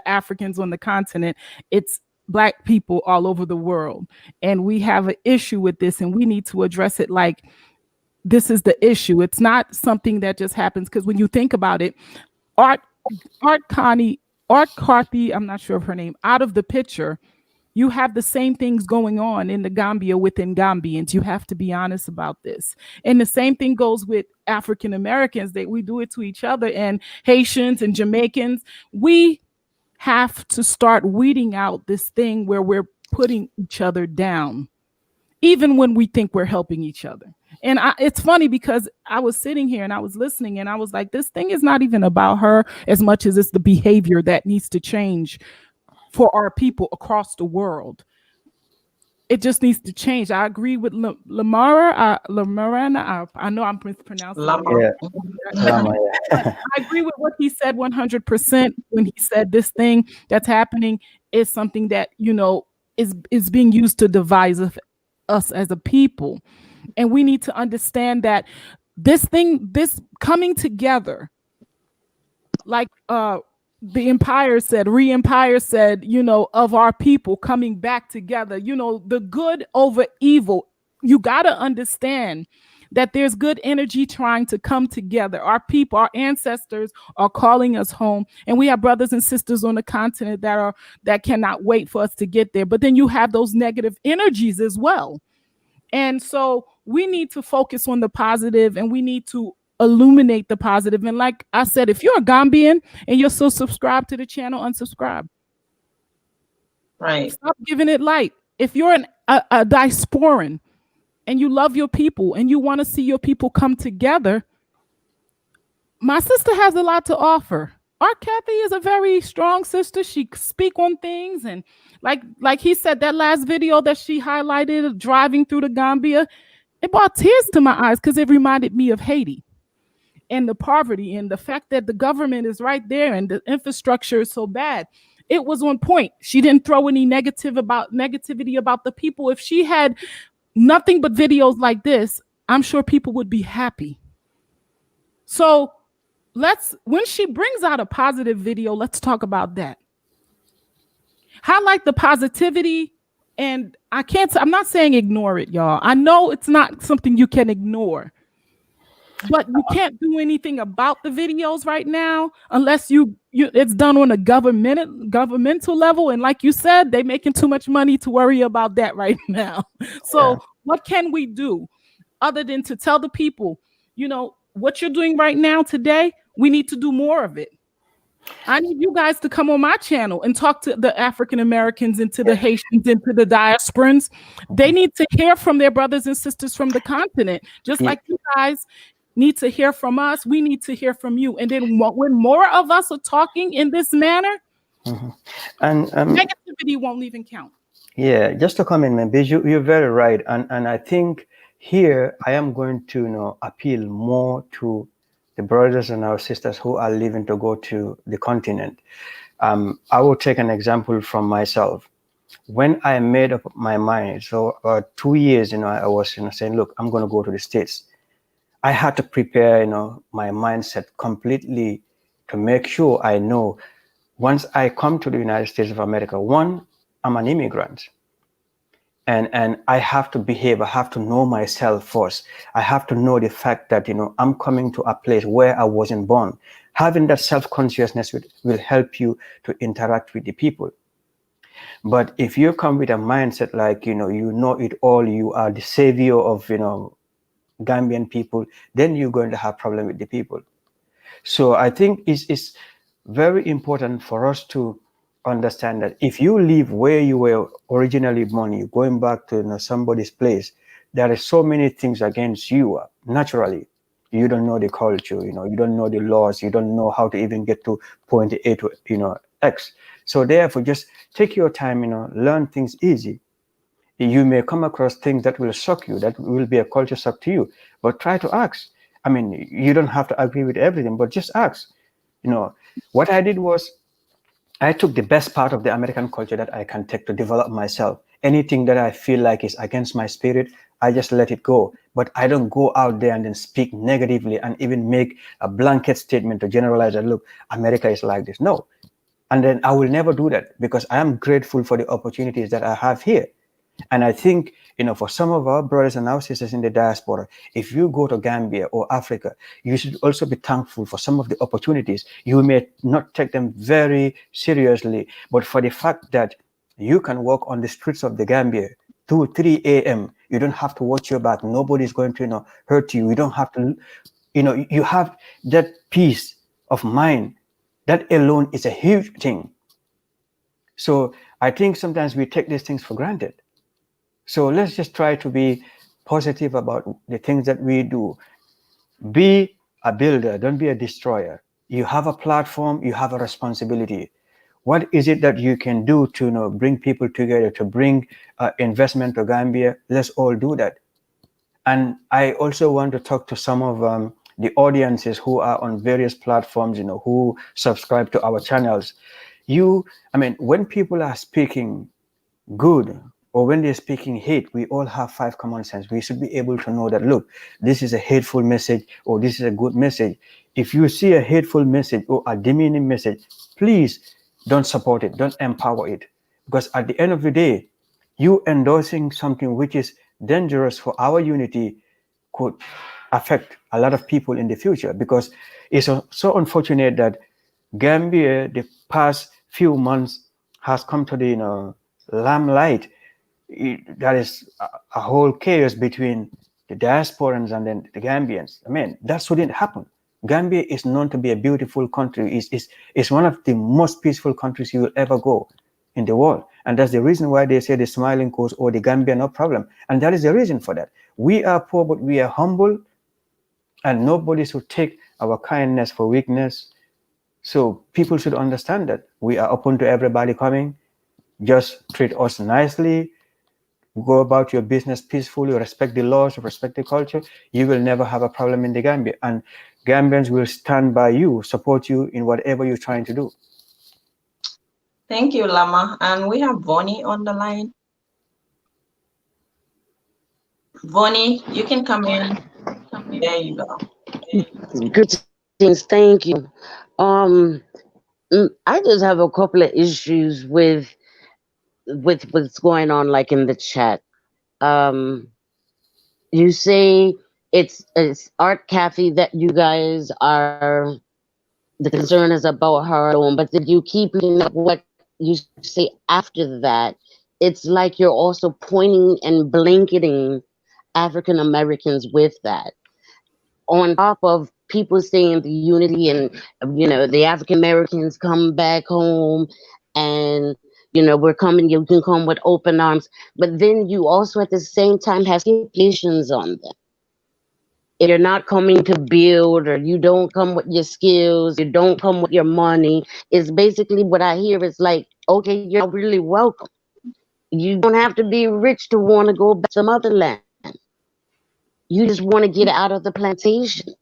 Africans on the continent. It's Black people all over the world, and we have an issue with this, and we need to address it like this is the issue. It's not something that just happens, because when you think about it, Art Art Connie Art Carthy, I'm not sure of her name, out of the picture, you have the same things going on in the Gambia within Gambians. You have to be honest about this. And the same thing goes with African Americans, that we do it to each other, and Haitians and Jamaicans. We have to start weeding out this thing where we're putting each other down, even when we think we're helping each other. And it's funny because I was sitting here and I was listening and I was like, this thing is not even about her as much as it's the behavior that needs to change for our people across the world. It just needs to change. I agree with Lamara. Lamarana. I know I'm mispronouncing the name. Lama. Yeah, Lama, But yeah. I agree with what he said 100% when he said this thing that's happening is something that, is being used to divide us as a people. And we need to understand that this coming together, like the empire said, re-empire said, of our people coming back together, the good over evil. You got to understand that there's good energy trying to come together. Our people, our ancestors are calling us home, and we have brothers and sisters on the continent that cannot wait for us to get there. But then you have those negative energies as well. And so we need to focus on the positive, and we need to illuminate the positive. And like I said, if you're a Gambian and you're still subscribed to the channel, unsubscribe. Right. Stop giving it light. If you're a diasporan and you love your people and you want to see your people come together, my sister has a lot to offer. Our Kathy is a very strong sister. She speak on things, and like he said, that last video that she highlighted of driving through the Gambia, it brought tears to my eyes because it reminded me of Haiti and the poverty and the fact that the government is right there and the infrastructure is so bad. It was on point. She didn't throw any negativity about the people. If she had nothing but videos like this, I'm sure people would be happy. So when she brings out a positive video, let's talk about that. Highlight the positivity. And I'm not saying ignore it, y'all. I know it's not something you can ignore, but you can't do anything about the videos right now unless it's done on a governmental level. And like you said, they're making too much money to worry about that right now. So what can we do other than to tell the people, what you're doing right now today, we need to do more of it. I need you guys to come on my channel and talk to the African Americans and to the Haitians and to the diasporans. They need to hear from their brothers and sisters from the continent, just like you guys need to hear from us. We need to hear from you. And then when more of us are talking in this manner, and negativity won't even count. Yeah, just to comment, man, because you're very right. And I think here I am going to appeal more to the brothers and our sisters who are leaving to go to the continent. I will take an example from myself. When I made up my mind, so 2 years, I was saying, look, I'm going to go to the States. I had to prepare, my mindset completely to make sure I know once I come to the United States of America, one, I'm an immigrant. And I have to behave. I have to know myself first. I have to know the fact that, I'm coming to a place where I wasn't born. Having that self-consciousness will help you to interact with the people. But if you come with a mindset like, you know it all, you are the savior of, Gambian people, then you're going to have problem with the people. So I think it's very important for us to understand that if you live where you were originally born, you're going back to somebody's place, there are so many things against you naturally. You don't know the culture, you don't know the laws, you don't know how to even get to point A to X. So therefore, just take your time, learn things easy. You may come across things that will shock you, that will be a culture shock to you, but try to ask. I mean, you don't have to agree with everything, but just ask. What I did was I took the best part of the American culture that I can take to develop myself. Anything that I feel like is against my spirit, I just let it go. But I don't go out there and then speak negatively and even make a blanket statement to generalize that, look, America is like this. No. And then I will never do that because I am grateful for the opportunities that I have here. And I think, for some of our brothers and our sisters in the diaspora, if you go to Gambia or Africa, you should also be thankful for some of the opportunities. You may not take them very seriously, but for the fact that you can walk on the streets of the Gambia 2, 3 a.m., you don't have to watch your back. Nobody's going to, hurt you. You don't have to, you have that peace of mind. That alone is a huge thing. So I think sometimes we take these things for granted. So let's just try to be positive about the things that we do. Be a builder, don't be a destroyer. You have a platform, you have a responsibility. What is it that you can do to bring people together, to bring investment to Gambia? Let's all do that. And I also want to talk to some of the audiences who are on various platforms, who subscribe to our channels. When people are speaking good or when they're speaking hate, we all have five common sense. We should be able to know that, look, this is a hateful message or this is a good message. If you see a hateful message or a demeaning message, please don't support it, don't empower it. Because at the end of the day, you endorsing something which is dangerous for our unity could affect a lot of people in the future. Because it's so unfortunate that Gambia, the past few months, has come to the limelight. That is a whole chaos between the diasporans and then the Gambians. That shouldn't happen. Gambia is known to be a beautiful country. It's one of the most peaceful countries you will ever go in the world. And that's the reason why they say the smiling coast or the Gambia, no problem. And that is the reason for that. We are poor, but we are humble, and nobody should take our kindness for weakness. So people should understand that we are open to everybody coming. Just treat us nicely. Go about your business peacefully. Respect the laws. Respect the culture. You will never have a problem in the Gambia. And Gambians will stand by you, support you in whatever you're trying to do. Thank you, Lama. And we have Vonnie on the line. Vonnie, you can come in. There you go. Greetings, thank you. Um, I just have a couple of issues with what's going on, like in the chat. Um, you say it's Art Cafe that you guys are the concern is about her alone, but then you keep reading up what you say after that. It's like you're also pointing and blanketing African Americans with that, on top of people saying the unity and the African Americans come back home and we're coming, you can come with open arms, but then you also at the same time have stipulations on them. If you're not coming to build, or you don't come with your skills, you don't come with your money, it's basically what I hear is like, okay, you're not really welcome. You don't have to be rich to want to go back to some other land. You just want to get out of the plantation.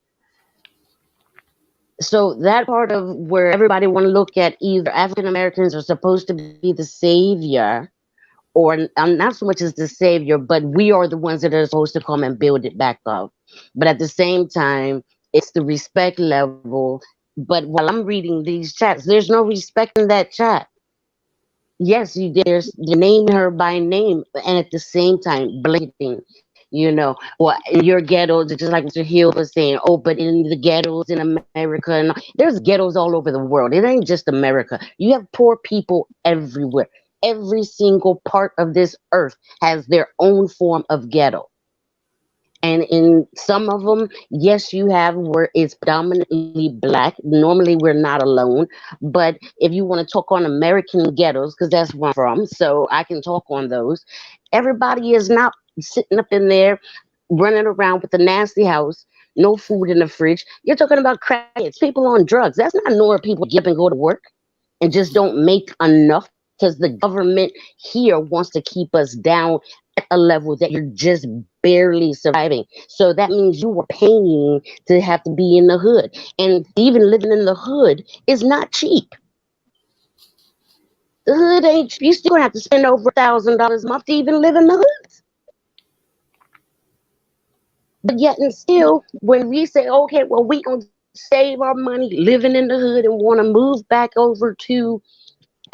So that part of where everybody want to look at either African Americans are supposed to be the savior, or not so much as the savior, but we are the ones that are supposed to come and build it back up. But at the same time, it's the respect level. But while I'm reading these chats, there's no respect in that chat. Yes, you're naming her by name, and at the same time, blanketing. Or in your ghettos, just like Mr. Hill was saying, oh, but in the ghettos in America, and there's ghettos all over the world. It ain't just America. You have poor people everywhere. Every single part of this earth has their own form of ghetto. And in some of them, yes, you have where it's predominantly black. Normally, we're not alone. But if you want to talk on American ghettos, because that's where I'm from, so I can talk on those, everybody is not sitting up in there running around with a nasty house, no food in the fridge. You're talking about crackheads, people on drugs. That's not normal people get up and go to work and just don't make enough, because the government here wants to keep us down at a level that you're just barely surviving. So that means you are paying to have to be in the hood. And even living in the hood is not cheap. The hood ain't cheap. You still have to spend over $1,000 a month to even live in the hood. But yet and still, when we say, okay, well, we gonna save our money living in the hood and want to move back over to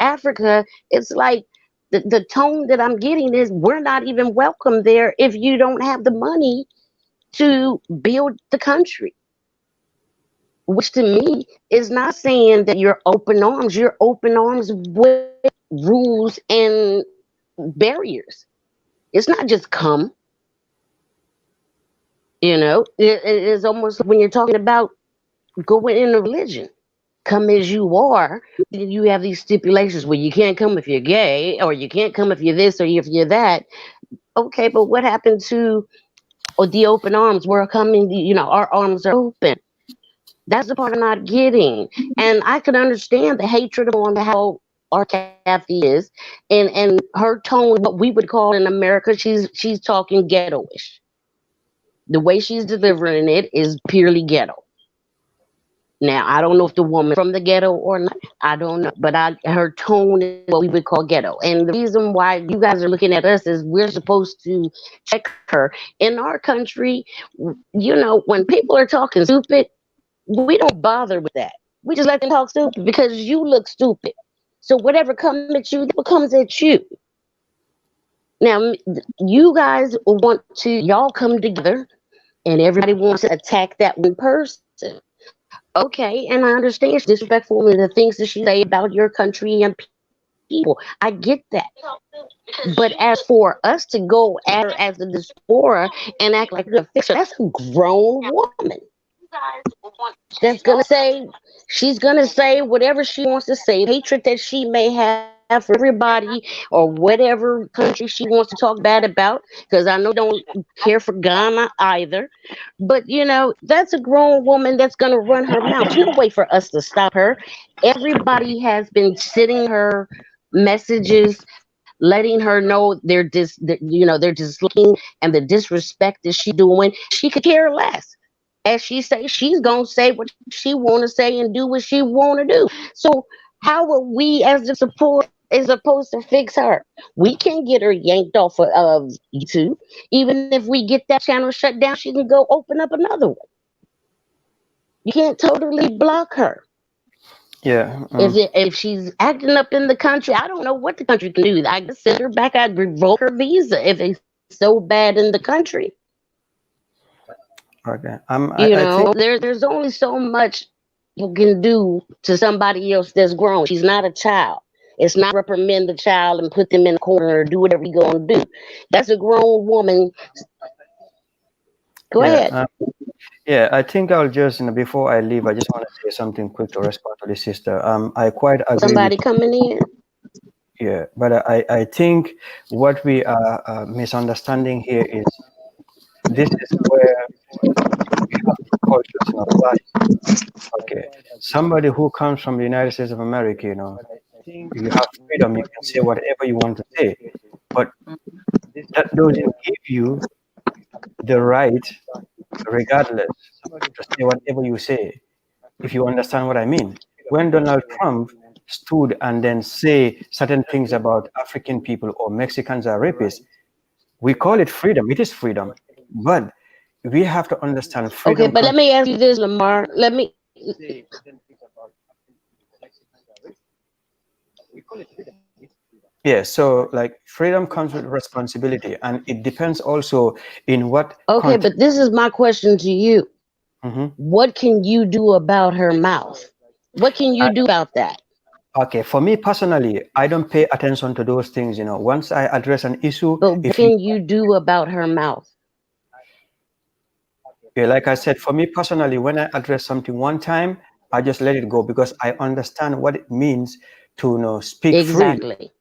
Africa, it's like the tone that I'm getting is we're not even welcome there if you don't have the money to build the country. Which to me is not saying that you're open arms. You're open arms with rules and barriers. It's not just come. It is almost like when you're talking about going into religion. Come as you are, you have these stipulations where you can't come if you're gay, or you can't come if you're this or if you're that. Okay, but what happened to or the open arms. We're coming, our arms are open. That's the part I'm not getting. And I can understand the hatred on how our Kathy is, and her tone, what we would call in America, she's talking ghettoish. The way she's delivering it is purely ghetto. Now, I don't know if the woman from the ghetto or not. I don't know. But her tone is what we would call ghetto. And the reason why you guys are looking at us is we're supposed to check her. In our country, when people are talking stupid, we don't bother with that. We just let them talk stupid because you look stupid. So whatever comes at you, that comes at you. Now, you guys want to, y'all come together and everybody wants to attack that one person. Okay, and I understand she's disrespectful and the things that she say about your country and people. I get that. But as for us to go at her as a diaspora and act like a fixer, that's a grown woman. That's gonna say she's gonna say whatever she wants to say, hatred that she may have for everybody or whatever country she wants to talk bad about, because I know don't care for Ghana either. But that's a grown woman that's gonna run her mouth. There's no way for us to stop her. Everybody has been sending her messages, letting her know they're disliking and the disrespect that she's doing. She could care less. As she say, she's gonna say what she want to say and do what she want to do. So how are we as the support is supposed to fix her? We can't get her yanked off of YouTube. Even if we get that channel shut down, she can go open up another one. You can't totally block her. Yeah. If she's acting up in the country, I don't know what the country can do. I just send her back. I'd revoke her visa if it's so bad in the country. Okay. I think There's only so much you can do to somebody else that's grown. She's not a child. It's not reprimand the child and put them in a corner or do whatever you're gonna do. That's a grown woman. Go ahead. Yeah, I think I'll just, before I leave, I just want to say something quick to respond to the sister. I quite agree Somebody with, coming in. yeah, but I think what we are misunderstanding here is this is where we have two cultures clash. Okay, somebody who comes from the United States of America, you have freedom, you can say whatever you want to say, but that doesn't give you the right, regardless, to say whatever you say, if you understand what I mean. When Donald Trump stood and then say certain things about African people or Mexicans are rapists, we call it freedom. It is freedom. But we have to understand freedom. Okay, but let me ask you this, Lamar. Yeah, so like freedom comes with responsibility, and it depends also in what Okay, context. but this is my question to you. Mm-hmm. What can you do about her mouth? What can you do about that? Okay, for me personally, I don't pay attention to those things. Once I address an issue, But what can you do about her mouth? yeah, like I said, for me personally, when I address something one time, I just let it go because I understand what it means to speak freely. Exactly.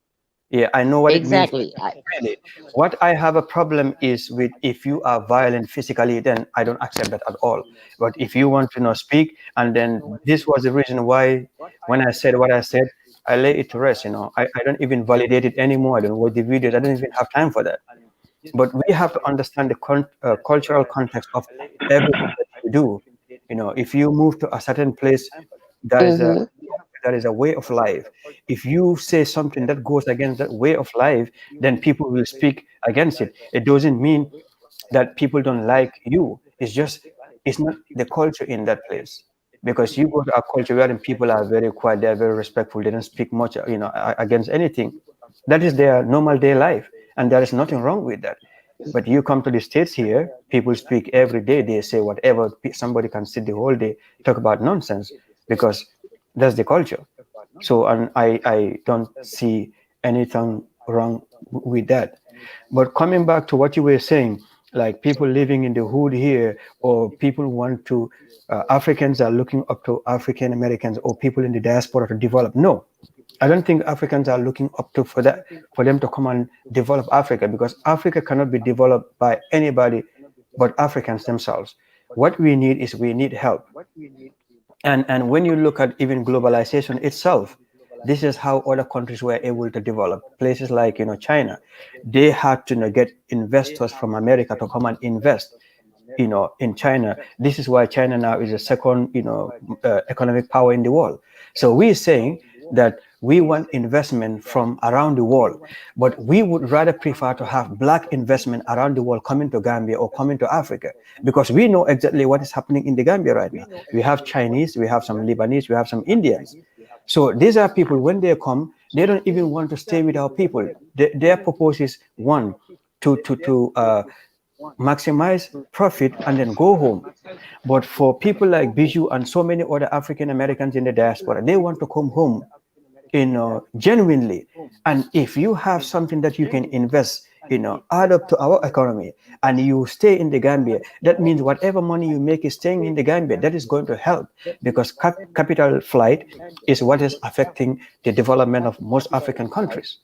Yeah, I know what it means. Exactly. Really. What I have a problem is with if you are violent physically, then I don't accept that at all. But if you want to speak, and then this was the reason why when I said what I said, I lay it to rest. I don't even validate it anymore. I don't watch the videos. I don't even have time for that. But we have to understand the cultural context of everything that you do. If you move to a certain place, that is a way of life. If you say something that goes against that way of life, then people will speak against it. It doesn't mean that people don't like you. It's not the culture in that place. Because you go to a culture where people are very quiet, they're very respectful, they don't speak much, against anything. That is their normal day life, and there is nothing wrong with that. But you come to the States here, people speak every day, they say whatever, somebody can sit the whole day, talk about nonsense, because that's the culture. So, and I don't see anything wrong with that. But coming back to what you were saying, like people living in the hood here, or people want to, Africans are looking up to African Americans or people in the diaspora to develop. No, I don't think Africans are looking up to for them to come and develop Africa, because Africa cannot be developed by anybody but Africans themselves. What we need is we need help. And when you look at even globalization itself, this is how other countries were able to develop. Places like China, they had to get investors from America to come and invest in China. This is why China now is the second economic power in the world. So we're saying that we want investment from around the world, but we would rather prefer to have black investment around the world coming to Gambia or coming to Africa, because we know exactly what is happening in the Gambia right now. We have Chinese, we have some Lebanese, we have some Indians. So these are people, when they come, they don't even want to stay with our people. Their purpose is one, to maximize profit and then go home. But for people like Bijou and so many other African Americans in the diaspora, they want to come home genuinely. And if you have something that you can invest, add up to our economy, and you stay in the Gambia, that means whatever money you make is staying in the Gambia. That is going to help, because capital flight is what is affecting the development of most African countries.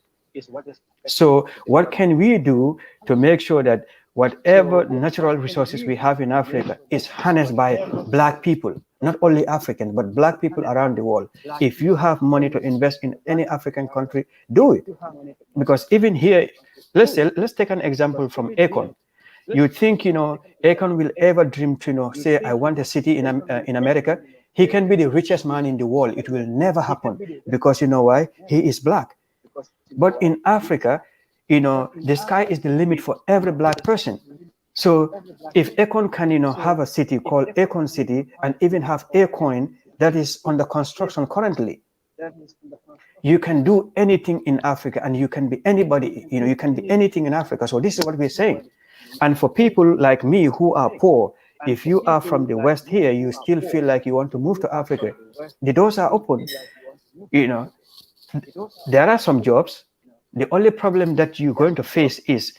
So what can we do to make sure that whatever natural resources we have in Africa is harnessed by black people, not only Africans, but black people around the world? If you have money to invest in any African country, do it. Because even here, let's take an example from Akon. You think, Akon will ever dream to, say, I want a city in America. He can be the richest man in the world. It will never happen, because you know why? He is black. But in Africa, the sky is the limit for every black person. So if Akon can, have a city called Akon City, and even have Acoin that is under construction currently, you can do anything in Africa, and you can be anybody, you can be anything in Africa. So this is what we're saying. And for people like me who are poor, if you are from the West here, you still feel like you want to move to Africa, the doors are open. There are some jobs. The only problem that you're going to face is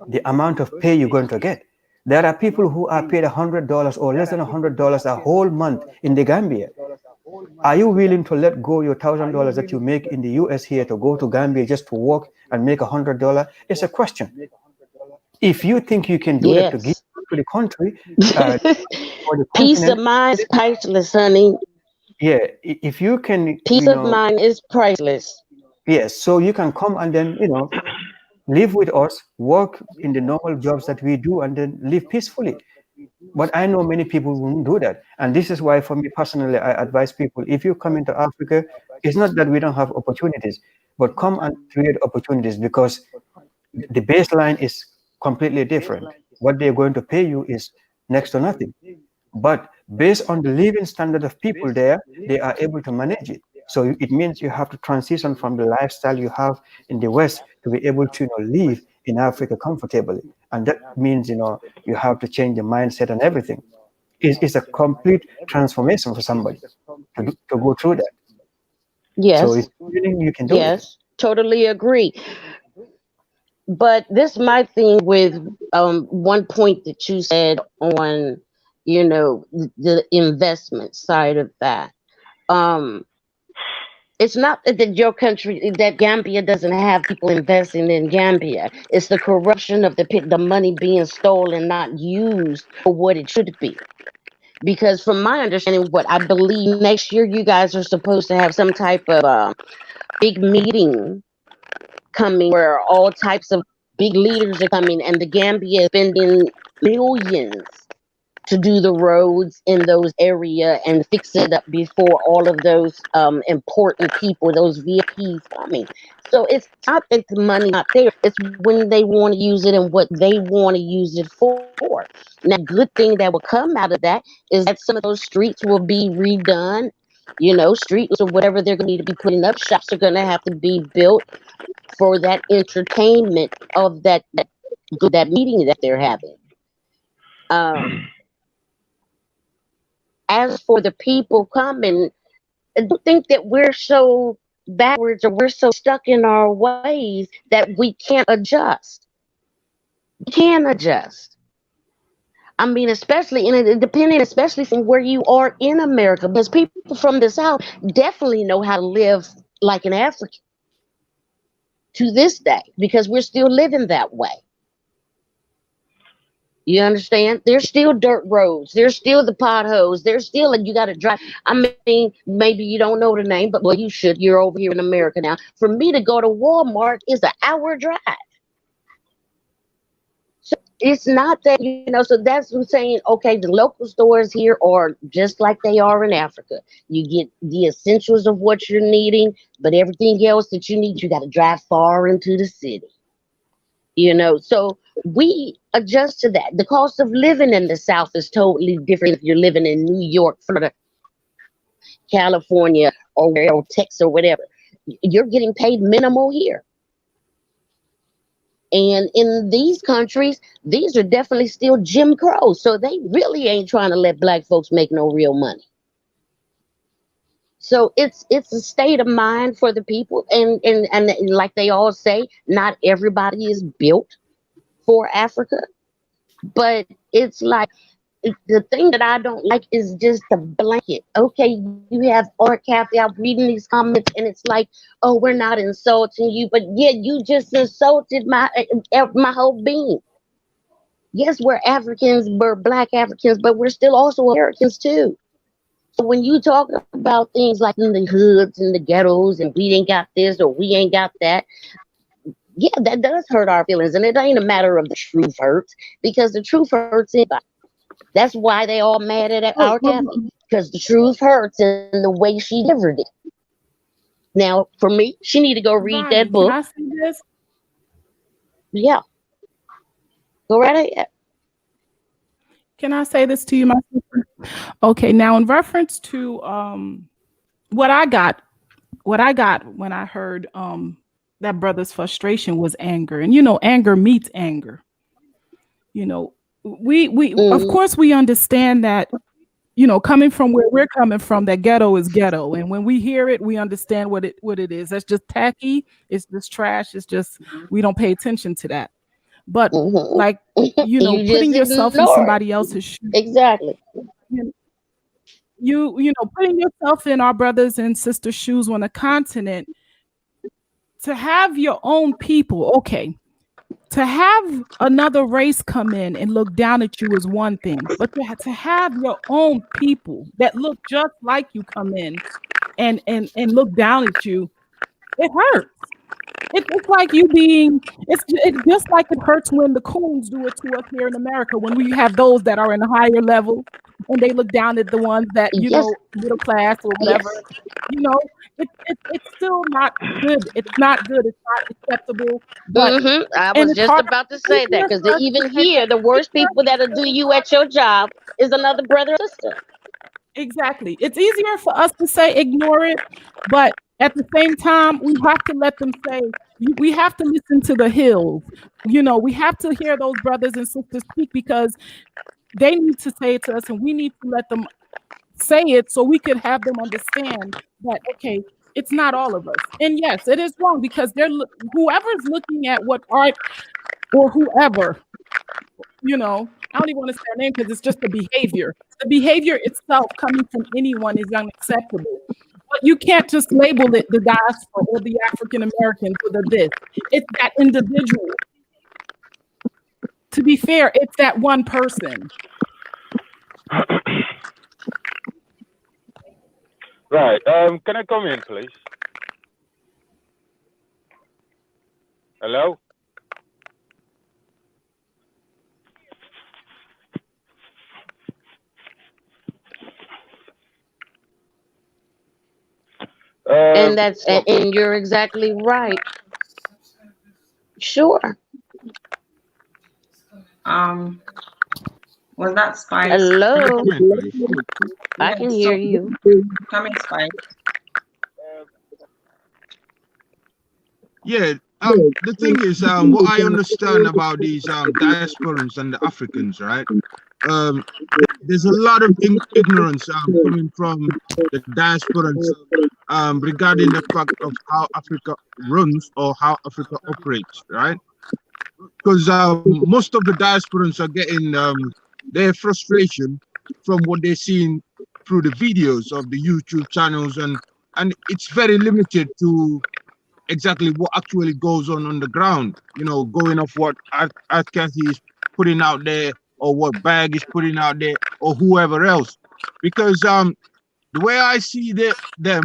the amount of pay you're going to get. There are people who are paid $100 or less than $100 a whole month in the Gambia. Are you willing to let go your $1,000 that you make in the US here to go to Gambia just to work and make $100? It's a question. If you think you can do that to give Yes. to the country, or the Peace of continent, mind is priceless, honey. yeah, if you can, Peace of mind is priceless. yes, so you can come and then, live with us, work in the normal jobs that we do, and then live peacefully. But I know many people won't do that. And this is why, for me personally, I advise people, if you come into Africa, it's not that we don't have opportunities, but come and create opportunities, because the baseline is completely different. What they're going to pay you is next to nothing. But based on the living standard of people there, they are able to manage it. So it means you have to transition from the lifestyle you have in the West to be able to live in Africa comfortably. And that means you have to change the mindset and everything. It's a complete transformation for somebody to go through that. So if Yes. you're willing, you can do it. Yes. Totally agree. But this my thing with one point that you said on, the investment side of that. Um, it's not that your country, that Gambia doesn't have people investing in Gambia. It's the corruption of the money being stolen, not used for what it should be. Because from my understanding, what I believe next year, you guys are supposed to have some type of big meeting coming where all types of big leaders are coming, and the Gambia is spending millions to do the roads in those area and fix it up before all of those important people, those VIPs coming. So it's not that the money's not there, it's when they want to use it and what they want to use it for. Now, good thing that will come out of that is that some of those streets will be redone. Streets or whatever they're going to need to be putting up. Shops are going to have to be built for that entertainment of that meeting that they're having. Um, as for the people coming, I don't think that we're so backwards or we're so stuck in our ways that we can't adjust. We can adjust. I mean, especially depending, especially from where you are in America, because people from the South definitely know how to live like an African to this day, because we're still living that way. You understand? There's still dirt roads. There's still the potholes. There's still, and you got to drive. I mean, maybe you don't know the name, but well, you should. You're over here in America now. For me to go to Walmart is an hour drive. So it's not that, so that's what I'm saying. Okay, the local stores here are just like they are in Africa. You get the essentials of what you're needing, but everything else that you need, you got to drive far into the city. So we adjust to that. The cost of living in the South is totally different if you're living in New York, Florida, California, or Texas or whatever. You're getting paid minimal here. And in these countries, these are definitely still Jim Crow. So they really ain't trying to let black folks make no real money. So it's a state of mind for the people. And like they all say, not everybody is built for Africa. But it's like, the thing that I don't like is just the blanket. Okay, you have Art Kathy out reading these comments, and it's like, oh, we're not insulting you, but yeah, you just insulted my whole being. Yes, we're Africans, we're black Africans, but we're still also Americans too. So when you talk about things like in the hoods and the ghettos, and we ain't got this or we ain't got that, yeah, that does hurt our feelings, and it ain't a matter of the truth hurts, because the truth hurts anybody. That's why they all mad at Oh, our Kathy, because the truth hurts in the way she delivered it. Now, for me, she need to go read that right. Can book. I say this? Yeah, go right ahead. Can I say this to you, my sister? Okay, now in reference to what I got, what I got when I heard that brother's frustration was anger. And anger meets anger. You know, we of Mm-hmm. course we understand that, coming from where we're coming from, that ghetto is ghetto. And when we hear it, we understand what it is. That's just tacky, it's just trash, it's just we don't pay attention to that. But Mm-hmm. like, You putting just yourself in ignore it. somebody else's shoes, Exactly. putting yourself in our brothers and sisters' shoes on a continent, to have your own people, okay, to have another race come in and look down at you is one thing, but to have your own people that look just like you come in and look down at you, it hurts. It's like you being, it's just like it hurts when the coons do it to us here in America, when we have those that are in a higher level and they look down at the ones that, Yes, middle class or whatever. yes. You know, it's still not good. It's not good. It's not acceptable. But I and was it's just hard. about to It's say that, easier because for us to even say here, that. the It's worst people easier that'll do you at your job is another brother or sister. Exactly. It's easier for us to say ignore it, but at the same time, we have to let them say, we have to listen to the hills. We have to hear those brothers and sisters speak, because they need to say it to us, and we need to let them say it so we could have them understand that, okay, it's not all of us. And yes, it is wrong, because whoever's looking at what art, or whoever, I don't even want to say her name, because it's just the behavior. The behavior itself coming from anyone is unacceptable. But you can't just label it the diaspora or the African Americans or the this. It's that individual. To be fair, it's that one person. Right. Can I come in, please? Hello? And So, and you're exactly right. Sure. Um, was that Spice? can I Hello. come in, please? I Yes. can hear So you. coming, Spice. Yeah, the thing is, what I understand about these diasporans and the Africans, right? Um, there's a lot of ignorance coming from the diasporans regarding the fact of how Africa runs or how Africa operates, right? Because most of the diasporans are getting their frustration from what they're seeing through the videos of the YouTube channels, and it's very limited to exactly what actually goes on the ground. Going off what Art Kathy is putting out there or what Bag is putting out there, or whoever else. Because the way I see them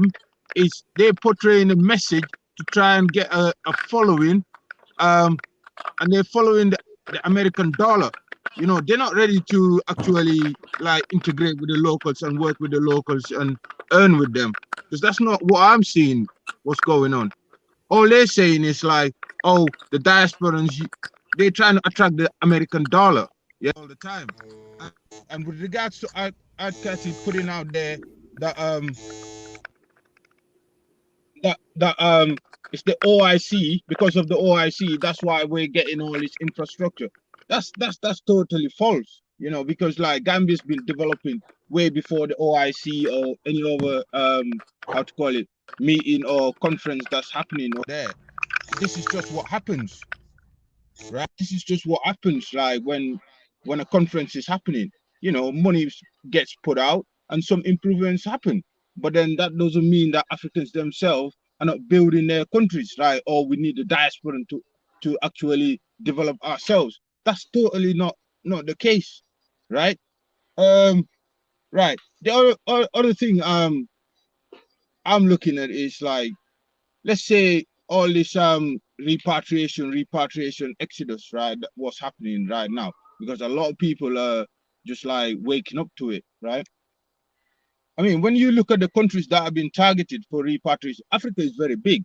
is they're portraying a message to try and get a following, um, and they're following the American dollar. You know, they're not ready to actually like integrate with the locals and work with the locals and earn with them, because that's not what I'm seeing. What's going on? All they're saying is like, oh, the diasporans, they're trying to attract the American dollar, yeah, all the time. And with regards to Art Cassie putting out there that it's the OIC, because of the OIC, that's why we're getting all this infrastructure. That's totally false, you know, because like Gambia's been developing way before the OIC or any other how to call it, meeting or conference that's happening over there. This is just what happens, right? This is just what happens like when a conference is happening. You know, money gets put out and some improvements happen. But then that doesn't mean that Africans themselves are not building their countries, right? Or we need the diaspora to actually develop ourselves. That's totally not the case, right? Um, right. The other thing I'm looking at is like, let's say all this repatriation exodus, right, that what's happening right now, because a lot of people are just like waking up to it, right? I mean, when you look at the countries that have been targeted for repatriation, Africa is very big,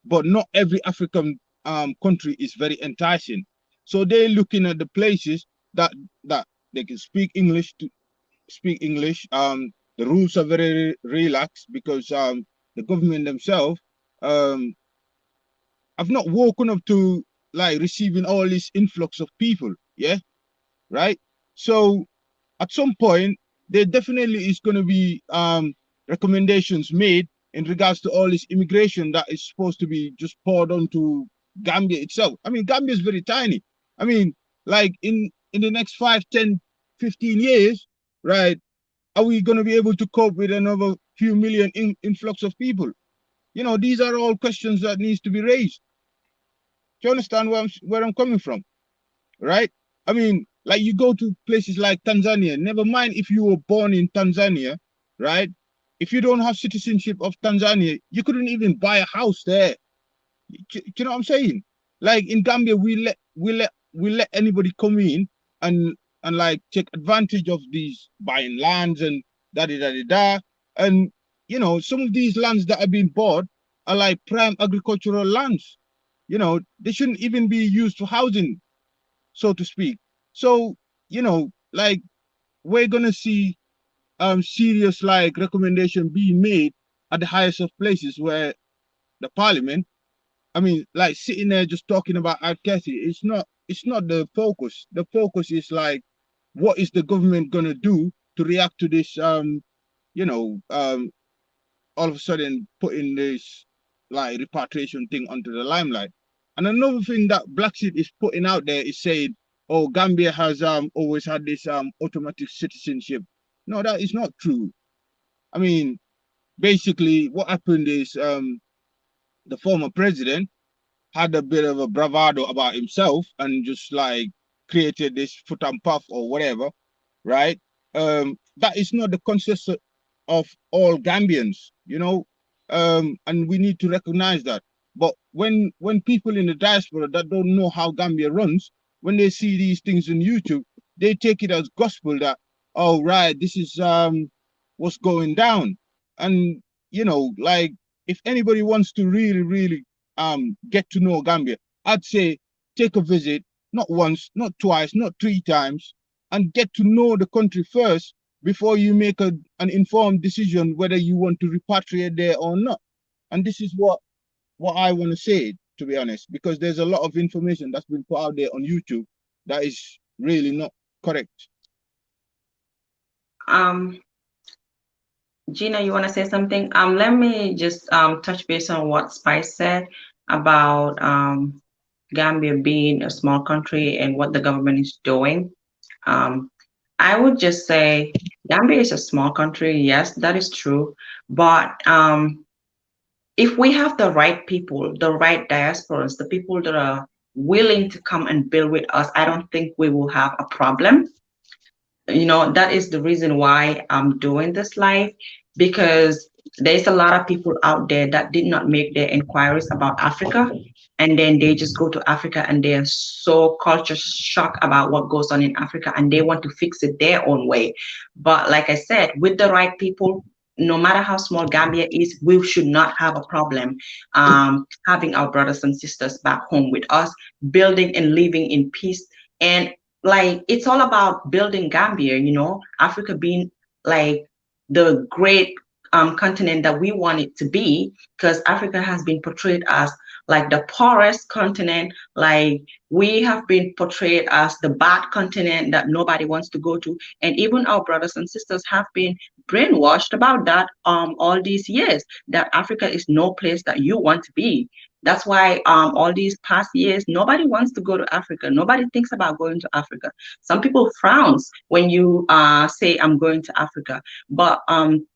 but not every African country is very enticing. So they're looking at the places that they can speak English. The rules are very relaxed because the government themselves um I've not woken up to like receiving all this influx of people. Yeah, right. So at some point, there definitely is going to be recommendations made in regards to all this immigration that is supposed to be just poured onto Gambia itself. I mean, Gambia is very tiny. I mean, like in the next 5, 10, 15 years, right? Are we going to be able to cope with another few million influx of people? You know, these are all questions that needs to be raised. Do you understand where I'm coming from? Right? I mean, like you go to places like Tanzania, never mind if you were born in Tanzania, right? If you don't have citizenship of Tanzania, you couldn't even buy a house there. You know what I'm saying? Like in Gambia, we let anybody come in and like take advantage of these buying lands and da da da da da. And you know, some of these lands that are being bought are like prime agricultural lands. You know, they shouldn't even be used for housing, so to speak. So, you know, like we're gonna see serious like recommendation being made at the highest of places where the parliament, I mean, like sitting there just talking about advocacy, it's not the focus. The focus is like what is the government gonna do to react to this you know, all of a sudden putting this like repatriation thing onto the limelight. And another thing that Black Seed is putting out there is saying, oh, Gambia has always had this automatic citizenship. No, that is not true. I mean, basically what happened is the former president had a bit of a bravado about himself and just like created this foot and puff or whatever, right? That is not the consensus of all Gambians, you know, and we need to recognize that. But when people in the diaspora that don't know how Gambia runs, when they see these things on YouTube, they take it as gospel that, oh right, this is what's going down. And you know, like if anybody wants to really, really get to know Gambia, I'd say take a visit, not once, not twice, not 3 times, and get to know the country first before you make an informed decision whether you want to repatriate there or not. And this is what I want to say, to be honest, because there's a lot of information that's been put out there on YouTube that is really not correct. Um, Gina, you want to say something? Let me just touch base on what Spice said about Gambia being a small country and what the government is doing. Um, I would just say Gambia is a small country. Yes, that is true. But if we have the right people, the right diasporans, the people that are willing to come and build with us, I don't think we will have a problem. that is the reason why I'm doing this live, because there's a lot of people out there that did not make their inquiries about Africa, and then they just go to Africa and they're so culture shocked about what goes on in Africa, and they want to fix it their own way. But like I said, with the right people, no matter how small Gambia is, we should not have a problem having our brothers and sisters back home with us, building and living in peace. And like, it's all about building Gambia, Africa being like the great continent that we want it to be, because Africa has been portrayed as like the poorest continent, like we have been portrayed as the bad continent that nobody wants to go to. And even our brothers and sisters have been brainwashed about that all these years, that Africa is no place that you want to be. That's why all these past years, nobody wants to go to Africa. Nobody thinks about going to Africa. Some people frowns when you say I'm going to Africa. But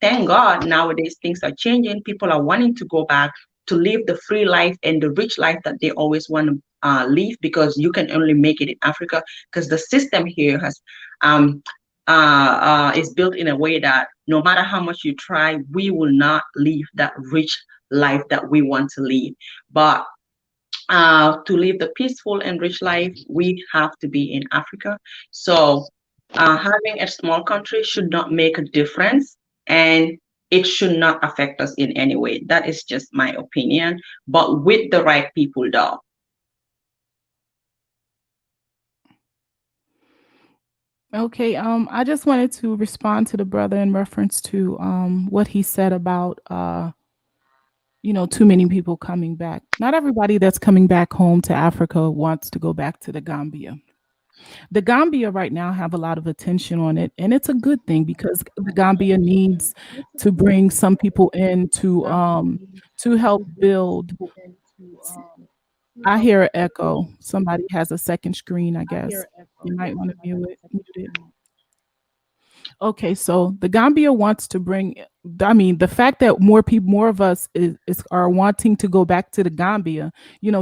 thank God nowadays things are changing. People are wanting to go back to live the free life and the rich life that they always want to live, because you can only make it in Africa, because the system here has is built in a way that no matter how much you try, we will not live that rich life that we want to live. But to live the peaceful and rich life, we have to be in Africa. So having a small country should not make a difference, and it should not affect us in any way. That is just my opinion. But with the right people, though. Okay, I just wanted to respond to the brother in reference to what he said about too many people coming back. Not everybody that's coming back home to Africa wants to go back to the Gambia. The Gambia right now have a lot of attention on it, and it's a good thing because the Gambia needs to bring some people in to help build. I hear an echo. Somebody has a second screen, I guess. You might want to mute it. Okay, so the Gambia wants to bring. I mean, the fact that more people, more of us are wanting to go back to the Gambia.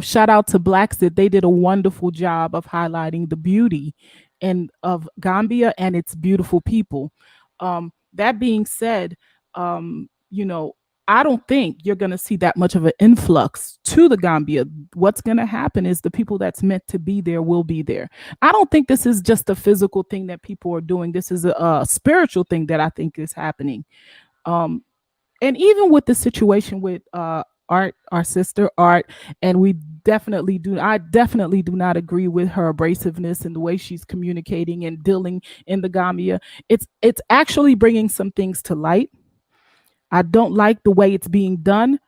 Shout out to Blacks that they did a wonderful job of highlighting the beauty and of Gambia and its beautiful people. That being said, I don't think you're going to see that much of an influx to the Gambia. What's going to happen is the people that's meant to be there will be there. I don't think this is just a physical thing that people are doing. This is a spiritual thing that I think is happening. And even with the situation with Art, our sister Art, and I definitely do not agree with her abrasiveness and the way she's communicating and dealing in the Gambia. It's actually bringing some things to light. I don't like the way it's being done,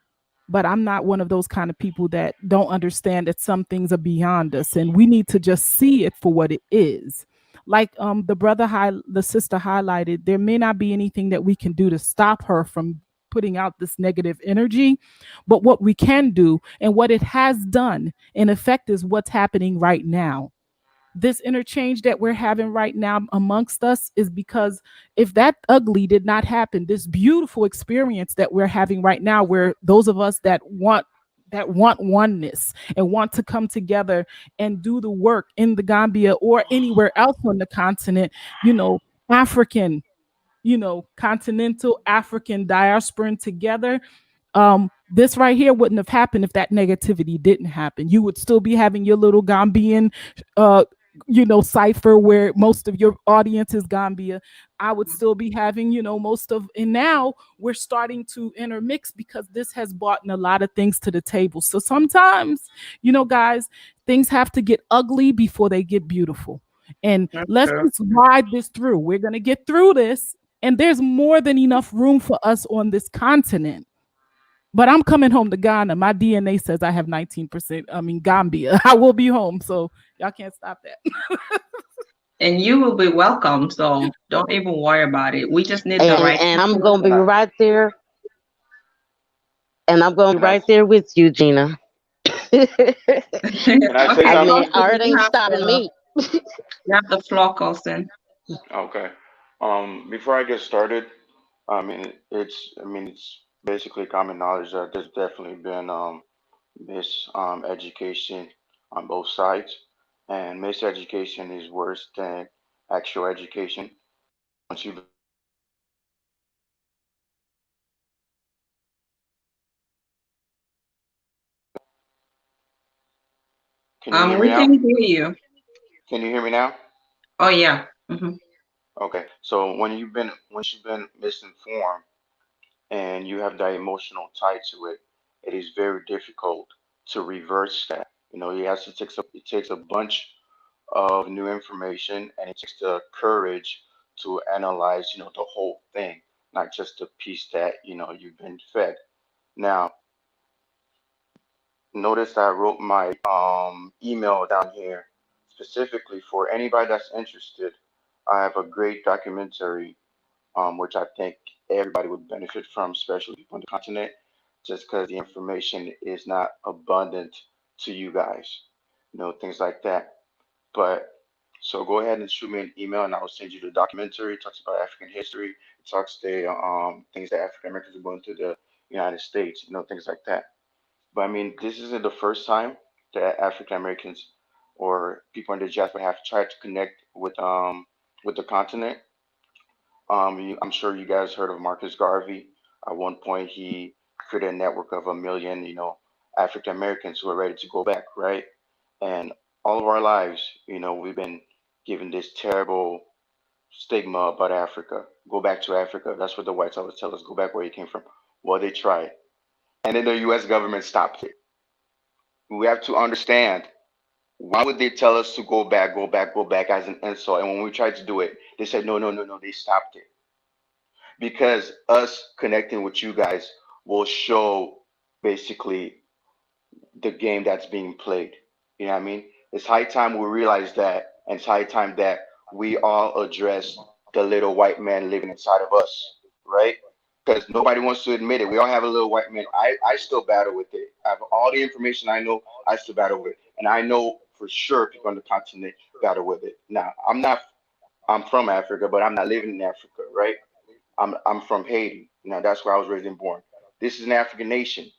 but I'm not one of those kind of people that don't understand that some things are beyond us and we need to just see it for what it is. Like the sister highlighted, there may not be anything that we can do to stop her from putting out this negative energy, but what we can do and what it has done in effect is what's happening right now. This interchange that we're having right now amongst us is because if that ugly did not happen, this beautiful experience that we're having right now, where those of us that want oneness and want to come together and do the work in the Gambia or anywhere else on the continent, African, continental African diasporan together, this right here wouldn't have happened if that negativity didn't happen. You would still be having your little Gambian cipher where most of your audience is Gambia. I would still be having, and now we're starting to intermix because this has brought in a lot of things to the table. So sometimes, guys, things have to get ugly before they get beautiful. And let's Okay. just ride this through. We're going to get through this. And there's more than enough room for us on this continent. But I'm coming home to Ghana. My DNA says I have 19%. I mean, Gambia. I will be home. So y'all can't stop that. And you will be welcome. So don't even worry about it. We just need the right And I'm people. gonna be right there, and I'm gonna be Can I right there with you, Gina. can I say Okay, I mean, something? Colson, art ain't stopping me. you have the floor, Colson. Okay. Before I get started, it's basically common knowledge that there's definitely been education on both sides, and miseducation is worse than actual education. once you've can you hear me We now? can hear you. Can you hear me now? Oh yeah. Hmm. Okay. So once you've been misinformed and you have that emotional tie to it, it is very difficult to reverse that. It takes a bunch of new information, and it takes the courage to analyze, the whole thing, not just the piece that, you've been fed. Now, notice I wrote my email down here specifically for anybody that's interested. I have a great documentary, which I think everybody would benefit from, especially people on the continent, just because the information is not abundant to you guys, things like that. But so go ahead and shoot me an email, and I will send you the documentary. It talks about African history. It talks the things that African Americans are going to the United States, things like that. But I mean, this isn't the first time that African Americans or people in the diaspora have tried to connect with the continent. I'm sure you guys heard of Marcus Garvey. At one point, he created a network of 1 million, African Americans who are ready to go back, right? And all of our lives, we've been given this terrible stigma about Africa. Go back to Africa. That's what the whites always tell us. Go back where you came from. Well, they tried, and then the U.S. government stopped it. We have to understand, why would they tell us to go back, go back, go back as an insult? And when we tried to do it, they said no, no, no, no. They stopped it because us connecting with you guys will show basically the game that's being played. You know what I mean? It's high time we realize that, and it's high time that we all address the little white man living inside of us, right? Because nobody wants to admit it. We all have a little white man. I still battle with it. I have all the information I know. I still battle with it, and I know for sure people on the continent battle with it. Now, I'm not. I'm from Africa, but I'm not living in Africa, right? I'm from Haiti. That's where I was raised and born. This is an African nation,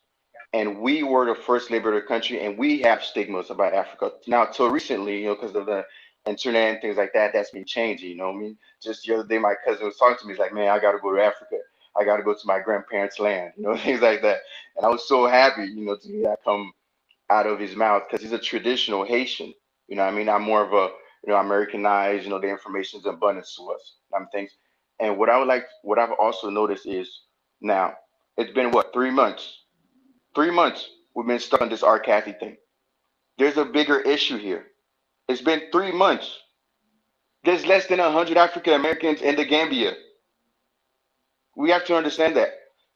and we were the first liberated country, and we have stigmas about Africa now. Till recently, because of the internet and things like that, that's been changing. You know what I mean? Just the other day, my cousin was talking to me. He's like, "Man, I got to go to Africa. I got to go to my grandparents' land." Things like that. And I was so happy, to hear that come out of his mouth because he's a traditional Haitian. What I mean? I'm more of a Americanized. The information is abundance to us. Things. And what I've also noticed is now it's been what 3 months. 3 months we've been stuck on this R. Kathy thing. There's a bigger issue here. It's been 3 months. There's less than 100 African Americans in the Gambia. We have to understand that.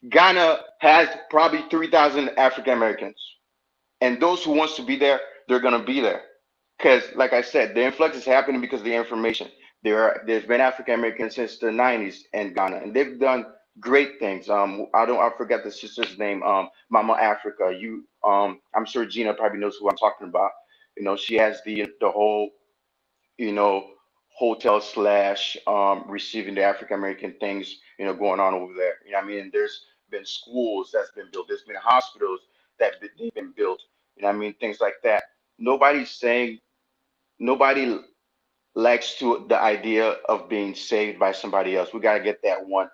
Ghana has probably 3,000 African Americans. And those who wants to be there, they're gonna be there. Because, like I said, the influx is happening because of the information. There's been African Americans since the '90s in Ghana, and they've done great things. I forget the sister's name. Mama Africa. I'm sure Gina probably knows who I'm talking about. She has the whole you know hotel slash receiving the African American things going on over there. What I mean? There's been schools that's been built. There's been hospitals they've been built. What I mean? Things like that. Nobody's saying nobody likes to the idea of being saved by somebody else. We got to get that one.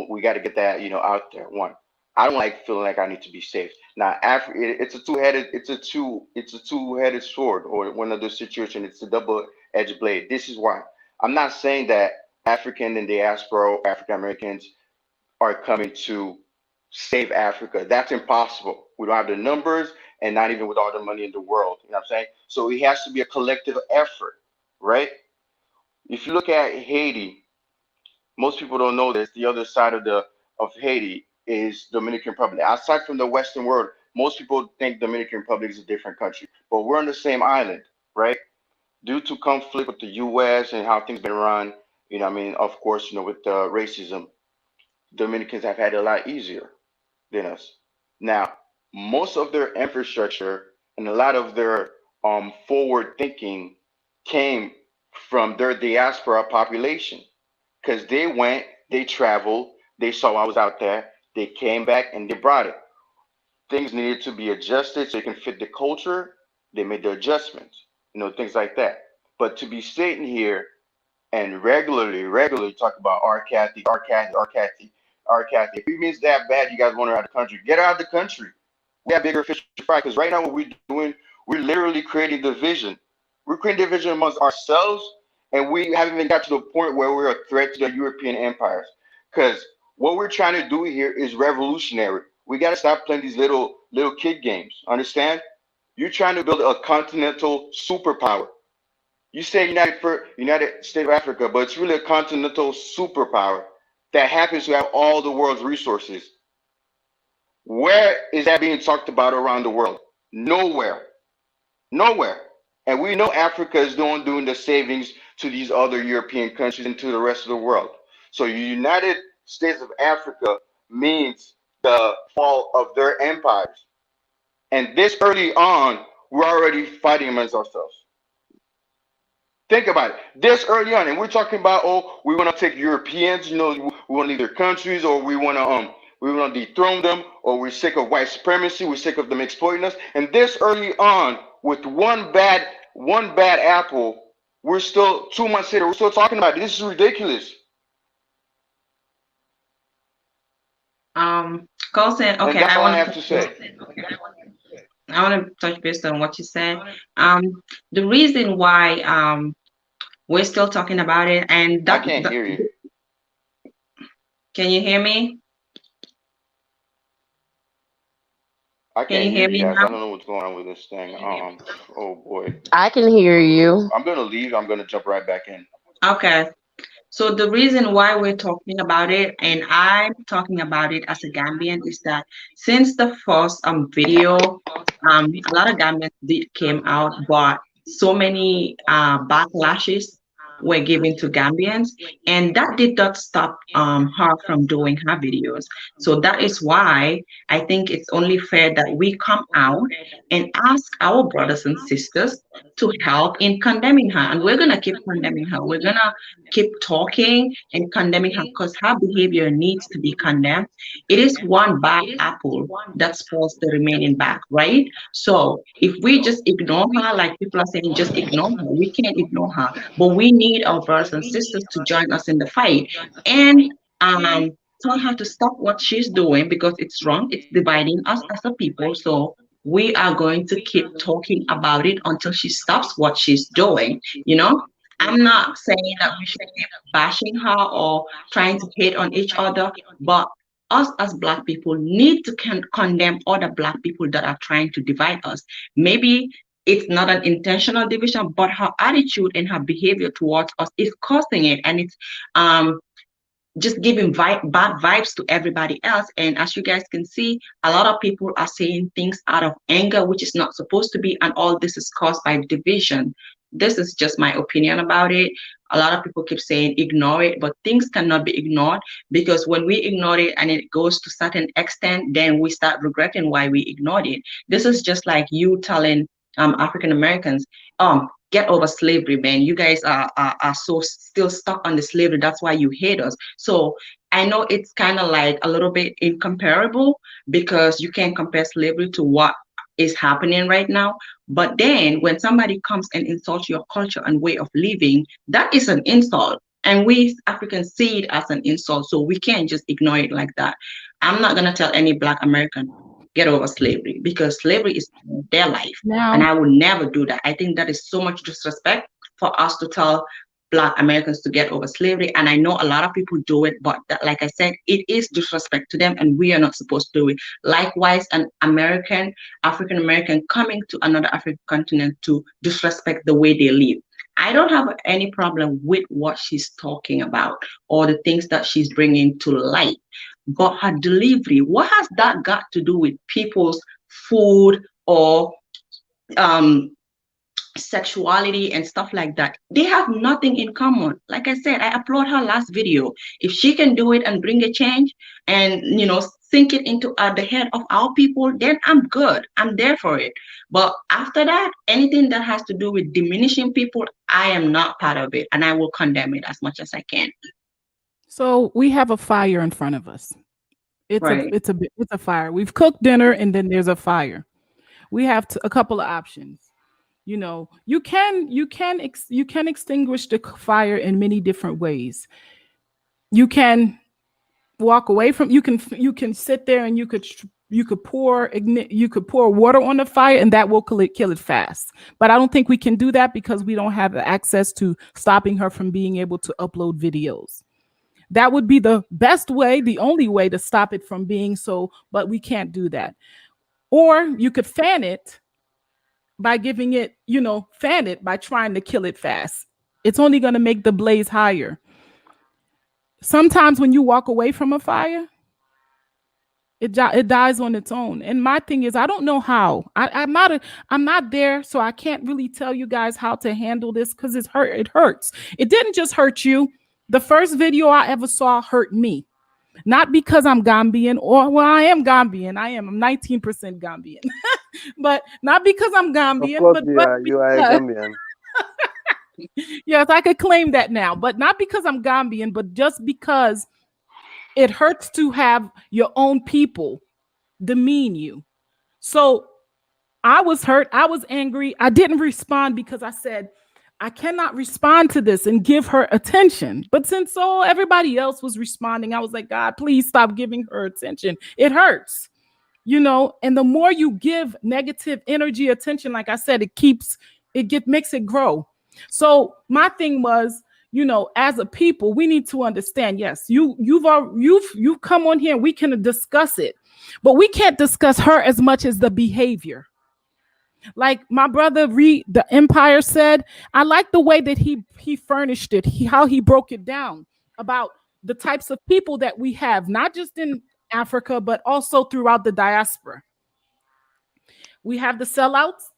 We got to get that out there. One, I don't like feeling like I need to be saved. Now, it's a two-headed sword, or one of those situations. It's a double-edged blade. This is why I'm not saying that African and diaspora or African Americans are coming to save Africa. That's impossible. We don't have the numbers, and not even with all the money in the world. You know what I'm saying? So it has to be a collective effort, right? If you look at Haiti, most people don't know this. The other side of Haiti is Dominican Republic. Aside from the Western world, most people think Dominican Republic is a different country, but we're on the same island, right? Due to conflict with the U.S. and how things been run, what I mean, of course, with the racism, Dominicans have had it a lot easier than us. Now, most of their infrastructure and a lot of their forward thinking came from their diaspora population because they traveled, they saw I was out there, they came back and they brought it. Things needed to be adjusted so it can fit the culture. They made the adjustments, things like that. But to be sitting here and regularly talk about our Kathy, our Kathy, our Kathy, our Kathy. If it means that bad, you guys want her out of the country, get her out of the country. We have bigger fish to fry. Because right now, what we're doing, we're literally creating division. We're creating division amongst ourselves, and we haven't even got to the point where we're a threat to the European empires. Because what we're trying to do here is revolutionary. We got to stop playing these little kid games. Understand? You're trying to build a continental superpower. You say United States of Africa, but it's really a continental superpower that happens to have all the world's resources. Where is that being talked about around the world? Nowhere. Nowhere. And we know Africa is doing the savings to these other European countries and to the rest of the world. So United States of Africa means the fall of their empires. And this early on, we're already fighting amongst ourselves. Think about it. This early on, and we're talking about, oh, we want to take Europeans, we want to leave their countries, or we want to dethrone them, or we're sick of white supremacy, we're sick of them exploiting us. And this early on, with one bad apple, we're still 2 months later, we're still talking about it. This is ridiculous. Colson, And okay, that's I all I want have to to say. touch based on what you said. The reason why we're still talking about it, and I can't hear you. can you hear me? I Can can't you hear hear you me guys. I now? don't know what's going on with this thing. Oh boy. I can hear you. I'm gonna leave. I'm gonna jump right back in. Okay. So the reason why we're talking about it, and I'm talking about it as a Gambian, is that since the first video, a lot of Gambians did came out, but so many backlashes were given to Gambians, and that did not stop her from doing her videos. So that is why I think it's only fair that we come out and ask our brothers and sisters to help in condemning her, and we're gonna keep condemning her. We're gonna keep talking and condemning her because her behavior needs to be condemned. It is one bad apple that spoils the remaining bag, right? So if we just ignore her, like people are saying, just ignore her, we can't ignore her. But we need our brothers and sisters to join us in the fight and tell her to stop what she's doing because it's wrong. It's dividing us as a people. So we are going to keep talking about it until she stops what she's doing, you know? I'm not saying that we should keep bashing her or trying to hate on each other, but us as Black people need to condemn other Black people that are trying to divide us. Maybe it's not an intentional division, but her attitude and her behavior towards us is causing it, and it's um just giving bad vibes to everybody else. And as you guys can see, a lot of people are saying things out of anger, which is not supposed to be. And all this is caused by division. This is just my opinion about it. A lot of people keep saying ignore it, but things cannot be ignored because when we ignore it and it goes to certain extent, then we start regretting why we ignored it. This is just like you telling African Americans, get over slavery, man. You guys are so still stuck on the slavery. That's why you hate us. So I know it's kind of like a little bit incomparable because you can't compare slavery to what is happening right now. But then when somebody comes and insults your culture and way of living, that is an insult. And we Africans see it as an insult. So we can't just ignore it like that. I'm not going to tell any Black American, get over slavery because slavery is their life. And Now, I would never do that. I think that is so much disrespect for us to tell Black Americans to get over slavery. And I know a lot of people do it, but that, like I said, it is disrespect to them and we are not supposed to do it. Likewise, an African American coming to another African continent to disrespect the way they live. I don't have any problem with what she's talking about or the things that she's bringing to light. But her delivery, what has that got to do with people's food or um, sexuality and stuff like that? They have nothing in common. Like I said, I applaud her last video. If she can do it and bring a change and, sink it into the head of our people, then I'm good. I'm there for it. But after that, anything that has to do with diminishing people, I am not part of it and I will condemn it as much as I can. so we have a fire in front of us. It's a Right. it's a fire. We've cooked dinner and then there's a fire. We have a couple of options. You know, you can extinguish the fire in many different ways. You can walk away from, you can sit there and you could pour water on the fire and that will kill it fast. But I don't think we can do that because we don't have the access to stopping her from being able to upload videos. That would be the best way, the only way to stop it from being so, but we can't do that. Or you could fan it by giving it, fan it by trying to kill it fast. It's only going to make the blaze higher. Sometimes when you walk away from a fire, it dies on its own. And my thing is, I don't know how. I'm not there, so I can't really tell you guys how to handle this because it hurts. It didn't just hurt you. The first video I ever saw hurt me. Not because I'm Gambian, or well, I am Gambian. I'm 19% Gambian. But not because I'm Of Gambian, course, but you are a because Gambian. yes, I could claim that now, but not because I'm Gambian, but just because it hurts to have your own people demean you. So I was hurt. I was angry. I didn't respond because I said, I cannot respond to this and give her attention. But since everybody else was responding, I was like, God, please stop giving her attention. It hurts, and the more you give negative energy attention, like I said, makes it grow. So my thing was, as a people, we need to understand, yes, you've come on here and we can discuss it, but we can't discuss her as much as the behavior. Like my brother Reed, the Empire said, I like the way that he furnished it, how he broke it down about the types of people that we have, not just in Africa, but also throughout the diaspora. We have the sellouts.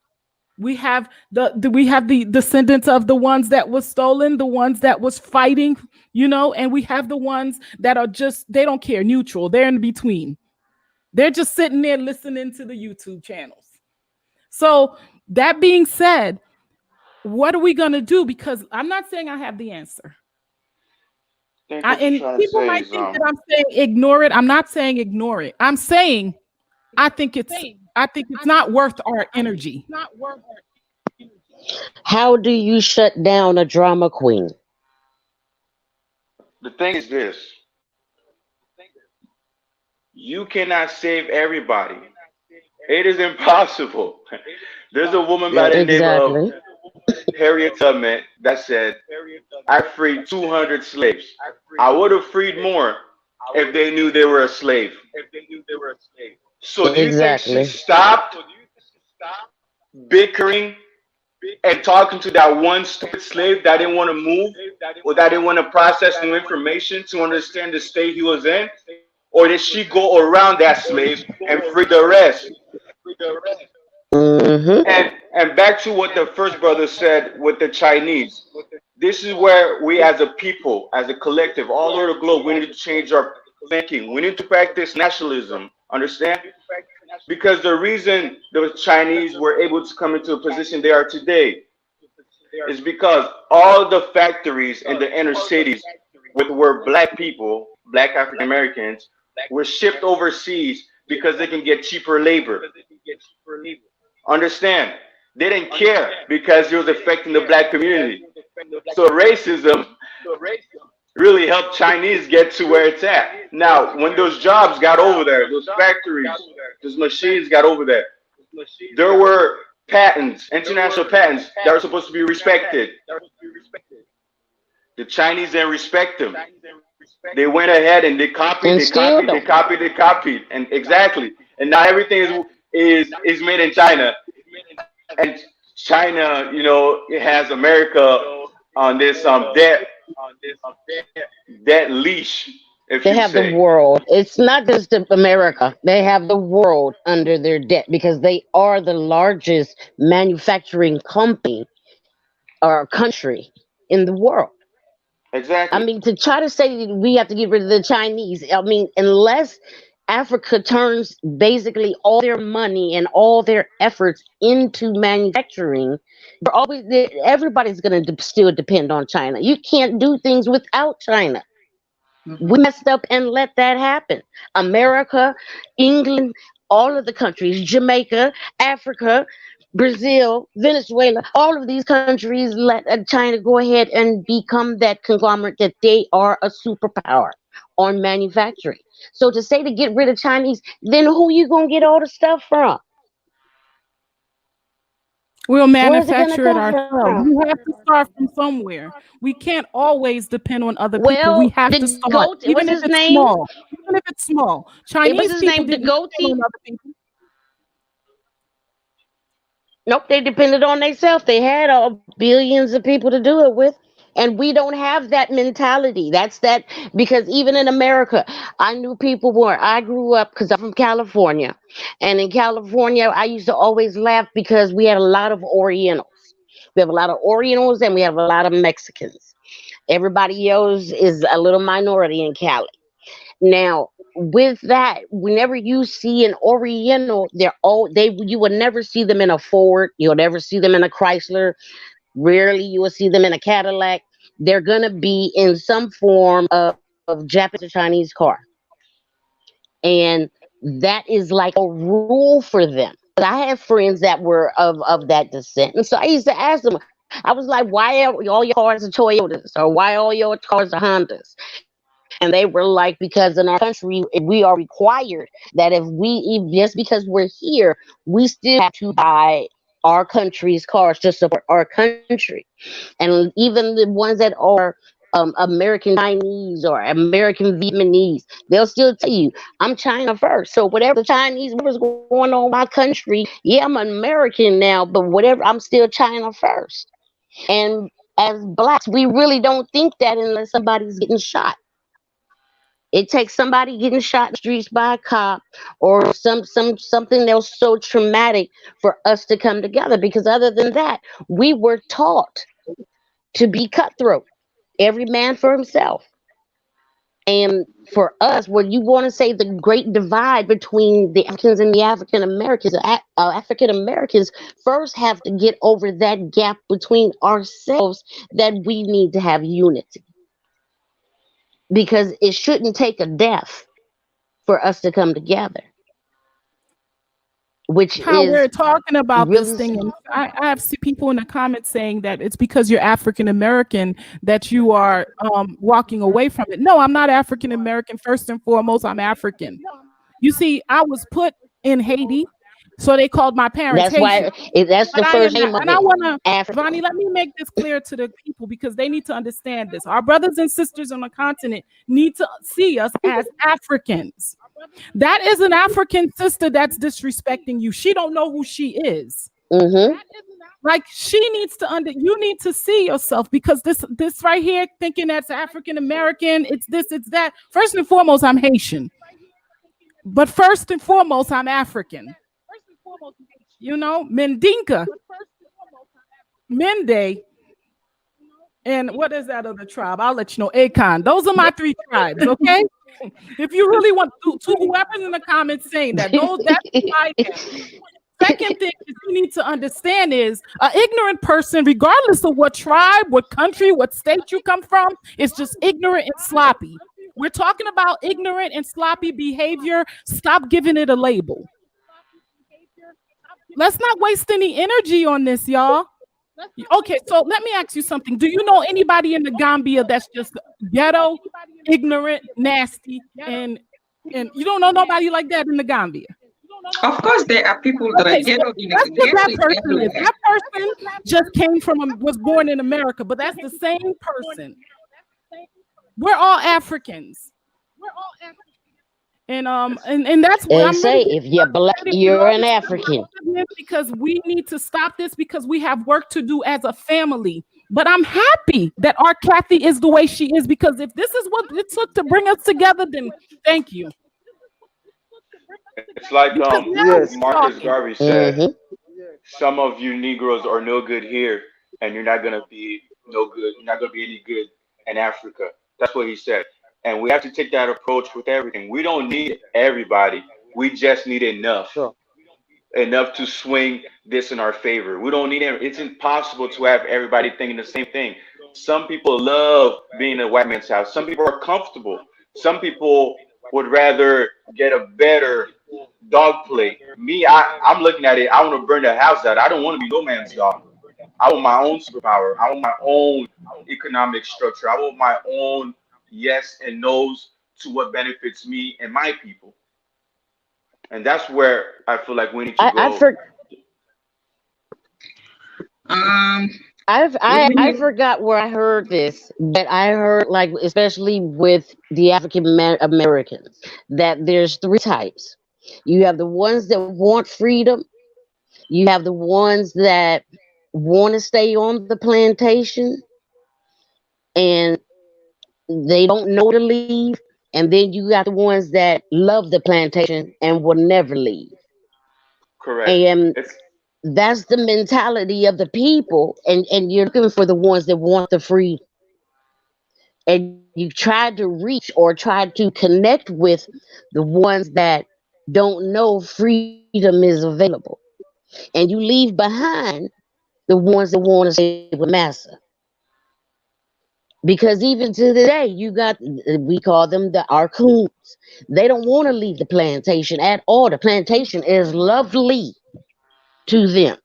We have the descendants of the ones that was stolen, the ones that was fighting, and we have the ones that are just, they don't care, neutral. They're in between. They're just sitting there listening to the YouTube channels. So that being said, what are we going to do? Because I'm not saying I have the answer. I think what you're And trying to people say might is think that I'm saying ignore it. I'm not saying ignore it. I'm saying I think it's not worth our energy. How do you shut down a drama queen? the thing is this: you cannot save everybody. It is impossible. There's a woman by the name of Exactly. Harriet Tubman that said, "I freed 200 slaves. I would have freed more if they knew they were a slave." So do you think she Exactly. stopped bickering and talking to that one stupid slave that didn't want to move or that didn't want to process new information to understand the state he was in? Or did she go around that slave and free the rest? Mm-hmm. And back to what the first brother said with the Chinese. This is where we as a people, as a collective, all over the globe, we need to change our thinking. We need to practice nationalism. Understand? Because the reason the Chinese were able to come into a position they are today is because all the factories in the inner cities with where black people, black African Americans, were shipped overseas because they can get cheaper labor. Understand? They didn't care because it was affecting the black community. So racism really helped Chinese get to where it's at. Now, when those jobs got over there, those factories, those machines got over there, there were patents, international patents that were supposed to be respected. The Chinese didn't respect them. They went ahead and they copied, And they still copied, they don't. copied, they copied, and exactly. And now everything is made in China, and China, it has America on this debt leash, if They you have the say. world. It's not just America. They have the world under their debt because they are the largest manufacturing company or country in the world. I Exactly. mean, to try to say that we have to get rid of the Chinese, I mean, unless Africa turns basically all their money and all their efforts into manufacturing, everybody's going to still depend on China. You can't do things without China. We messed up and let that happen. America, England, all of the countries, Jamaica, Africa, Brazil, Venezuela, all of these countries let China go ahead and become that conglomerate that they are a superpower on manufacturing. So to say to get rid of Chinese, then who you gonna get all the stuff from? We'll Where's it gonna manufacture it come ourselves. from? We have to start from somewhere. We can't always depend on other people. We Well, have to the start, goat, even what's if his it's name? small. Even if it's small. What's Chinese his people name? The didn't depend goatee. on other people. Nope, they depended on themselves. They had billions of people to do it with. And we don't have that mentality. That's that because even in America, I knew people where I grew up because I'm from California. And in California, I used to always laugh because we had a lot of Orientals. We have a lot of Orientals and we have a lot of Mexicans. Everybody else is a little minority in Cali. Now, with that, whenever you see an Oriental, they're all they you will never see them in a Ford. You'll never see them in a Chrysler. Rarely you will see them in a Cadillac. They're gonna be in some form of Japanese or Chinese car, and that is like a rule for them. I have friends that were of that descent, and so I used to ask them. I was like, "Why are all your cars are Toyotas, or why all your cars are Hondas?" And they were like, because in our country, we are required that if just because we're here, we still have to buy our country's cars to support our country. And even the ones that are American Chinese or American Vietnamese, they'll still tell you, I'm China first. So whatever the Chinese, whatever's going on in my country, yeah, I'm an American now, but whatever, I'm still China first. And as blacks, we really don't think that unless somebody's getting shot. It takes somebody getting shot in the streets by a cop or something else so traumatic for us to come together. Because other than that, we were taught to be cutthroat, every man for himself. And for us, when you want to say the great divide between the Africans and the African Americans, African Americans first have to get over that gap between ourselves that we need to have unity. Because it shouldn't take a death for us to come together, which How we're is talking about this really thing, and I have people in the comments saying that it's because you're African American that you are walking away from it. No, I'm not African American. First and foremost, I'm African. You see, I was put in Haiti, so they called my parents that's Haitian. why that's the But I am first not, name of and I it, want to, African. Vonnie, let me make this clear to the people because they need to understand this. Our brothers and sisters on the continent need to see us as Africans. That is an African sister that's disrespecting you. She don't know who she is. Mm-hmm. Like she needs to you need to see yourself because this right here thinking that's African American, it's this, it's that. First and foremost, I'm Haitian. But first and foremost, I'm African. You know, Mendinka, Mende, and what is that other tribe? I'll let you know. Akon. Those are my three tribes, okay? If you really want to whoever's in the comments saying that, that's who I am. Second thing is you need to understand is an ignorant person, regardless of what tribe, what country, what state you come from, is just ignorant and sloppy. We're talking about ignorant and sloppy behavior. Stop giving it a label. Let's not waste any energy on this, y'all. Okay, so let me ask you something. Do you know anybody in the Gambia that's just ghetto, ignorant, nasty, and you don't know nobody like that in the Gambia? Of course, there are people that are Okay, so ghetto in that's what that the person is. everywhere. That person just came from was born in America, but that's the same person. We're all Africans. And that's what They I'm really say if you're black, frustrated with you're all an this African. because we need to stop this because we have work to do as a family. But I'm happy that our Kathy is the way she is because if this is what it took to bring us together, then thank you. It's like Because now Yes. we're Marcus talking. Garvey said, Mm-hmm. some of you Negroes are no good here, and you're not gonna be no good. You're not gonna be any good in Africa. That's what he said. And we have to take that approach with everything. We don't need everybody. We just need enough. Sure. Enough to swing this in our favor. We don't need it. It's impossible to have everybody thinking the same thing. Some people love being in a white man's house. Some people are comfortable. Some people would rather get a better dog play. Me, I'm looking at it. I want to burn the house down. I don't want to be no man's dog. I want my own superpower. I want my own economic structure. I want my own yes and no's to what benefits me and my people. And that's where I feel like we need to I go. for Um, I forgot where I heard this, but I heard like especially with the African Americans that there's three types. You have the ones that want freedom. You have the ones that want to stay on the plantation and they don't know to leave. And then you got the ones that love the plantation and will never leave. Correct. And It's that's the mentality of the people. And you're looking for the ones that want the freedom. And you try to reach or try to connect with the ones that don't know freedom is available. And you leave behind the ones that want to stay with massa. Because even to today, you got, we call them the Arcoons. They don't want to leave the plantation at all. The plantation is lovely to them.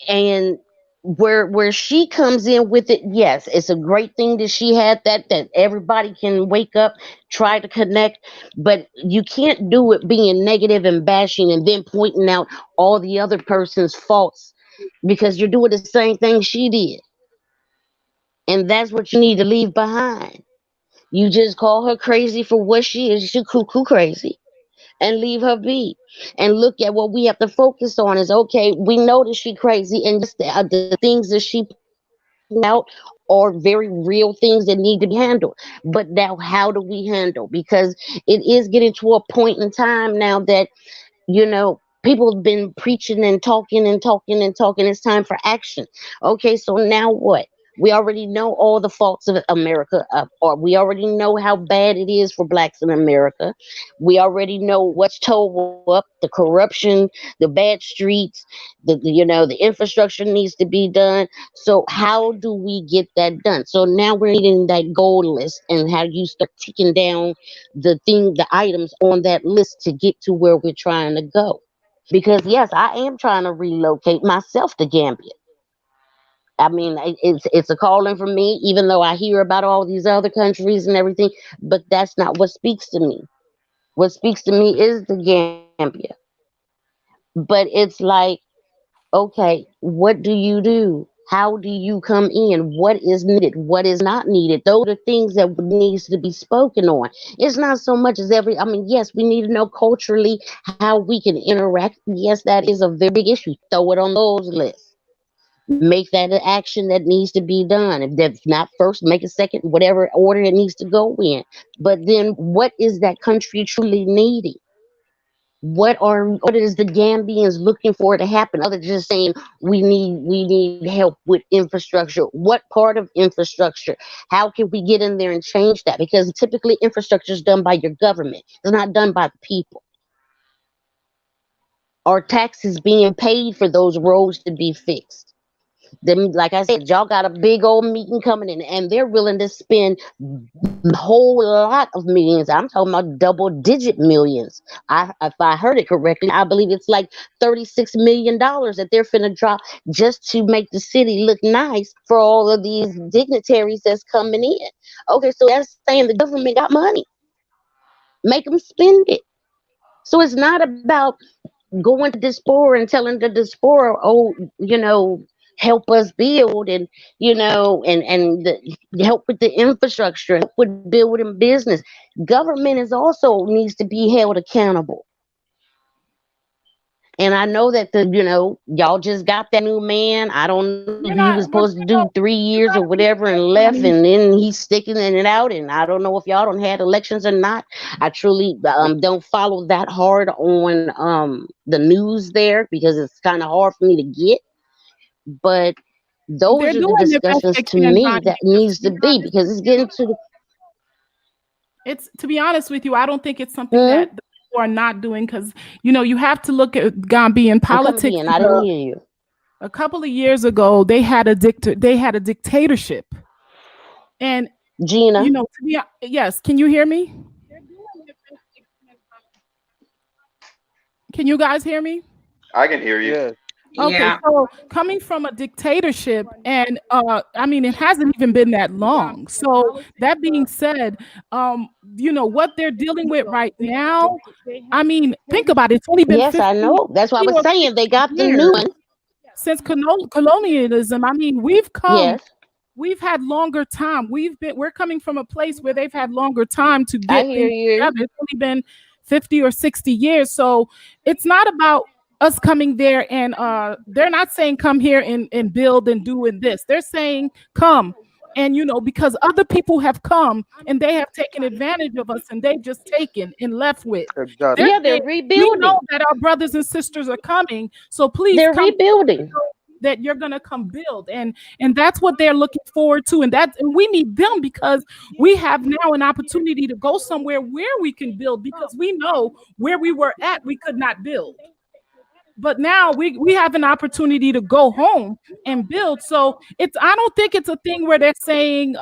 And where she comes in with it, yes, it's a great thing that she had that everybody can wake up, try to connect, but you can't do it being negative and bashing and then pointing out all the other person's faults because you're doing the same thing she did. And that's what you need to leave behind. You just call her crazy for what she is. She's cuckoo crazy. And leave her be. And look at what we have to focus on is okay, we know that she crazy and just the things that she out are very real things that need to be handled. But now how do we handle? Because it is getting to a point in time now that people have been preaching and talking and talking and talking. It's time for action. Okay, so now what? We already know all the faults of America, or we already know how bad it is for blacks in America. We already know what's toe up, the corruption, the bad streets, the infrastructure needs to be done. So how do we get that done? So now we're needing that goal list and how you start ticking down the items on that list to get to where we're trying to go. Because yes, I am trying to relocate myself to Gambia. I mean, it's a calling for me, even though I hear about all these other countries and everything. But that's not what speaks to me. What speaks to me is the Gambia. But it's like, okay, what do you do? How do you come in? What is needed? What is not needed? Those are things that needs to be spoken on. It's not so much as I mean, yes, we need to know culturally how we can interact. Yes, that is a very big issue. Throw it on those lists. Make that an action that needs to be done. If that's not first, make a second, whatever order it needs to go in. But then what is that country truly needing? What is the Gambians looking for to happen other than just saying we need help with infrastructure? What part of infrastructure? How can we get in there and change that? Because typically infrastructure is done by your government. It's not done by the people. Our taxes being paid for those roads to be fixed. Them, like I said, y'all got a big old meeting coming in, and they're willing to spend a whole lot of millions. I'm talking about double-digit millions. If I heard it correctly, I believe it's like $36 million that they're finna drop just to make the city look nice for all of these dignitaries that's coming in. Okay, so that's saying the government got money. Make them spend it. So it's not about going to diaspora and telling the diaspora, oh, help us build and help with the infrastructure, help with building business. Government is also needs to be held accountable. And I know that y'all just got that new man. I don't know if We're he was not. supposed to do 3 years or whatever and left, We're and then he's sticking in it out. And I don't know if y'all don't had elections or not. I truly don't follow that hard on the news there because it's kind of hard for me to get. But those are the doing the best discussions they to can, me Tanya. that To needs be to be honest, because it's getting to the it's to be honest with you, I don't think it's something that the people are not doing because you have to look at Gambian I'm coming politics. again. I didn't hear you. A couple of years ago, they had a dictatorship, and Gina. yes, can you hear me? Can you guys hear me? I can hear you. Yes. Okay, Yeah. so coming from a dictatorship, and I mean, it hasn't even been that long. So that being said, what they're dealing with right now, I mean, think about it. It's only been Yes, I 50 know. That's what I was or saying. They 60 got the new years one. since colonialism. I mean, Yes, we've had longer time. We're coming from a place where they've had longer time to I get hear things you. together. It's only been 50 or 60 years. So it's not about us coming there, and they're not saying come here and build and doing this. They're saying come. And because other people have come and they have taken advantage of us and they've just taken and left with. They're Exactly. Yeah, they're saying, we know rebuilding. that our brothers and sisters are coming. So please They're come, rebuilding. that you're gonna come build, and that's what they're looking forward to, and we need them because we have now an opportunity to go somewhere where we can build, because we know where we were at we could not build, but now we have an opportunity to go home and build. So I don't think it's a thing where they're saying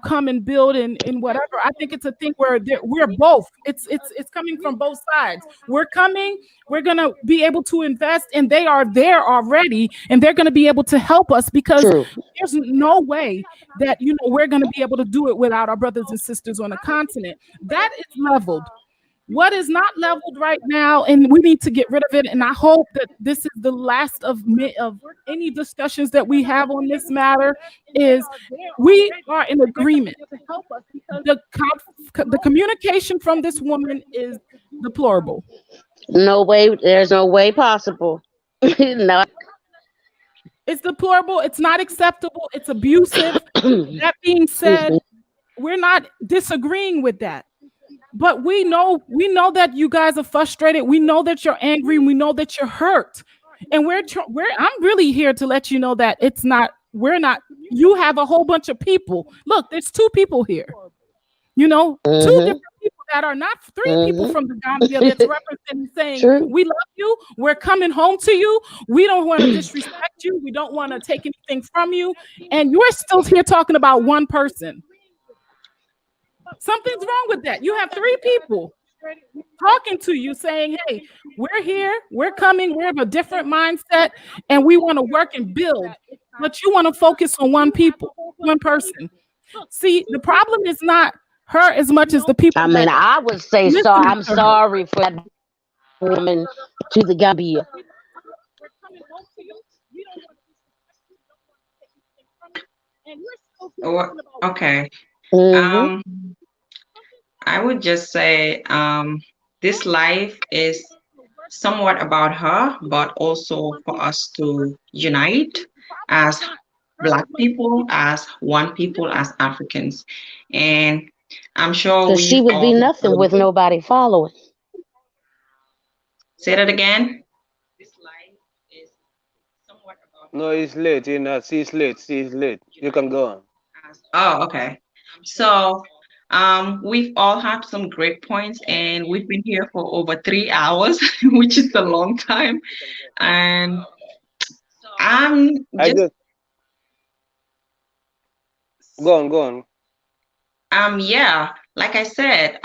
come and build and whatever. I think it's a thing where we're both. It's coming from both sides. We're coming, we're gonna be able to invest, and they are there already, and they're gonna be able to help us, because True. there's no way that we're gonna be able to do it without our brothers and sisters on the continent. That is leveled. What is not leveled right now, and we need to get rid of it. And I hope that this is the last of any discussions that we have on this matter, is we are in agreement. The communication from this woman is deplorable. No way. There's no way possible. No. It's deplorable. It's not acceptable. It's abusive. That being Excuse said, me. we're not disagreeing with that. But we know that you guys are frustrated. We know that you're angry. We know that you're hurt. And I'm really here to let you know that we're not, you have a whole bunch of people. Look, there's two people here. Two Mm-hmm. different people that are not three people Mm-hmm. from the Gambia that's representing, saying, True. we love you. We're coming home to you. We don't want to disrespect you. We don't want to take anything from you. And you're still here talking about one person. Something's wrong with that. You have three people talking to you saying, hey, we're here, we're coming, we have a different mindset, and we want to work and build. But you want to focus on one person. See, the problem is not her as much as the people I mean, that I would say so. listening I'm to her. sorry for that woman to the Gambia. Okay. Mm-hmm. Um, I would just say this life is somewhat about her, but also for us to unite as Black people, as one people, as Africans. And I'm sure Because she we've would be all nothing with nobody following. say that again. No, it's late. You know, she's late. She's late. You can go on. Oh, okay. So we've all had some great points, and we've been here for over 3 hours, which is a long time. And I'm I just just go on. Go on. yeah, like I said,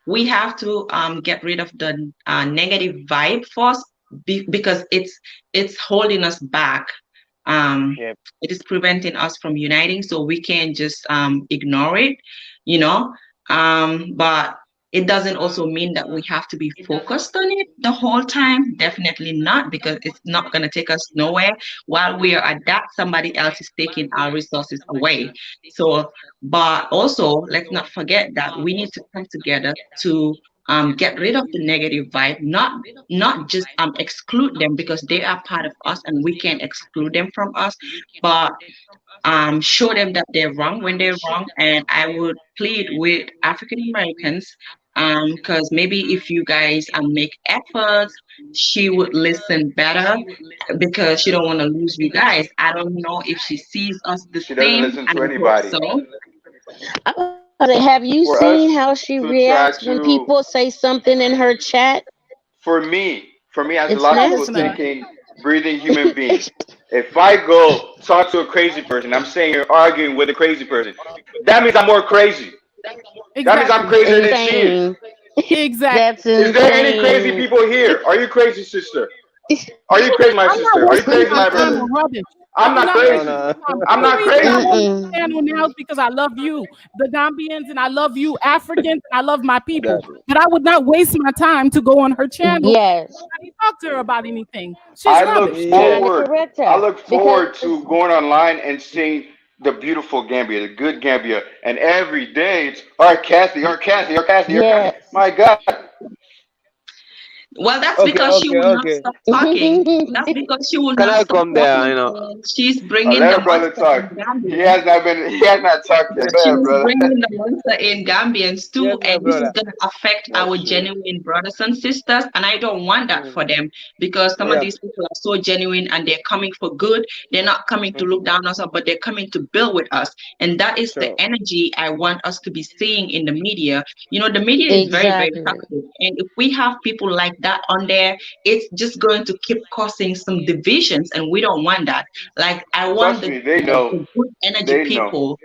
we have to get rid of the negative vibe first, because it's holding us back. Um, Yep. it is preventing us from uniting, so we can't just ignore it, you know. But it doesn't also mean that we have to be focused on it the whole time. Definitely not, because it's not going to take us nowhere. While we are at that, somebody else is taking our resources away. So, but also, let's not forget that we need to come together to get rid of the negative vibe, not just exclude them, because they are part of us and we can't exclude them from us, but show them that they're wrong when they're wrong. And I would plead with African Americans, because maybe if you guys make efforts, she would listen better, because she don't want to lose you guys. I don't know if she sees us the She doesn't same. listen I to hope anybody. so. Have you For seen us how she to try reacts when to, people say something in her chat? for me, as a It's logical listener. nasty. thinking, breathing human being, if I go talk to a crazy person, I'm saying you're arguing with a crazy person, that means I'm more crazy. That means I'm Exactly. crazier than she is. Insane. Exactly. That's Is there any crazy insane. people here? Are you crazy, sister? Are you crazy, my I'm not sister? Are you wasting crazy, my my time brother? Mm-mm. on rubbish. I'm I'm not not No, wasting crazy. no. my time. I'm The not reason I'm on crazy. Mm-mm. this channel now is because I love you, the Gambians, and I love you, Africans, and I love my people. Exactly. But I would not waste my time to go on her channel Yes. and talk to her about anything. She's I look rubbish. Trying to Yes. forward. correct I her look because forward to going online and seeing the beautiful Gambia, the good Gambia, and every day it's Art Cassie, Art Cassie, Art Cassie, Art Cassie. yes. My God, Well, that's Okay, because she okay, will not okay. stop talking. That's because she will Can not I stop come there? talking, and she's bringing let the her brother monster talk. in Gambia. He has not talked yet. Go ahead, She's brother. bringing the monster in Gambians Yes, too, my and this is brother. going to affect That's our true. genuine brothers and sisters. And I don't want that Mm. for them because some of Yeah. these people are so genuine and they're coming for good. They're not coming to look Mm-hmm. down on us, but they're coming to build with us. And that is the Sure. energy I want us to be seeing in the media. You know, the media is very, very Exactly. toxic. And if we have people like that on there, it's just going to keep causing some divisions, and we don't want that. Like, I want Trust me, they know. the good energy They know. people,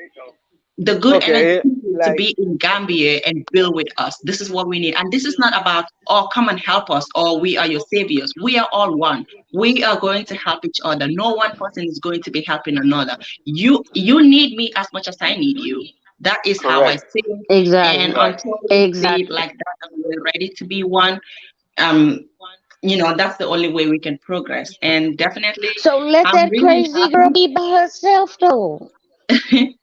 the good energy Okay. people to Like. be in Gambia and build with us. This is what we need. And this is not about, oh, come and help us, or we are your saviors. We are all one. We are going to help each other. No one person is going to be helping another. You need me as much as I need you. That is how I Correct. see it. And Exactly. Exactly. until we see it Exactly. like that and we're ready to be one, um, that's the only way we can progress. And definitely, So let I'm that really crazy girl be by herself though. happy.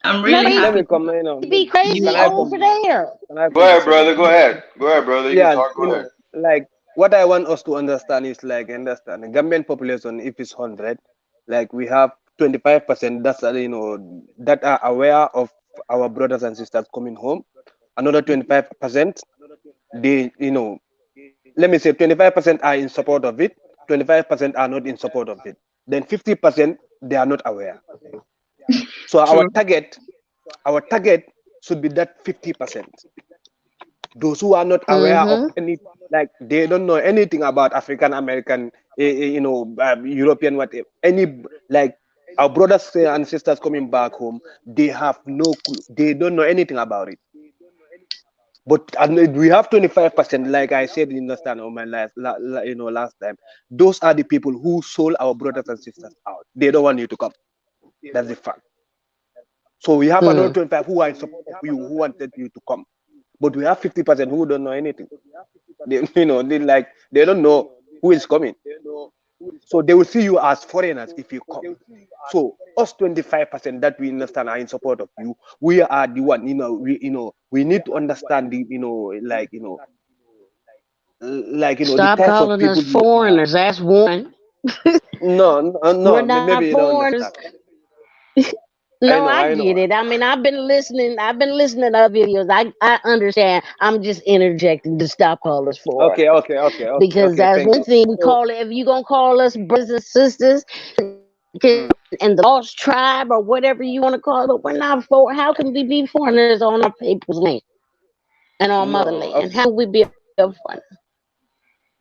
I'm Let really her Let me happy come. be Can crazy I you. over come? there. Can I Go come a ahead, second? brother. Go ahead. Go ahead, brother. You can Yeah. talk. Go ahead. Like what I want us to understand is like understand the Gambian population. If it's 100, like we have 25%. That's that are aware of our brothers and sisters coming home. Another 25%, they let me say 25% are in support of it. 25% are not in support of it. Then 50% they are not aware. So True. our target should be that 50%. Those who are not aware of Mm-hmm. any, like they don't know anything about African American, European, whatever. Any, like our brothers and sisters coming back home, they have no clue. They don't know anything about it. But and we have 25%, like I said in the stand on my last time. Those are the people who sold our brothers and sisters out. They don't want you to come. That's the fact. So we have another Mm. 25 who are in support of you, who wanted you to come. But we have 50% who don't know anything. They don't know who is coming. So they will see you as foreigners if you come. So us 25% that we understand are in support of you. We are the one. We need to understand the the Stop types of calling us people we are. foreigners. That's one. No, no, We're no. not Maybe you don't foreigners. understand. I No, know, I I know. get it. I mean, I've been listening. I've been listening to other videos. I understand. I'm just interjecting to stop calling us Okay, foreigners okay, okay, okay, because okay. that's Thank one you. thing we So, call it. If you gonna call us brothers and sisters, mm, and the lost tribe or whatever you want to call it, but we're not for. How can we be foreigners on our people's land and our no, motherland? How can we be a foreigner?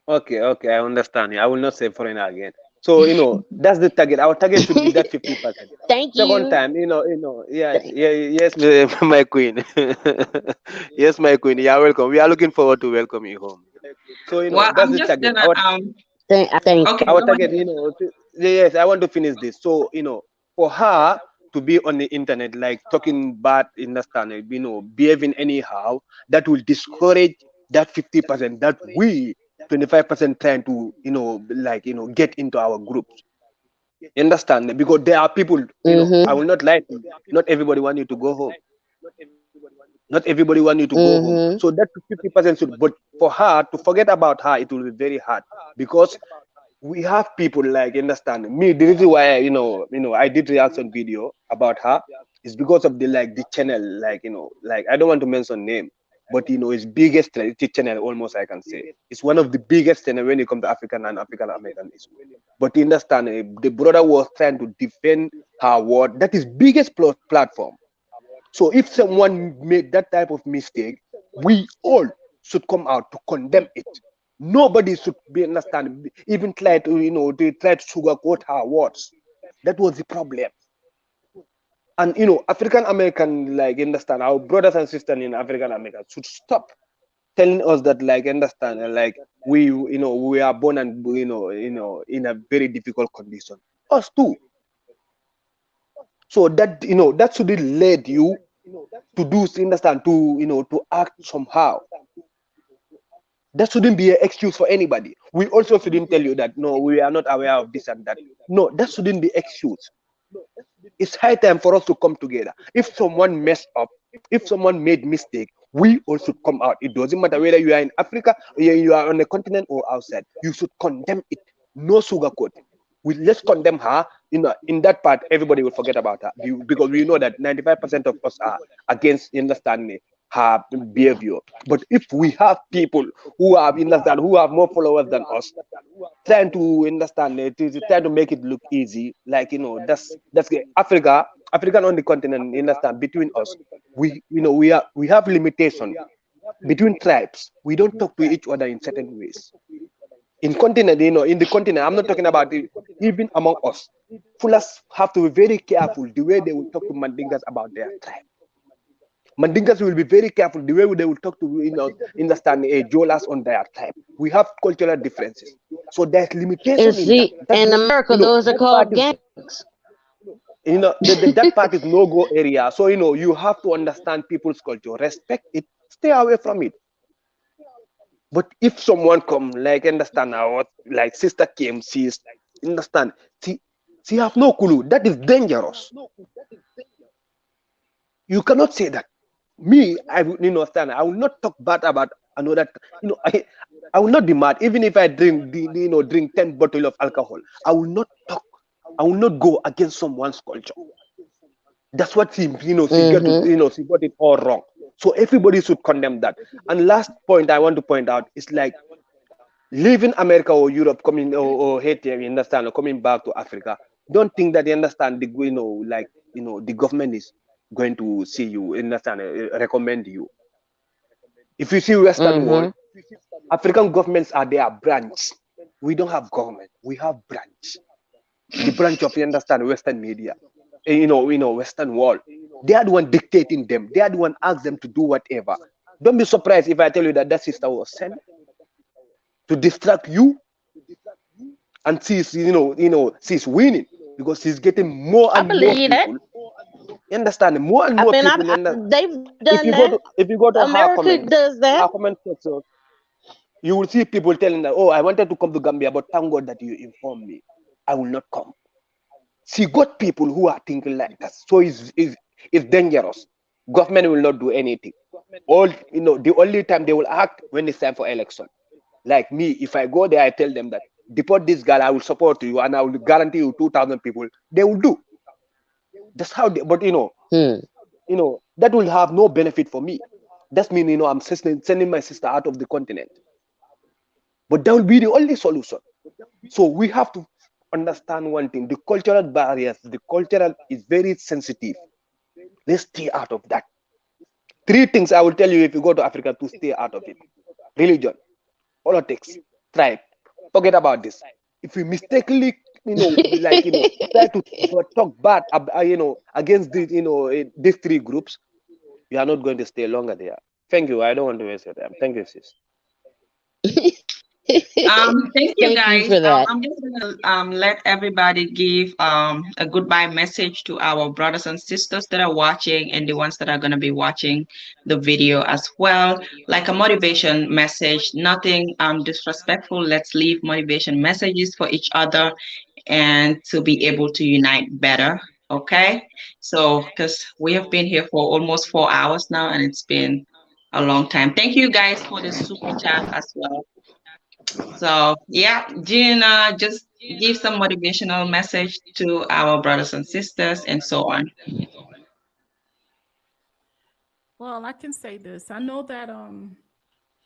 okay, okay. I understand you. I will not say foreigner again. So that's the target. Our target should be that 50%. Thank Second you. time, yes, yeah, yes, my queen. Yes, my queen. You are welcome. We are looking forward to welcome you home. So Well, that's I'm the just target. gonna Thank okay, Our go target, ahead. yes, I want to finish this. So, for her to be on the internet, like talking bad, understand, behaving anyhow, that will discourage that 50% that we 25% trying to, get into our groups. You understand? Because there are people, I Mm-hmm. will not lie to you. Not everybody want you to go home. Not everybody want you to go home. Mm-hmm. So that 50% should, but for her to forget about her, it will be very hard because we have people like understand me. The reason why I did reaction video about her is because of the channel, like I don't want to mention name, but it's biggest channel, almost I can say it's one of the biggest channel when it comes to African and African American issue. But you understand, the brother was trying to defend her word. That is biggest platform. So if someone made that type of mistake, we all should come out to condemn it. Nobody should be understand, even try to they try to sugarcoat her words. That was the problem. And African American, like understand, our brothers and sisters in African America should stop. telling us that, like, understand, like, we are born and, in a very difficult condition. Us too. So that, that should lead you to do, understand, to act somehow. That shouldn't be an excuse for anybody. We also shouldn't tell you that no, we are not aware of this and that. No, that shouldn't be excuse. It's high time for us to come together. If someone messed up, if someone made mistake, we all should come out. It doesn't matter whether you are in Africa, or you are on the continent or outside. You should condemn it. No sugarcoating. Let's condemn her. In that part, everybody will forget about her, because we know that 95% of us are against understanding her behavior. But if we have people who have understand, who have more followers than us, trying to understand it, trying to make it look easy, like, that's African on the continent, understand, between us, we have limitation between tribes. We don't talk to each other in certain ways. In continent, in the continent, I'm not talking about it, even among us. Fullers have to be very careful the way they will talk to Mandingas about their tribe. Mandingas will be very careful the way they will talk to, understand, Jolas on their tribe. We have cultural differences, so there's And limitation in see, that. in America, those are That part called is, gangs. that part is no go area. So you have to understand people's culture, respect it, stay away from it. But if someone come, like, understand now, what, like, sister came, she's, understand, she have no clue. That is dangerous. You cannot say that. Me, I will, understand. I will not talk bad about another. I will not be mad even if I drink 10 bottles of alcohol. I will not talk. I will not go against someone's culture. That's what she got to, she got it all wrong. So everybody should condemn that. And last point I want to point out is, like, leaving America or Europe, coming, or Haiti, you understand, or coming back to Africa. Don't think that you understand the, like, the government is going to see you, understand, recommend you. If you see Western world, African governments are their branch. We don't have government. We have branch. The branch of, you understand, Western media. Western world. They are the one dictating them. They are the one ask them to do whatever. Don't be surprised if I tell you that sister was sent to distract you, and she's winning because she's getting more I and more believe that. people. You understand? More and I more mean, people. they've If done you go that. to her America comments, does that. section, you will see people telling that, oh, I wanted to come to Gambia, but thank God that you informed me. I will not come. She got people who are thinking like that. So it's dangerous. Government will not do anything. The only time they will act when it's time for election. Like me, if I go there, I tell them that deport this girl, I will support you and I will guarantee you 2,000 people. They will do. That's how they, but that will have no benefit for me. That's mean, I'm sending my sister out of the continent. But that will be the only solution. So we have to understand one thing: the cultural barriers, the cultural is very sensitive. Let's stay out of that. 3 things I will tell you if you go to Africa to stay out of it: religion, politics, tribe. Forget about this. If we mistakenly, try to talk bad, against these 3 groups, you are not going to stay longer there. Thank you. I don't want to waste your time. Thank you, sis. Thank you Thank you guys. for that. I'm just gonna let everybody give a goodbye message to our brothers and sisters that are watching and the ones that are gonna be watching the video as well. Like a motivation message, nothing disrespectful. Let's leave motivation messages for each other and to be able to unite better. Okay. So because we have been here for almost 4 hours now and it's been a long time. Thank you guys for the super chat as well. So, yeah, Gina, just give some motivational message to our brothers and sisters and so on. Well, I can say this. I know that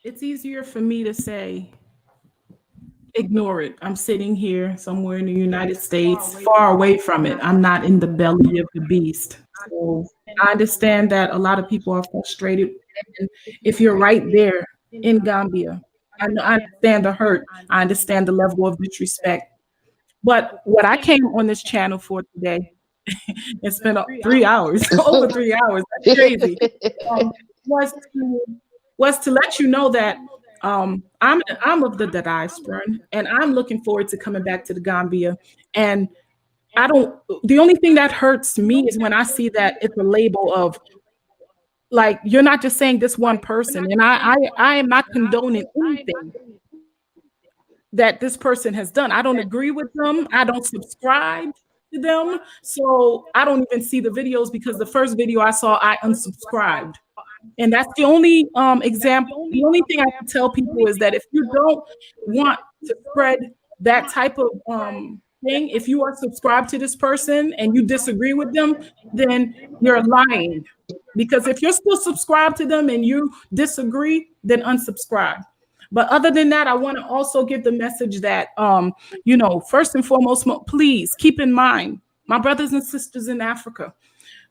it's easier for me to say ignore it. I'm sitting here somewhere in the United States, far away from it. I'm not in the belly of the beast. So I understand that a lot of people are frustrated. And if you're right there in Gambia, I understand the hurt. I understand the level of disrespect. But what I came on this channel for today, it's been 3 hours, over 3 hours. That's crazy. Was to was to let you know that I'm of the diaspora, and I'm looking forward to coming back to the Gambia. And I don't. The only thing that hurts me is when I see that it's a label of, like, you're not just saying this one person, and I am not condoning anything that this person has done. I don't agree with them. I don't subscribe to them, so I don't even see the videos, because the first video I saw, I unsubscribed. And that's the only example. The only thing I can tell people is that if you don't want to spread that type of thing, if you are subscribed to this person and you disagree with them, then you're lying. Because if you're still subscribed to them and you disagree, then unsubscribe. But other than that, I want to also give the message that, first and foremost, please keep in mind, my brothers and sisters in Africa,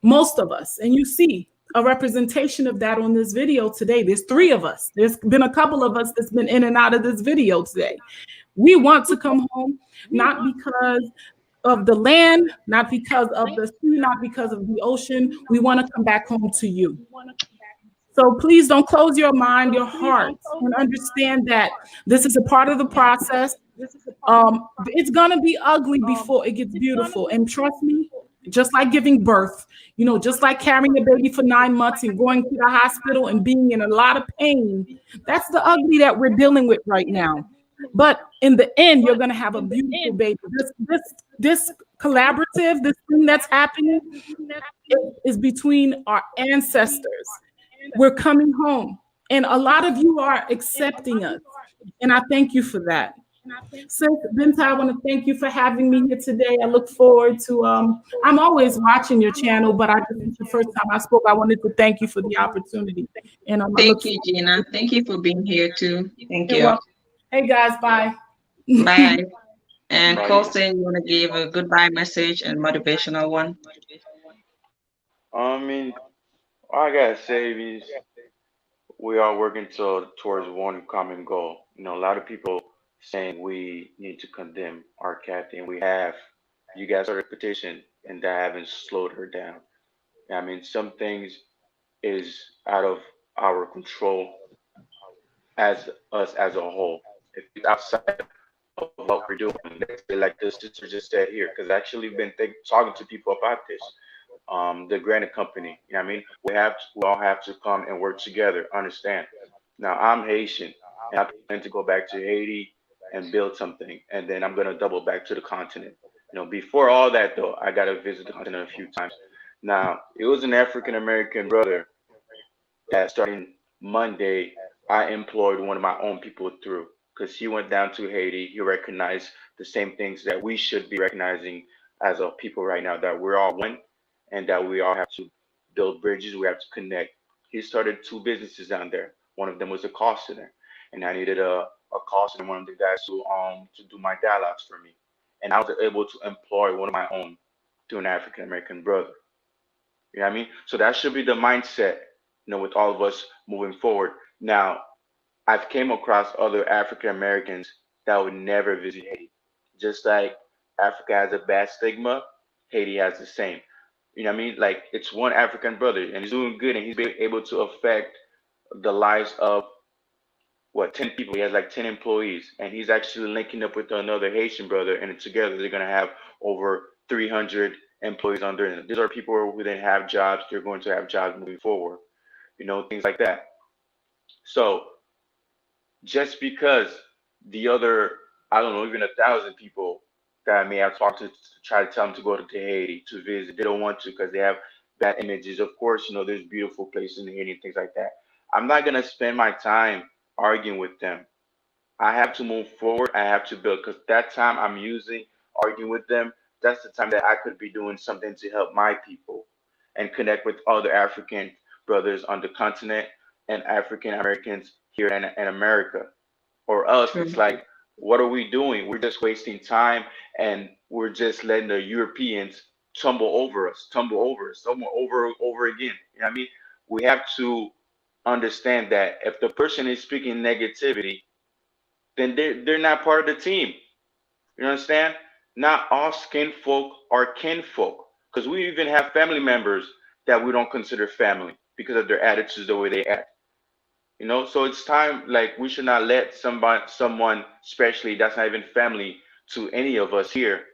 most of us, and you see a representation of that on this video today. There's 3 of us. There's been a couple of us that's been in and out of this video today. We want to come home, not because of the land, not because of the sea, not because of the ocean. We want to come back home to you. So please don't close your mind, your heart, and understand that this is a part of the process. It's gonna be ugly before it gets beautiful. And trust me, just like giving birth, just like carrying a baby for 9 months and going to the hospital and being in a lot of pain, that's the ugly that we're dealing with right now. But in the end, you're gonna have a beautiful baby. This collaborative, this thing that's happening, is between our ancestors. We're coming home, and a lot of you are accepting us, and I thank you for that. Sis Binta, I want to thank you for having me here today. I look forward to I'm always watching your channel, but the first time I spoke, I wanted to thank you for the opportunity. And Thank you, Gina. Thank you for being here too. Thank you. Hey guys, bye. Bye. And Bye. Colson, you want to give a goodbye message and motivational one? I mean, all I gotta say is we are working towards one common goal. A lot of people saying we need to condemn our captain. We have. You guys started a petition, and that haven't slowed her down. I mean, some things is out of our control as us as a whole. If it's outside of what we're doing, let's say like the sister just said here, because actually been talking to people about this. The granite company. I mean, we all have to come and work together. Understand? Now I'm Haitian, and I plan to go back to Haiti and build something, and then I'm gonna double back to the continent. Before all that though, I gotta visit the continent a few times. Now it was an African American brother that starting Monday, I employed one of my own people through because he went down to Haiti. He recognized the same things that we should be recognizing as a people right now, that we're all one and that we all have to build bridges, we have to connect. He started 2 businesses down there. One of them was a call center, and I needed a call center, one of the guys to do my dialogues for me. And I was able to employ one of my own to an African American brother. You know what I mean? So that should be the mindset, with all of us moving forward. Now, I've came across other African Americans that would never visit Haiti. Just like Africa has a bad stigma, Haiti has the same. You know what I mean? Like it's one African brother and he's doing good and he's been able to affect the lives of 10 people. He has like 10 employees and he's actually linking up with another Haitian brother and together they're gonna have over 300 employees under them. These are people who didn't have jobs, they're going to have jobs moving forward, things like that. So just because the other, I don't know, even 1,000 people that I may have talked to try to tell them to go to Haiti to visit, they don't want to because they have bad images. Of course, there's beautiful places in Haiti and things like that. I'm not gonna spend my time arguing with them. I have to move forward. I have to build because that time I'm using arguing with them, that's the time that I could be doing something to help my people and connect with other African brothers on the continent and African Americans here in America. Or else it's like, what are we doing? We're just wasting time and we're just letting the Europeans tumble over us, over again. You know what I mean? We have to understand that if the person is speaking negativity, then they're not part of the team. You understand? Not all skin folk are kinfolk. Because we even have family members that we don't consider family because of their attitudes, the way they act. You know, so it's time. Like we should not let someone, especially that's not even family to any of us here,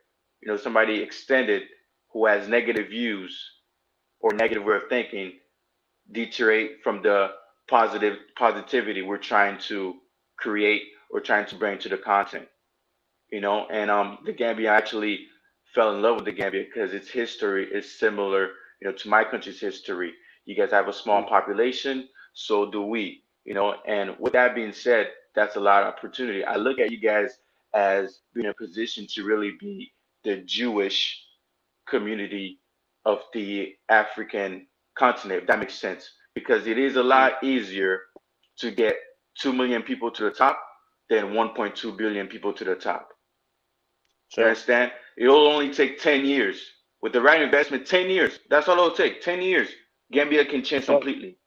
you know, somebody extended who has negative views or negative way of thinking, deteriorate from the positivity we're trying to create or trying to bring to the content. You know, and the Gambia actually fell in love with the Gambia because its history is similar, you know, to my country's history. You guys have a small population, so do we, you know. And with that being said, that's a lot of opportunity. I look at you guys as being in a position to really be the Jewish community of the African continent, if that makes sense, because it is a lot easier to get 2 million people to the top than 1.2 billion people to the top. You Sure. understand? It'll only take 10 years. With the right investment, 10 years. That's all it'll take. 10 years. Gambia can change Sure. completely.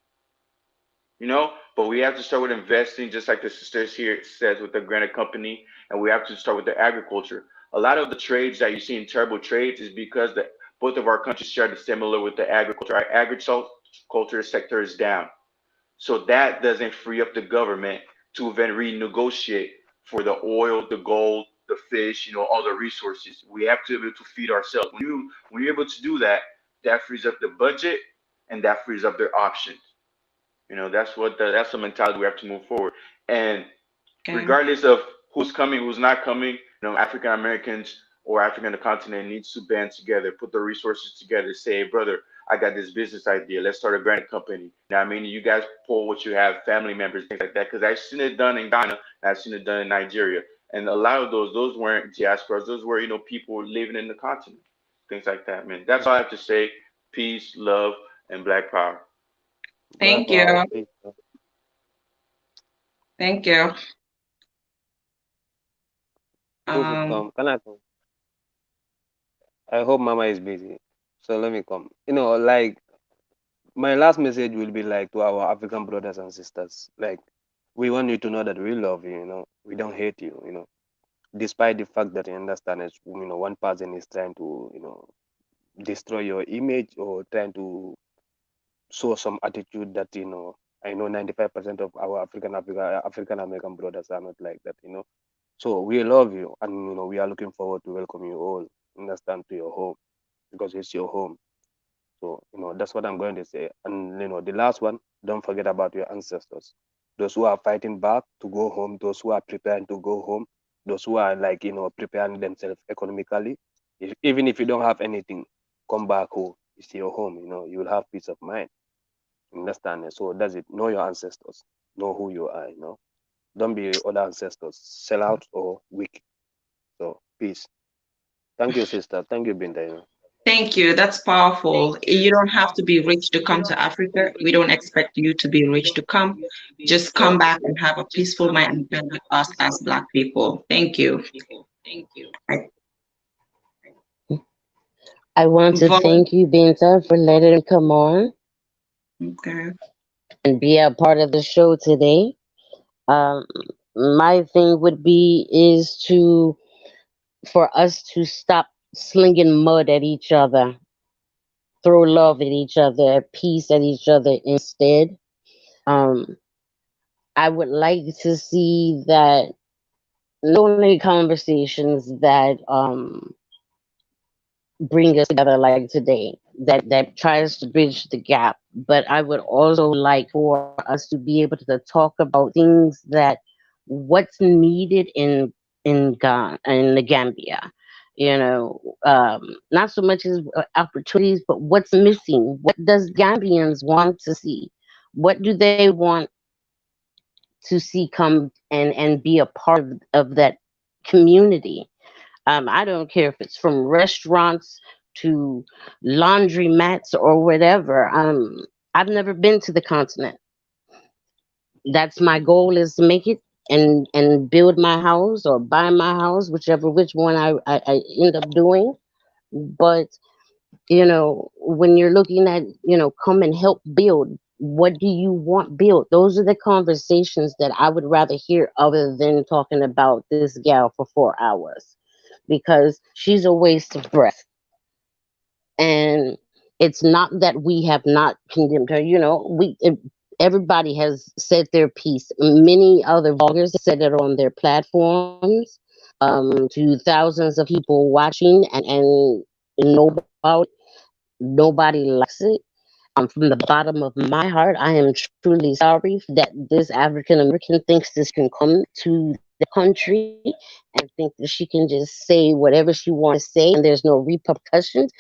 You know? But we have to start with investing, just like the sisters here says with the granite company, and we have to start with the agriculture. A lot of the trades that you see in terrible trades is because both of our countries share the similar with the agriculture. Our agriculture sector is down. So that doesn't free up the government to then renegotiate for the oil, the gold, the fish, you know, all the resources. We have to be able to feed ourselves. When you're able to do that, that frees up the budget and that frees up their options. You know, that's the mentality we have to move forward. And Okay. regardless of who's coming, who's not coming, you know, African Americans or African on the continent needs to band together, put the resources together, say, hey, brother, I got this business idea. Let's start a granite company. Now, I mean, you guys pull what you have, family members, things like that, because I've seen it done in Ghana, and I've seen it done in Nigeria. And a lot of those weren't diasporas. Those were, you know, people living in the continent, things like that, man. That's all I have to say. Peace, love, and Black Power. Black Thank you. power, peace. Thank you. Who should Um, come? Can I come? I hope Mama is busy. So let me come. You know, like my last message will be like to our African brothers and sisters. Like we want you to know that we love you, you know. We don't hate you, you know. Despite the fact that you understand as you know, one person is trying to, you know, destroy your image or trying to show some attitude that, you know, I know 95% of our African American brothers are not like that, you know. So we love you and you know we are looking forward to welcome you all, understand, to your home because it's your home. So, you know, that's what I'm going to say. And, you know, the last one, don't forget about your ancestors. Those who are fighting back to go home, those who are preparing to go home, those who are like, you know, preparing themselves economically. Even if you don't have anything, come back home. It's your home, you know, you will have peace of mind. Understand it? So that's it. Know your ancestors. Know who you are, you know. Don't be other ancestors, sell out or weak. So peace. Thank you, sister. Thank you, Binta. You know. Thank you. That's powerful. You don't have to be rich to come to Africa. We don't expect you to be rich to come. Just come back and have a peaceful mind and build with us as Black people. Thank you. I- I want to Vol- thank you, Binta, for letting me come on okay. and be a part of the show today. Um, my thing would be is to for us to stop slinging mud at each other, throw love at each other, peace at each other instead. Um, I would like to see that not only conversations that bring us together like today, that tries to bridge the gap, but I would also like for us to be able to talk about things that what's needed in Ghana in the Gambia. You know, not so much as opportunities, but what's missing. What does Gambians want to see? What do they want to see come and be a part of that community? I don't care if it's from restaurants to laundromats or whatever. I've never been to the continent. That's my goal is to make it and build my house or buy my house, which one I end up doing. But you know, when you're looking at, you know, come and help build, what do you want built? Those are the conversations that I would rather hear other than talking about this gal for 4 hours because she's a waste of breath. And it's not that we have not condemned her, you know, everybody has said their piece. Many other vloggers said it on their platforms, to thousands of people watching, and nobody likes it. From the bottom of my heart, I am truly sorry that this African American thinks this can come to the country and think that she can just say whatever she wants to say and there's no repercussions,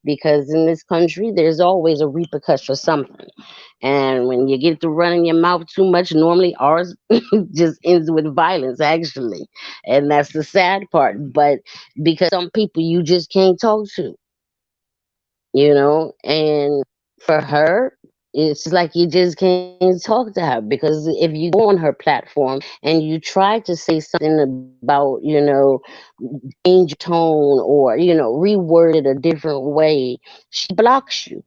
because in this country there's always a repercussion for something. And when you get to running your mouth too much, normally ours just ends with violence, actually. And that's the sad part. But because some people you just can't talk to, and for her, it's like you just can't talk to her, because if you go on her platform and you try to say something about, change your tone, or, reword it a different way, she blocks you.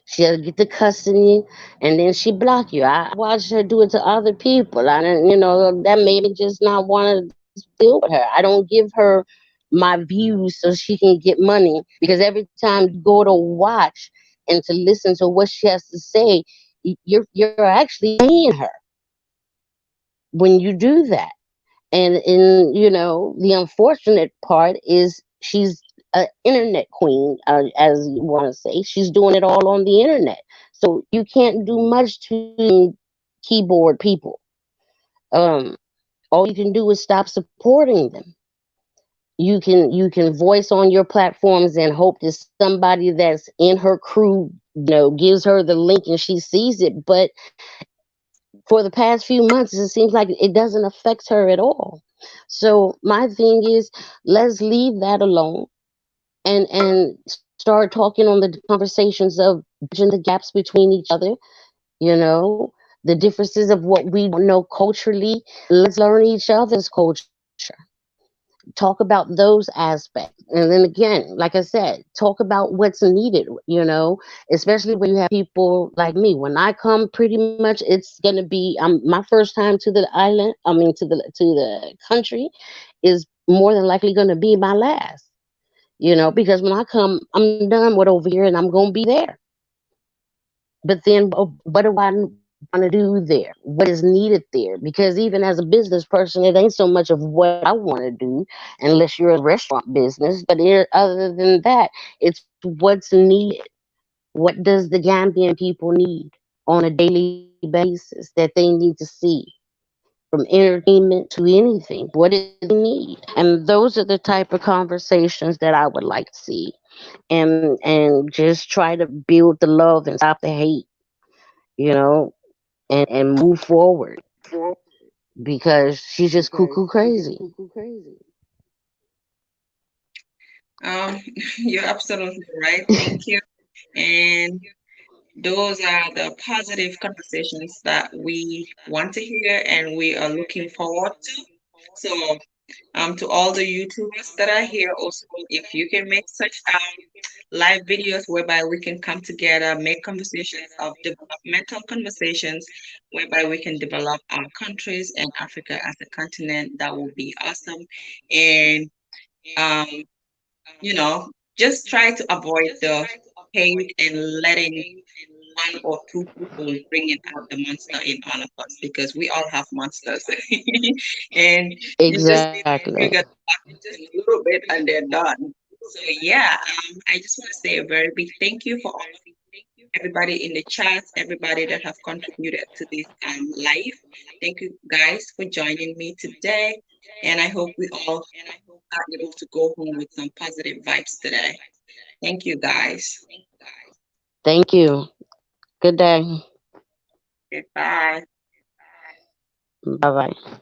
She'll get to cussing you, and then she block you. I watched her do it to other people. I don't, that made me just not want to deal with her. I don't give her my views so she can get money, because every time you go to watch and to listen to what she has to say, you're actually paying her when you do that. And the unfortunate part is she's an internet queen, as you want to say. She's doing it all on the internet, so you can't do much to keyboard people. um all you can do is stop supporting them. You can voice on your platforms and hope that somebody that's in her crew, gives her the link and she sees it. But for the past few months, it seems like it doesn't affect her at all. So my thing is, let's leave that alone, and start talking on the conversations of bridging the gaps between each other. The differences of what we don't know culturally. Let's learn each other's culture. Talk about those aspects, and then again, like I said, talk about what's needed. Especially when you have people like me. When I come, pretty much it's gonna be, my first time to the island, I mean to the country, is more than likely gonna be my last. Because when I come, I'm done with over here and I'm gonna be there. But then, what do I want to do there? What is needed there? Because even as a business person, it ain't so much of what I want to do, unless you're a restaurant business. But other than that, it's what's needed. What does the Gambian people need on a daily basis that they need to see? From entertainment to anything, what do they need? And those are the type of conversations that I would like to see, and just try to build the love and stop the hate, you know, and move forward, because she's just cuckoo crazy. Um, you're absolutely right. Thank you. And those are the positive conversations that we want to hear and we are looking forward to. So, to all the YouTubers that are here, also, if you can make such live videos whereby we can come together, make conversations of developmental conversations, whereby we can develop our countries and Africa as a continent, that would be awesome. And um, just try to avoid the hate and letting one or two people bringing out the monster in all of us, because we all have monsters. And you just need to Exactly. trigger just a little bit and they're done. So yeah, I just want to say a very big thank you for all of everybody in the chat, everybody that have contributed to this live. Thank you guys for joining me today, and I hope we all are able to go home with some positive vibes today. Thank you guys. Thank you. Good day. Goodbye. Bye bye.